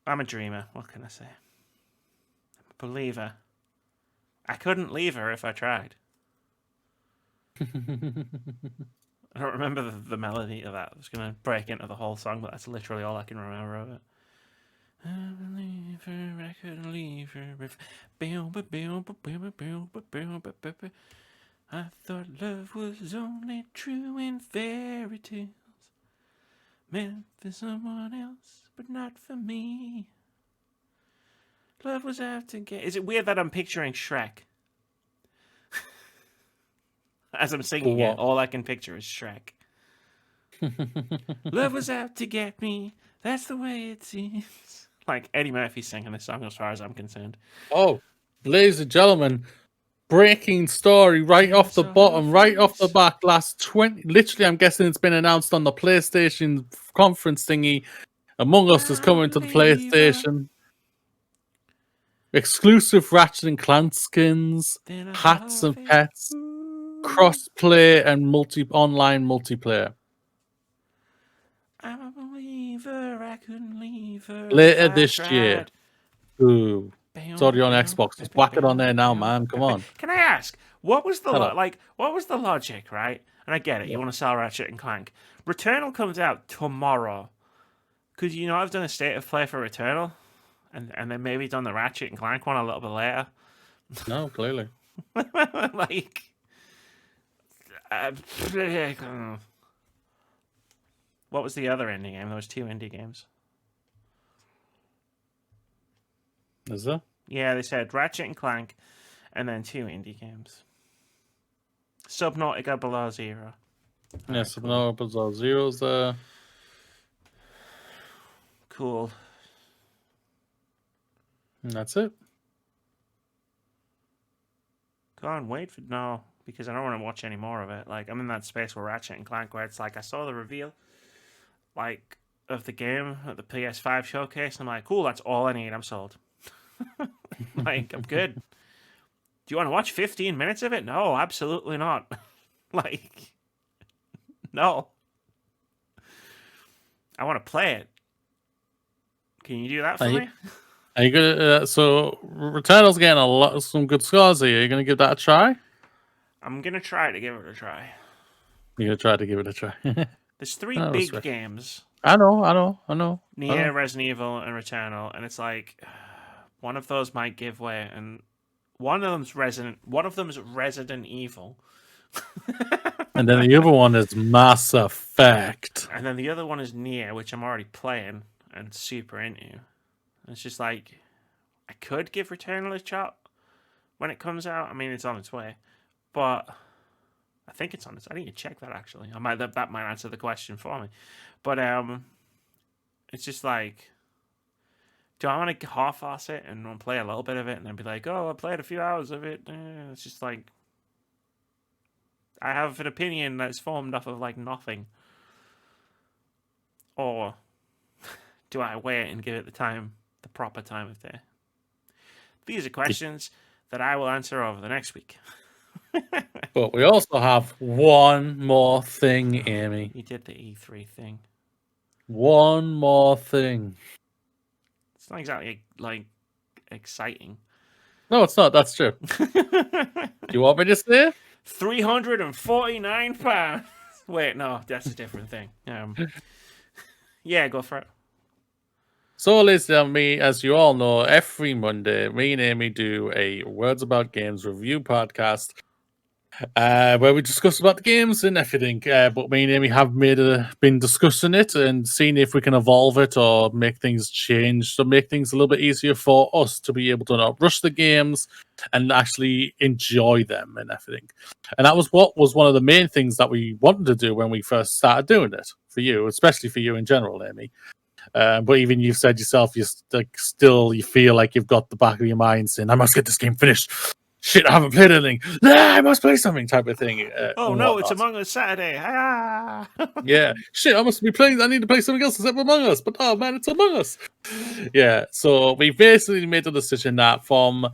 I'm a dreamer. What can I say? I'm a believer. I couldn't leave her if I tried. I don't remember the melody of that. I was going to break into the whole song, but that's literally all I can remember of it. I believe her, I couldn't leave her if... I thought love was only true in fairy tales. Meant for someone else, but not for me. Love was out to get... Is it weird that I'm picturing Shrek? As I'm singing it, all I can picture is Shrek. Love was out to get me. That's the way it seems. Like Eddie Murphy singing this song as far as I'm concerned. Oh, ladies and gentlemen, breaking story right off the bottom, right off the back. Last 20... Literally, I'm guessing it's been announced on the PlayStation conference thingy. Among Us is coming to the PlayStation. Exclusive Ratchet and Clank skins, hats and pets, cross-play and online multiplayer. I'm a believer, I couldn't leave her. Later this year. Ooh. It's already on Xbox. Just whack it on there now, man. Come on. Can I ask, what was the logic, right? And I get it. You want to sell Ratchet and Clank. Returnal comes out tomorrow. Could you not have done a state of play for Returnal? And then maybe done the Ratchet and Clank one a little bit later? No, clearly. Like... what was the other indie game? There was 2 indie games. Is there? Yeah, they said Ratchet and Clank, and then 2 indie games. Subnautica Below Zero. Yeah, Subnautica Below Zero's there. Cool. And that's it. Go on, wait for... No, because I don't want to watch any more of it. Like, I'm in that space where Ratchet and Clank, where it's like, I saw the reveal, like, of the game at the PS5 showcase, and I'm like, cool, that's all I need. I'm sold. Like, I'm good. Do you want to watch 15 minutes of it? No, absolutely not. Like, no. I want to play it. Can you do that for me? Are you gonna? So Returnal's getting some good scores here. Are you gonna give that a try? I'm gonna try to give it a try. You're gonna try to give it a try. There's 3 big games. I know. Nier, Resident Evil, and Returnal, and it's like one of those might give way, and one of them's Resident Evil. And then the other one is Mass Effect. And then the other one is Nier, which I'm already playing and super into. And it's just like, I could give Returnal a shot when it comes out. I mean, it's on its way. But I think it's on its... I need to check that, actually. That might answer the question for me. But it's just like, do I want to half-ass it and play a little bit of it and then be like, oh, I played a few hours of it? It's just like, I have an opinion that's formed off of like nothing. Or do I wait and give it the proper time of day? These are questions that I will answer over the next week. But we also have one more thing, Amy. You did the E3 thing. One more thing. It's not exactly like exciting. No, it's not. That's true. Do you want me to say? £349. Wait, no, that's a different thing. Yeah, go for it. So, listen, as you all know, every Monday, me and Amy do a Words About Games review podcast where we discuss about the games and everything. But me and Amy have been discussing it and seeing if we can evolve it or make things change, so make things a little bit easier for us to be able to not rush the games and actually enjoy them and everything. And that was what was one of the main things that we wanted to do when we first started doing it for you, especially for you in general, Amy. But even you've said yourself, you feel like you've got the back of your mind saying, "I must get this game finished." Shit, I haven't played anything. I must play something, type of thing. Oh and no, it's whatnot. Among Us Saturday. Ah! Yeah, shit, I must be playing. I need to play something else except Among Us. But oh man, it's Among Us. Yeah, so we basically made the decision that from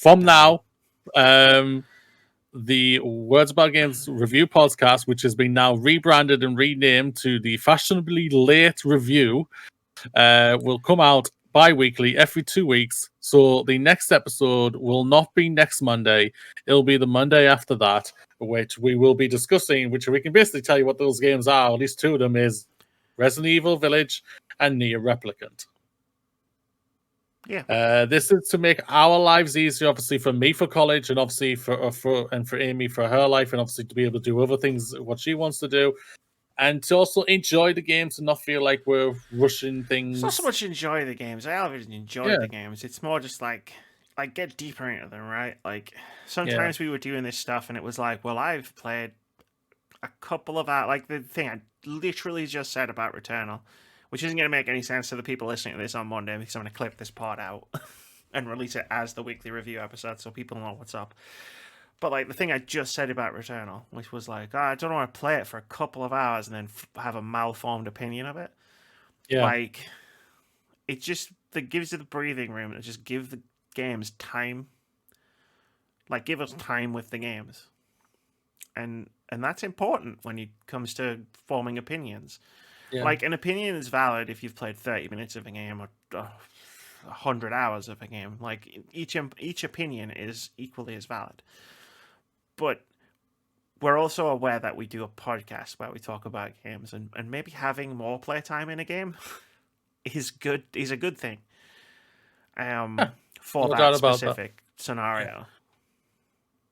now, the Words About Games review podcast, which has been now rebranded and renamed to the Fashionably Late Review, will come out bi-weekly every 2 weeks. So the next episode will not be next Monday. It'll be the Monday after that, which we will be discussing, which we can basically tell you what those games are. At least two of them is Resident Evil Village and Nier Replicant. Yeah. This is to make our lives easier, obviously for me for college, and obviously for Amy for her life, and obviously to be able to do other things what she wants to do, and to also enjoy the games and not feel like we're rushing things. It's not so much enjoy the games. I always enjoy the games. It's more just like get deeper into them, right? Like sometimes we were doing this stuff and it was like, well, I've played a couple of hours. Like the thing I literally just said about Returnal, which isn't going to make any sense to the people listening to this on Monday because I'm going to clip this part out and release it as the weekly review episode so people know what's up. But like the thing I just said about Returnal, which was like, I don't want to play it for a couple of hours and then have a malformed opinion of it. Yeah. Like, it just that gives you the breathing room and just give the games time. Like, give us time with the games, and that's important when it comes to forming opinions. Yeah. Like, an opinion is valid if you've played 30 minutes of a game or 100 hours of a game. Like, each opinion is equally as valid. But we're also aware that we do a podcast where we talk about games, and maybe having more playtime in a game is a good thing. For No doubt that about specific scenario. Yeah.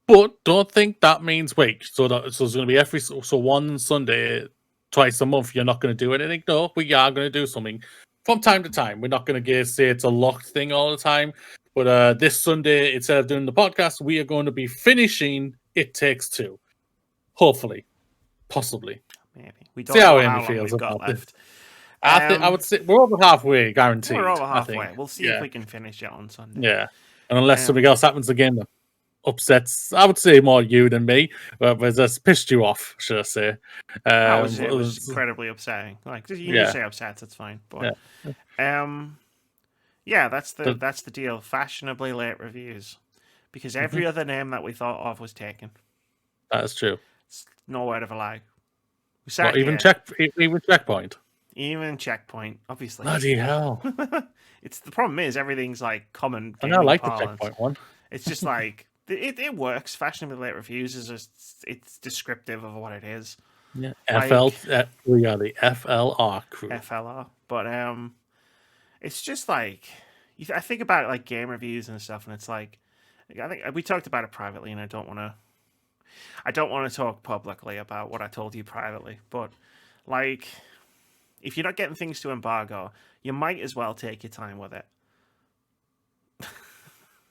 But don't think that means wait. So it's going to be so one Sunday, twice a month. You're not going to do anything. No, we are going to do something from time to time. We're not going to say it's a locked thing all the time. But this Sunday, instead of doing the podcast, we are going to be finishing It Takes Two. Hopefully, possibly. Maybe we don't see know how Amy feels about left. I would say we're over halfway, guaranteed. We're over halfway. I think. We'll see if we can finish it on Sunday. Yeah, and unless something else happens again that upsets, I would say more you than me, but that's pissed you off, should I say? It was incredibly upsetting. Like you say upset, that's fine. But that's the deal. Fashionably late reviews, because every other name that we thought of was taken. That is true. It's no word of a lie. Even Checkpoint. Even Checkpoint, obviously. Bloody hell! It's the problem is everything's like common. I like parlance. the Checkpoint one. It's just like it works. Fashionably late reviews is it's descriptive of what it is. Yeah, we are the FLR crew. FLR, but it's just like I think about like game reviews and stuff, and it's like I think we talked about it privately, and I don't want to talk publicly about what I told you privately, but like if you're not getting things to embargo, you might as well take your time with it.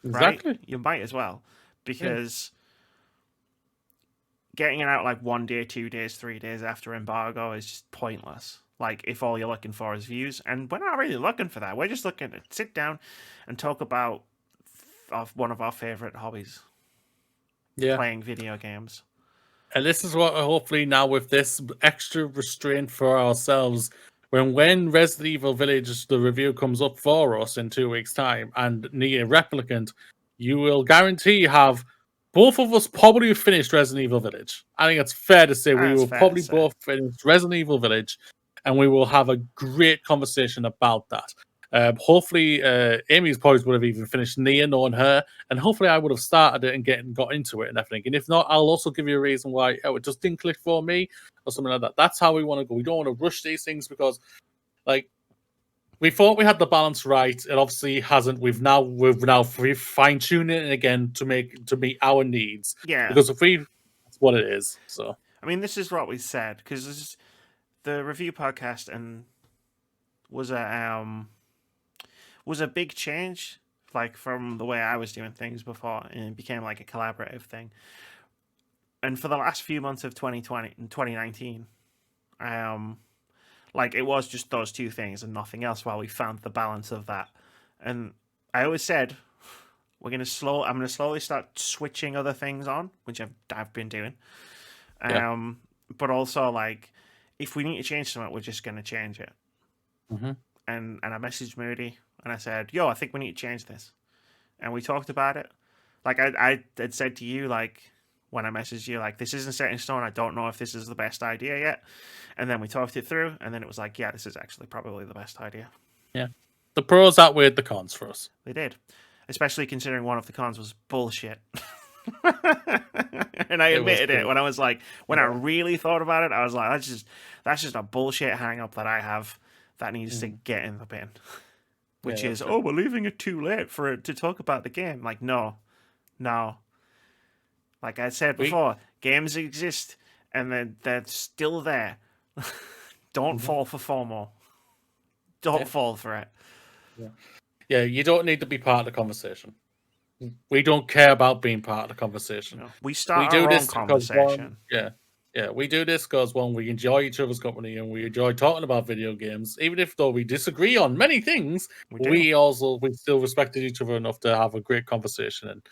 Exactly. Right? You might as well, because getting it out like 1 day, 2 days, 3 days after embargo is just pointless. Like, if all you're looking for is views, and we're not really looking for that. We're just looking to sit down and talk about one of our favorite hobbies. Yeah. Playing video games. And this is what hopefully now with this extra restraint for ourselves, when Resident Evil Village, the review comes up for us in 2 weeks' time, and Nier Replicant, you will guarantee have both of us probably finished Resident Evil Village. I think it's fair to say we will probably both finish Resident Evil Village, and we will have a great conversation about that. Hopefully, Amy's probably would have even finished Nier, knowing her, and hopefully I would have started it and got into it and everything. And if not, I'll also give you a reason why it just didn't click for me or something like that. That's how we want to go. We don't want to rush these things because, like, we thought we had the balance right. It obviously hasn't. We've now fine tuned it again to meet our needs. Yeah. Because that's what it is. So I mean, this is what we said because the review podcast and was a big change, like from the way I was doing things before, and it became like a collaborative thing. And for the last few months of 2020 and 2019, like it was just those two things and nothing else while we found the balance of that. And I always said I'm gonna slowly start switching other things on, which I've been doing. Yeah. But also like if we need to change something, we're just gonna change it. Mm-hmm. And I messaged Moody and I said, "Yo, I think we need to change this." And we talked about it. Like I had said to you, like when I messaged you, like this isn't set in stone. I don't know if this is the best idea yet. And then we talked it through, and then it was like, yeah, this is actually probably the best idea. Yeah, the pros outweighed the cons for us. They did, especially considering one of the cons was bullshit. And I admitted it when I was like, when I really thought about it, I was like, that's just a bullshit hang up that I have that needs to get in the bin. Which is, oh, we're leaving it too late for it to talk about the game. Like, no. Like I said before, games exist and they're still there. Don't fall for FOMO. Don't fall for it. Yeah, you don't need to be part of the conversation. We don't care about being part of the conversation. No. We start our own conversation. We do this because we enjoy each other's company and we enjoy talking about video games. Even though we disagree on many things, we still respected each other enough to have a great conversation,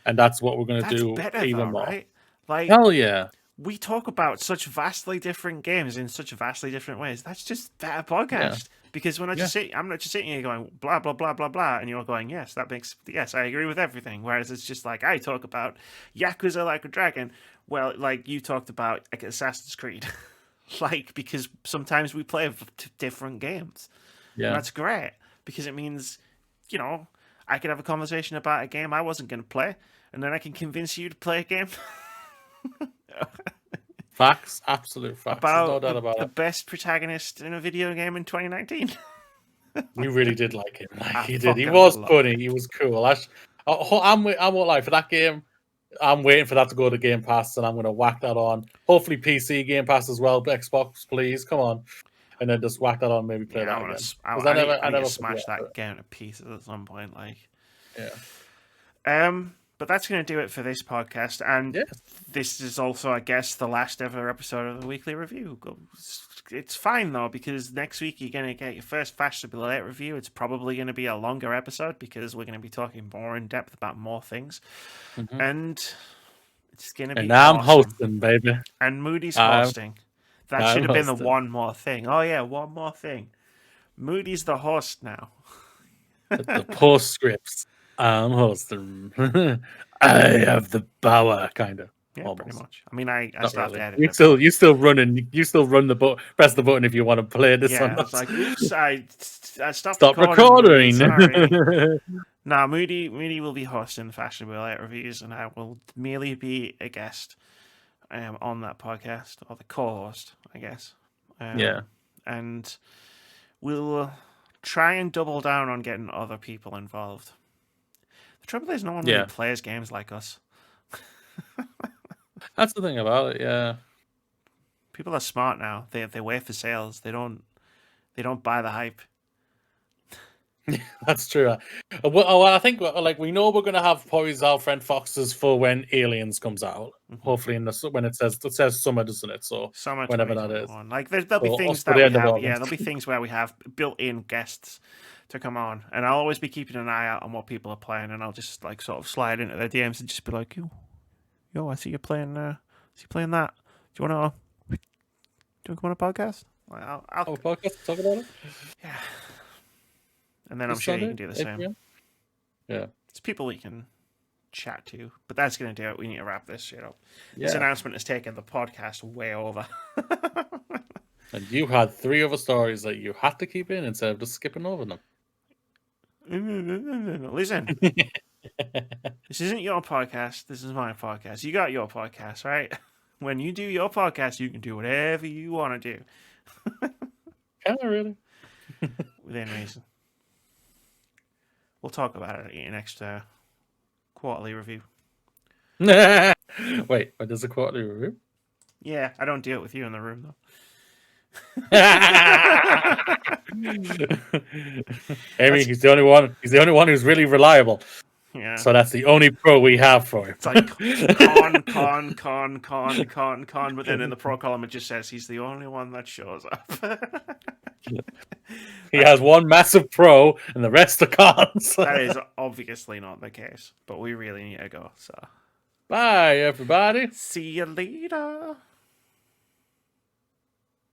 and that's what we're going to do even more. Right? Like, hell yeah. We talk about such vastly different games in such vastly different ways. That's just better podcast. Because when I'm not just sitting here going blah blah blah blah blah, and you're going, yes, I agree with everything. Whereas it's just like I talk about Yakuza Like a Dragon. Well, like you talked about like Assassin's Creed, like because sometimes we play different games. Yeah, and that's great because it means, I could have a conversation about a game I wasn't going to play, and then I can convince you to play a game. Facts, absolute facts. About no doubt about the best protagonist in a video game in 2019. You really did like him. He did. He was funny. He was cool. I won't lie, for that game, I'm waiting for that to go to Game Pass, and I'm going to whack that on. Hopefully PC Game Pass as well. Xbox, please, come on. And then just whack that on, maybe play that again. I never smash that game to pieces at some point. But that's going to do it for this podcast. And this is also, I guess, the last ever episode of the weekly review. It's fine, though, because next week you're going to get your first Fashionably Late review. It's probably going to be a longer episode because we're going to be talking more in depth about more things. Mm-hmm. And it's going to be I'm hosting, baby. And Moody's hosting. That should have been the one more thing. Oh, yeah, one more thing. Moody's the host now. The postscripts. I'm hosting. I have the power, kind of. Yeah, almost. Pretty much. I mean, I still have to edit. You still run the button. Press the button if you want to play this. Yeah, it's like, oops, I stopped recording. Sorry. No, Moody will be hosting Fashionably Late reviews, and I will merely be a guest on that podcast, or the co-host, I guess. And we'll try and double down on getting other people involved. The trouble is, no one really plays games like us. That's the thing about it, yeah. People are smart now. They wait for sales. They don't buy the hype. That's true. Well, I think we know we're gonna have probably our friend Fox's for when Aliens comes out. Mm-hmm. Hopefully, when it says summer, doesn't it? So summer, whenever that is. Like there'll be things that we have. There'll be things where we have built-in guests to come on, and I'll always be keeping an eye out on what people are playing, and I'll just like sort of slide into their DMs and just be like, yo, I see you playing. that. Do you want to come on a podcast? Like, I'll a podcast talk about it. Yeah. And then I'm sure you can do the same. Yeah. It's people we can chat to. But that's going to do it. We need to wrap this shit up. Yeah. This announcement has taken the podcast way over. And you had 3 other stories that you had to keep in instead of just skipping over them. Listen. This isn't your podcast. This is my podcast. You got your podcast, right? When you do your podcast, you can do whatever you want to do. Can I really? within reason. We'll talk about it at your next quarterly review. Wait, there's a quarterly review? Yeah, I don't deal with you in the room though. Amy, he's the only one. He's the only one who's really reliable. Yeah. So that's the only pro we have for him. It's like con, but then in the pro column it just says he's the only one that shows up. He has one massive pro and the rest are cons. That is obviously not the case, but we really need to go. So, bye, everybody. see you later.